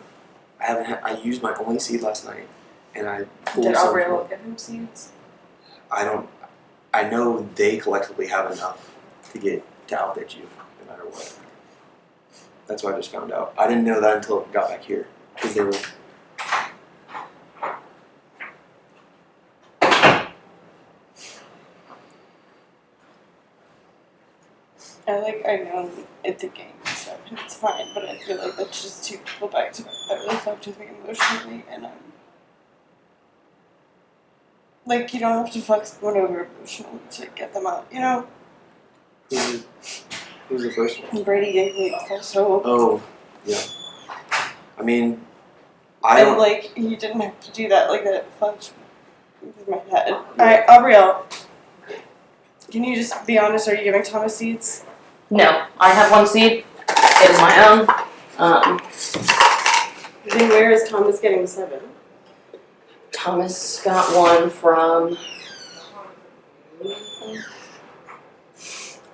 I haven't had. I used my only seed last night, and I pulled Did some. Aurelia give him seeds? I don't. I know they collectively have enough to get to outbid you, no matter what. That's what I just found out. I didn't know that until I got back here, because they were. I know it's a game and stuff, and it's fine, but I feel like that's just two people back to back that really fucked with me emotionally, and like, you don't have to fuck someone over emotionally to get them out, you know? Who's the first one? And Brady gave me false hope. Oh, yeah. I mean, I And don't. like, he didn't have to do that, like that fucked with my head. Alright, Aurelia, can you just be honest, are you giving Thomas seeds? No, I have one seed. It is my own. Then where is Thomas getting 7? Thomas got one from.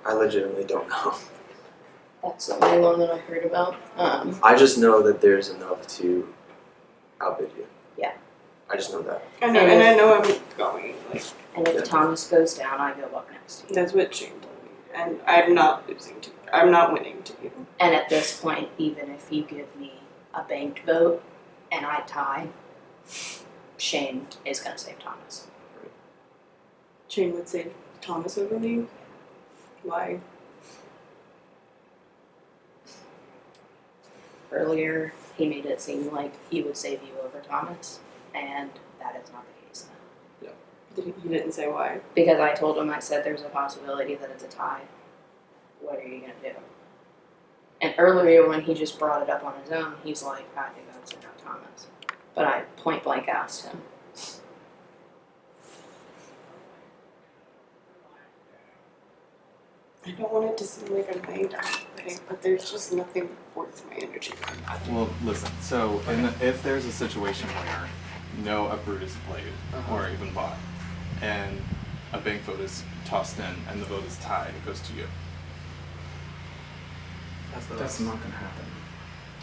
I legitimately don't know. That's the only one that I heard about. I just know that there's enough to outbid you. Yeah. I just know that. I know, and I know I'm going, like. And if Thomas goes down, I go up next to you. That's what Shane told me. And I'm not losing to I'm not winning to you. And at this point, even if you give me a banked vote and I tie, Shane is going to save Thomas. Shane would say Thomas over me. Why? Earlier, he made it seem like he would save you over Thomas, and that is not the case now. He didn't say why. Because I told him, I said there's a possibility that it's a tie. What are you going to do? And earlier, when he just brought it up on his own, he's like, I think I would send out Thomas. But I point blank asked him. I don't want it to seem like I'm laying down thing, but there's just nothing worth my energy. Well, listen. So, if there's a situation where no uproot is played or even bought, and a bank vote is tossed in and the vote is tied, it goes to you. That's not gonna happen.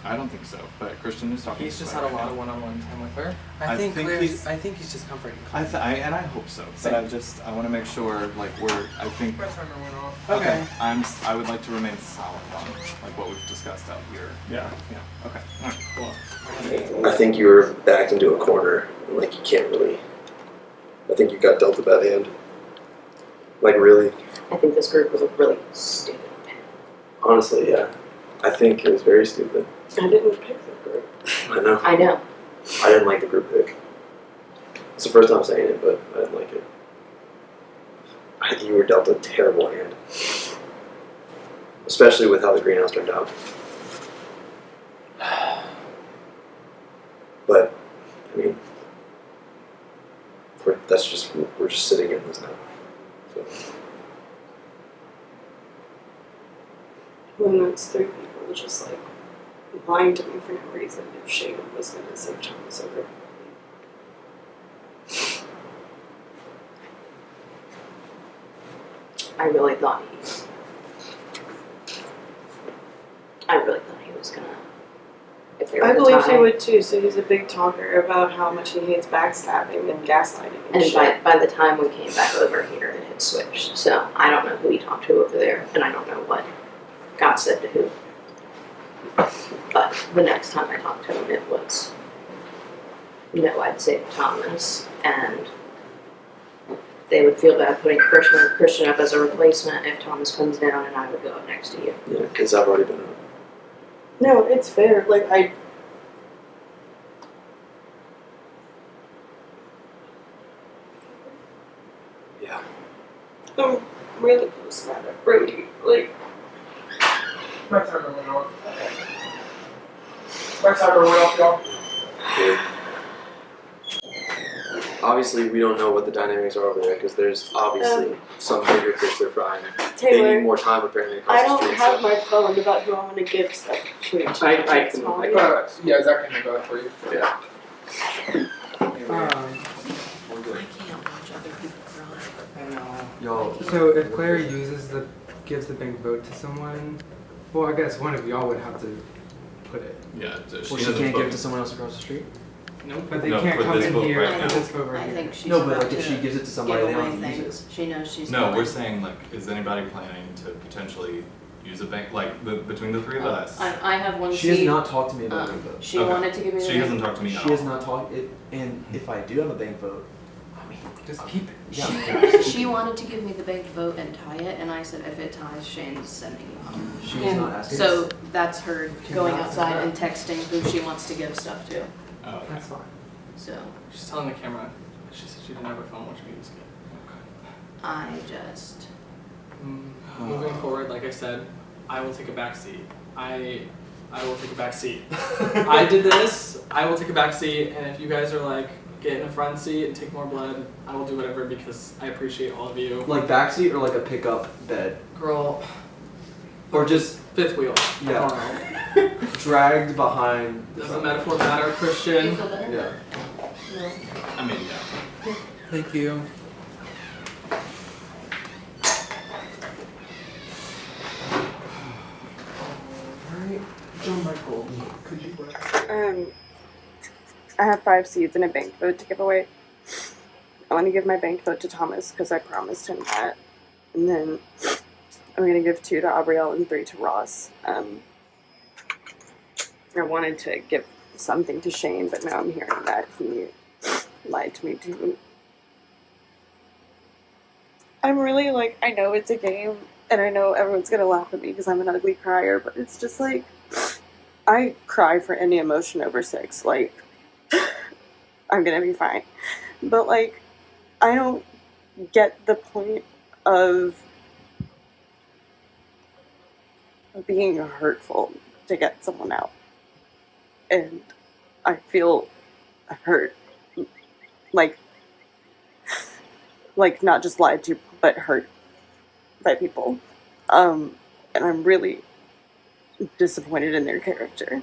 I don't think so. But Christian is talking. He's just had a lot of one-on-one time with her. I think he's just comforting. And I hope so. But I want to make sure like I think. Press timer went off. Okay. I would like to remain solid on like what we've discussed out here. Yeah. Yeah. Okay. All right. Cool. I think you were backed into a corner, and like you can't really. I think you got dealt a bad hand. Like really. I think this group was really stupid. Honestly, yeah. I think it was very stupid. I didn't pick the group. I know. I know. I didn't like the group pick. It's the first time saying it, but I didn't like it. You were dealt a terrible hand. Especially with how the greenhouse turned out. But, I mean, we're just sitting in this now. So. When it's 3 people just like lying to me for no reason if Shane was going to save Thomas over. I really thought he was gonna. If there I was a believe tie. he would too, so he's a big talker about how much he hates backstabbing and gaslighting and And shit. by the time we came back over here, it had switched. So I don't know who he talked to over there, and I don't know what got said to who. But the next time I talked to him, it was no, I'd save Thomas, and they would feel bad putting Christian up as a replacement if Thomas comes down, and I would go up next to you. Yeah, because I've already been up. No, it's fair. Like, Yeah. I'm really just mad at Brody. Like, My timer went off. My timer went off, y'all. Obviously, we don't know what the dynamics are over there because there's obviously some bigger fish they're frying. They Taylor, need more time apparently across I the don't street. have my phone about who I'm going to give stuff to. Yeah, Zach can go for you. Yeah. I know. So if Claire gives the bank vote to someone, well, I guess one of y'all would have to put it. Yeah. So Well, she can't give it to someone else across the street? No, but they can't come in here for this vote right I here. think she's No, but like if she gives it to somebody, they don't have to use it. She knows she's No, going. we're saying like, is anybody planning to potentially use a bank, like between the three of us? I have one She has seat. not talked to me about a bank vote. She wanted to give me the She bank hasn't talked to me at She all. has not talked, and if I do have a bank vote, I mean, just keep it. Yeah. She wanted to give me the bank vote and tie it, and I said if it ties, Shane's sending you home. She was not asking. So that's her going Cannot outside do and that. texting who she wants to give stuff to. Oh, okay. That's fine. So She's telling the camera. She said she didn't have her phone, which means I just. moving forward, like I said, I will take a back seat. I will take a back seat. I did this. I will take a back seat, and if you guys are like get in a front seat and take more blood, I will do whatever because I appreciate all of you. like backseat or like a pickup bed, Girl, or just fifth wheel. yeah, dragged behind. Doesn't metaphor matter, Christian? Yeah. I mean, yeah. Thank you. Alright, John Michael, could you I have 5 seeds and a bank vote to give away. I want to give my bank vote to Thomas because I promised him that. And then I'm going to give 2 to Abrielle and 3 to Ross. I wanted to give something to Shane, but now I'm hearing that he lied to me too. I'm really like, I know it's a game, and I know everyone's going to laugh at me because I'm an ugly crier, but it's just like, I cry for any emotion over 6. Like, I'm gonna be fine. But, like, I don't get the point of being hurtful to get someone out. And I feel hurt. Like not just lied to, but hurt by people. And I'm really disappointed in their character.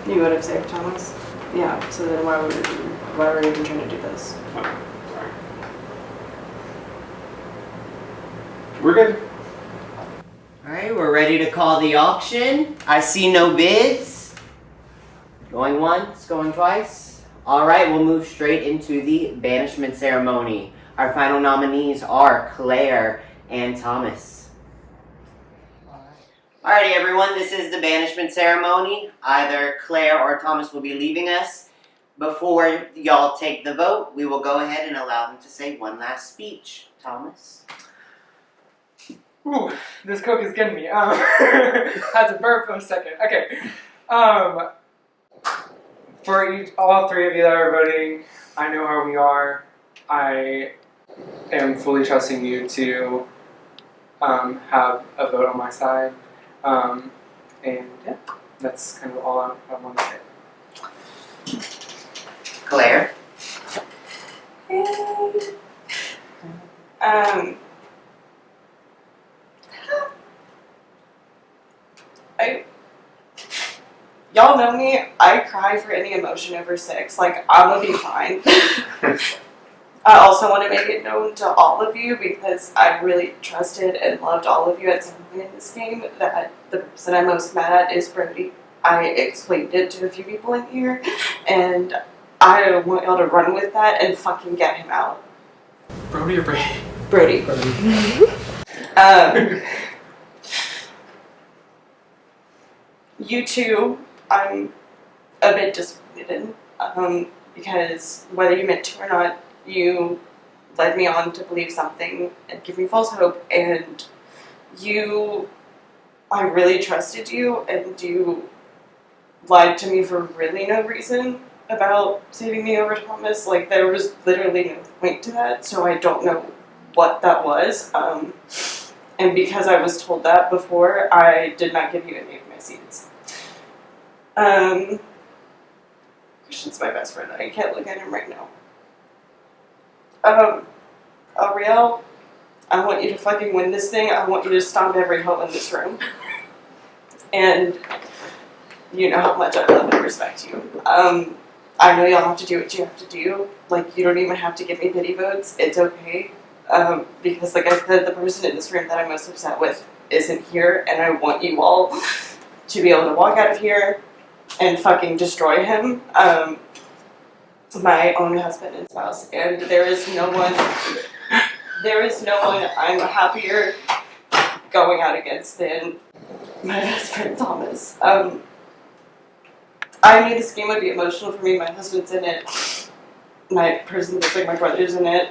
You would have saved Thomas? Yeah, so then why were you even trying to do this? Oh, sorry. We're good. Alright. Alright, we're ready to call the auction. I see no bids. Going once, going twice. Alright, we'll move straight into the banishment ceremony. Our final nominees are Claire and Thomas. Alrighty everyone, this is the banishment ceremony. Either Claire or Thomas will be leaving us. Before y'all take the vote, we will go ahead and allow them to say one last speech. Thomas? Ooh, this Coke is getting me. Had to burp for a second. Okay. For all three of you that are voting, I know how we are. I am fully trusting you to have a vote on my side. And yeah, that's kind of all I want to say. Claire? Y'all know me, I cry for any emotion over sex. Like, I'm gonna be fine. I also want to make it known to all of you, because I really trusted and loved all of you at some point in this game, that the person I'm most mad at is Brody. I explained it to a few people in here, and I want y'all to run with that and fucking get him out. Brody or Brady? Brody. You two, I'm a bit disappointed in, because whether you meant to or not, you led me on to believe something and give me false hope, and I really trusted you, and you lied to me for really no reason about saving me over Thomas. Like, there was literally no point to that, so I don't know what that was. And because I was told that before, I did not give you any of my seeds. Christian's my best friend. I can't look at him right now. Ariel, I want you to fucking win this thing. I want you to stomp every hoe in this room. And you know how much I love and respect you. I know y'all have to do what you have to do. Like, you don't even have to give me pity votes. It's okay. Because like I said, the person in this room that I'm most upset with isn't here, and I want you all to be able to walk out of here and fucking destroy him. My own husband and spouse, and there is no one I'm happier going out against than my best friend Thomas. I knew this game would be emotional for me. My husband's in it. My person that's like my brother's in it.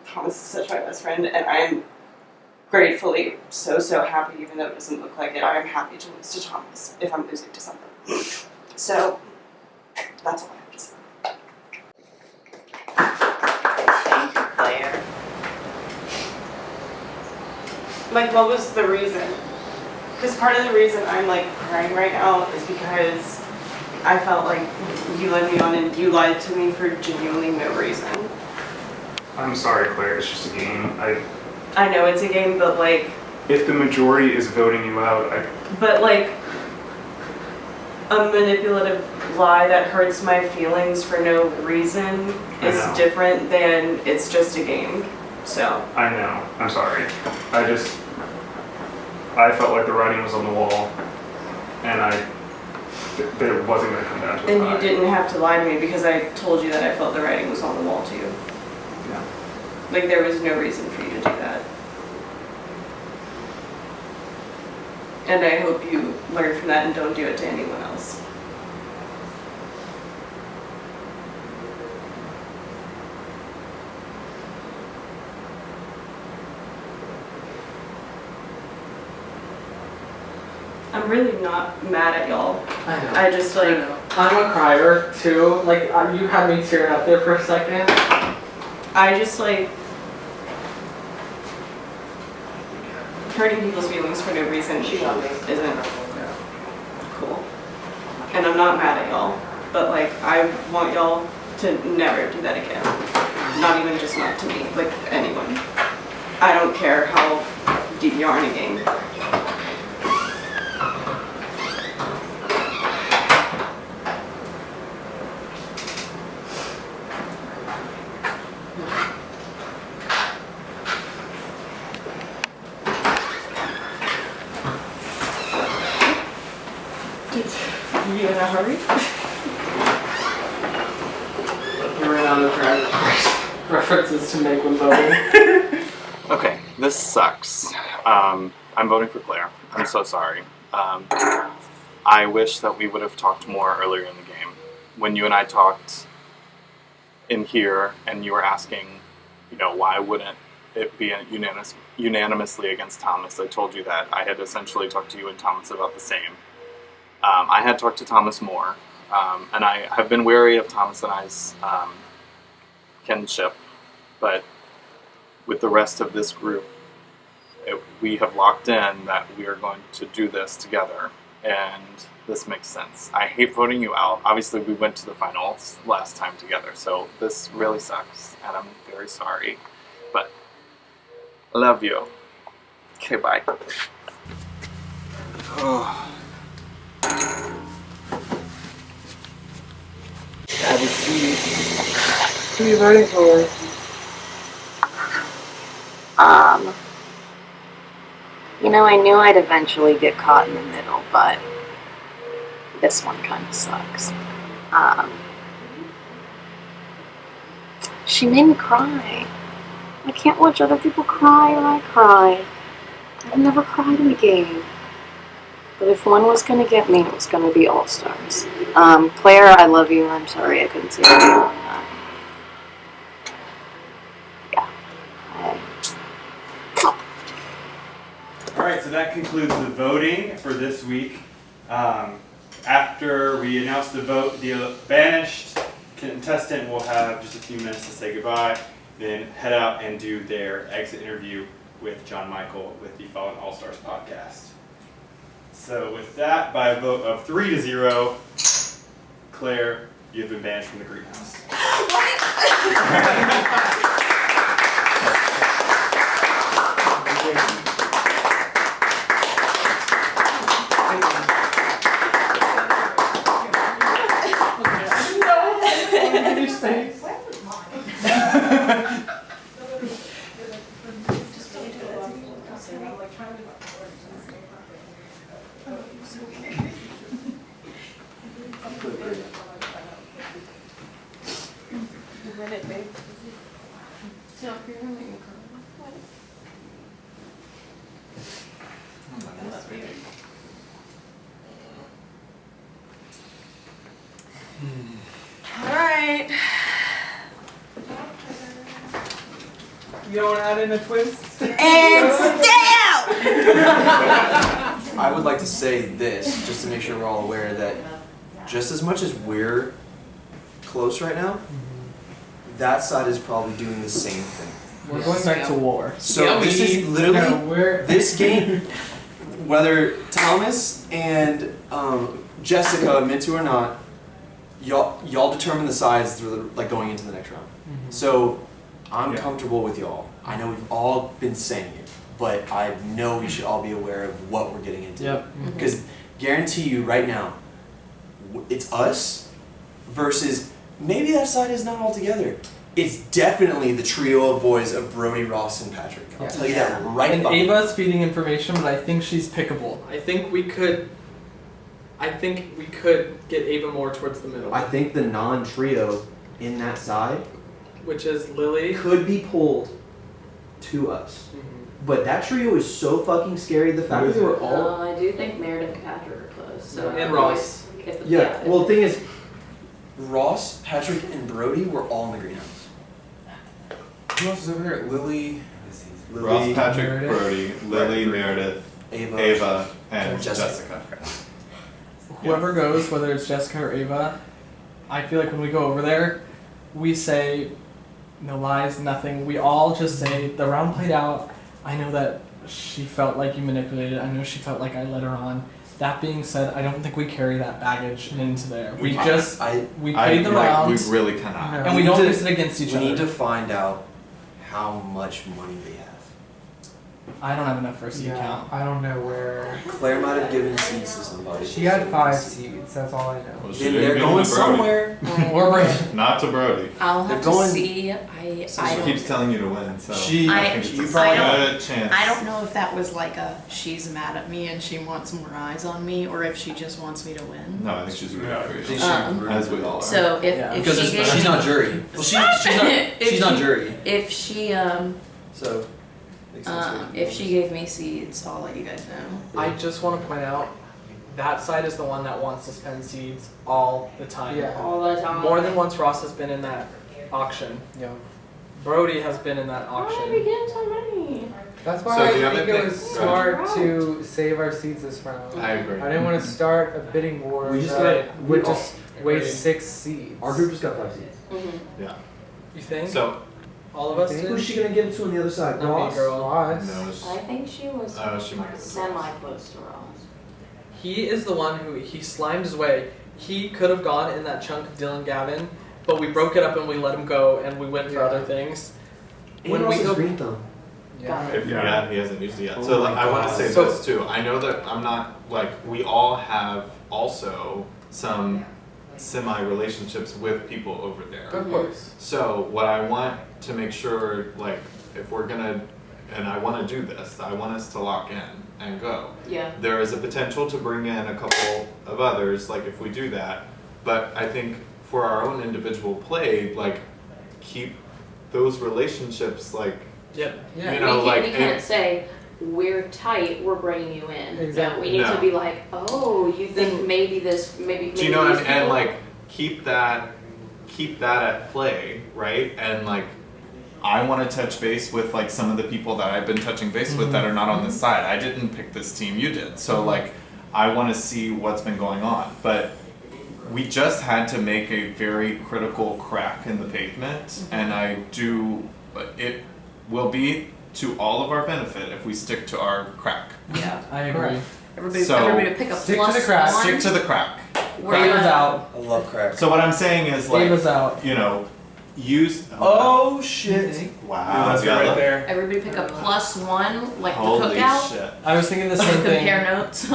Thomas is such my best friend, and I'm gratefully so happy, even though it doesn't look like it. I am happy to lose to Thomas if I'm losing to something. So that's all I have to say. Thank you, Claire. Like, what was the reason? Because part of the reason I'm like crying right now is because I felt like you led me on and you lied to me for genuinely no reason. I'm sorry, Claire, it's just a game. I know it's a game, but like... If the majority is voting you out, But like, a manipulative lie that hurts my feelings for no reason is different than it's just a game, so... I know, I'm sorry. I felt like the writing was on the wall, and that it wasn't going to come down to a And tie. you didn't have to lie to me because I told you that I felt the writing was on the wall too. Yeah. Like, there was no reason for you to do that. And I hope you learn from that and don't do it to anyone else. I'm really not mad at y'all. I know. I just like... I'm a crier too. Like, you had me tearing up there for a second. I just like... hurting people's feelings for no reason isn't cool. And I'm not mad at y'all, but like, I want y'all to never do that again. Not even just not to me, like anyone. I don't care how deep you are in a game. You in a hurry? You ran out of references to make when voting. Okay, this sucks. I'm voting for Claire. I'm so sorry. I wish that we would have talked more earlier in the game. When you and I talked in here and you were asking, why wouldn't it be unanimously against Thomas, I told you that I had essentially talked to you and Thomas about the same. I had talked to Thomas more, and I have been wary of Thomas and I's kinship, but with the rest of this group, we have locked in that we are going to do this together, and this makes sense. I hate voting you out. Obviously, we went to the finals last time together, so this really sucks, and I'm very sorry, but I love you. Okay, bye. Oh. Have a seat. Who are you voting for? I knew I'd eventually get caught in the middle, but this one kind of sucks. She made me cry. I can't watch other people cry or I cry. I've never cried in a game. But if one was going to get me, it was going to be All-Stars. Claire, I love you. I'm sorry I couldn't say it to you. Alright, so that concludes the voting for this week. After we announce the vote, the banished contestant will have just a few minutes to say goodbye, then head out and do their exit interview with John Michael with the Fallen All-Stars podcast. So with that, by a vote of 3-0, Claire, you have been banished from the greenhouse. Alright. You don't want to add in a twist? And stay out! I would like to say this, just to make sure we're all aware that just as much as we're close right now, that side is probably doing the same thing. We're going back to war. So this is literally, this game, whether Thomas and Jessica admit to or not, y'all determine the sides through like going into the next round. So I'm comfortable with y'all. I know we've all been saying it, but I know we should all be aware of what we're getting into. Yep. Because guarantee you right now, it's us versus maybe that side is not all together. It's definitely the trio of boys of Brody, Ross, and Patrick. I'll tell you that right And now. Ava's feeding information, but I think she's pickable. I think we could get Ava more towards the middle. I think the non-trio in that side, which is Lily, could be pulled to us. But that trio is so fucking scary. The fact that they were all I do think Meredith and Patrick are close. So And Ross. well, the thing is, Ross, Patrick, and Brody were all in the greenhouse. Who else is over here? Lily, Lily, Ross, Patrick, Meredith, Brody, Lily, Meredith, Ava, and Jessica. Whoever goes, whether it's Jessica or Ava, I feel like when we go over there, we say no lies, nothing. We all just say the round played out. I know that she felt like you manipulated. I know she felt like I led her on. That being said, I don't think we carry that baggage into there. We played the rounds. We really cannot. And we don't use it against each other. We need to find out how much money they have. I don't have enough for a seed Yeah, count. I don't know where. Claire might have given seeds to somebody. She had 5 seeds. That's all I know. Well, she Then didn't they're give them going to Brody. somewhere. Or Brady. Not to Brody. I'll They're have going- to see. I She don't. keeps telling you to win, so She- I I- think it's you a probably- good chance. I don't know if that was like a she's mad at me and she wants more eyes on me, or if she just wants me to win. No, I think she's really I great. think As we all are. So if Because she gave she's not jury. Well, she's not. If She's not she- jury. if she So. makes sense what you if do. she gave me seeds, I'll let you guys know. I just want to point out that side is the one that wants to spend seeds all the time. Yeah. All the time. More than once Ross has been in that auction. Yeah. Brody has been in that Why are we auction. getting so many? That's why So I the other think it thing- was go ahead. smart to save our seeds this round. I agree. I didn't want to start a bidding war We just that got- would we all- just waste 6 seeds. Our group just got 5 seeds. Yeah. You think? So All of us Who's did? Who's she gonna give it to on the other side? Not me, Ross? girl. Ross. no, it's, I think she was she might. semi-close to Ross. He is the one who he slimed his way. He could have gone in that chunk of Dylan Gavin, but we broke it up and we let him go and we went for Yeah. other things. And When Ross we is go, green thumb. Yeah. If Yeah. he hasn't used it yet. Oh So my like, I want to God. say So- this too. I know that I'm not like we all have also some semi-relationships with people over there. Of course. So what I want to make sure, like, if we're gonna, and I want to do this, I want us to lock in and go. Yeah. There is a potential to bring in a couple of others, like if we do that. But I think for our own individual play, like, keep those relationships, like, yep. Yeah. you know, we like, can't and- say we're tight, we're bringing you in. Exactly. No, we need No. to be like, do you think maybe this, maybe do you know what I these mean? And people- like, keep that at play, right? And like, I want to touch base with like some of the people that I've been touching base with that are not on this side. I didn't pick this team, you did. So like, I want to see what's been going on. But we just had to make a very critical crack in the pavement, and it will be to all of our benefit if we stick to our crack. Yeah. I agree. Everybody, So- everybody pick a Stick to plus the crack. one. Stick to the crack. We're Dave is gonna- out. I love crack. So what I'm saying is like, Dave is out. you know, use. Oh shit! Wow. That's Bella. right there. Everybody pick a plus one, like Holy the cookout. shit. I was thinking the same thing. Compare notes.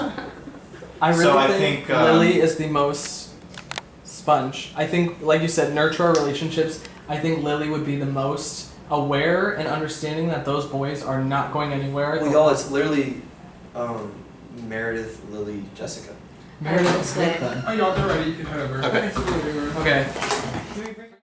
I really So I think, think, Lily is the most sponge. I think, like you said, nurture our relationships. I think Lily would be the most aware and understanding that those boys are not going anywhere. Well, y'all, it's literally Meredith, Lily, Jessica. I would say. Oh, y'all, they're ready. You can head over. Okay. Okay.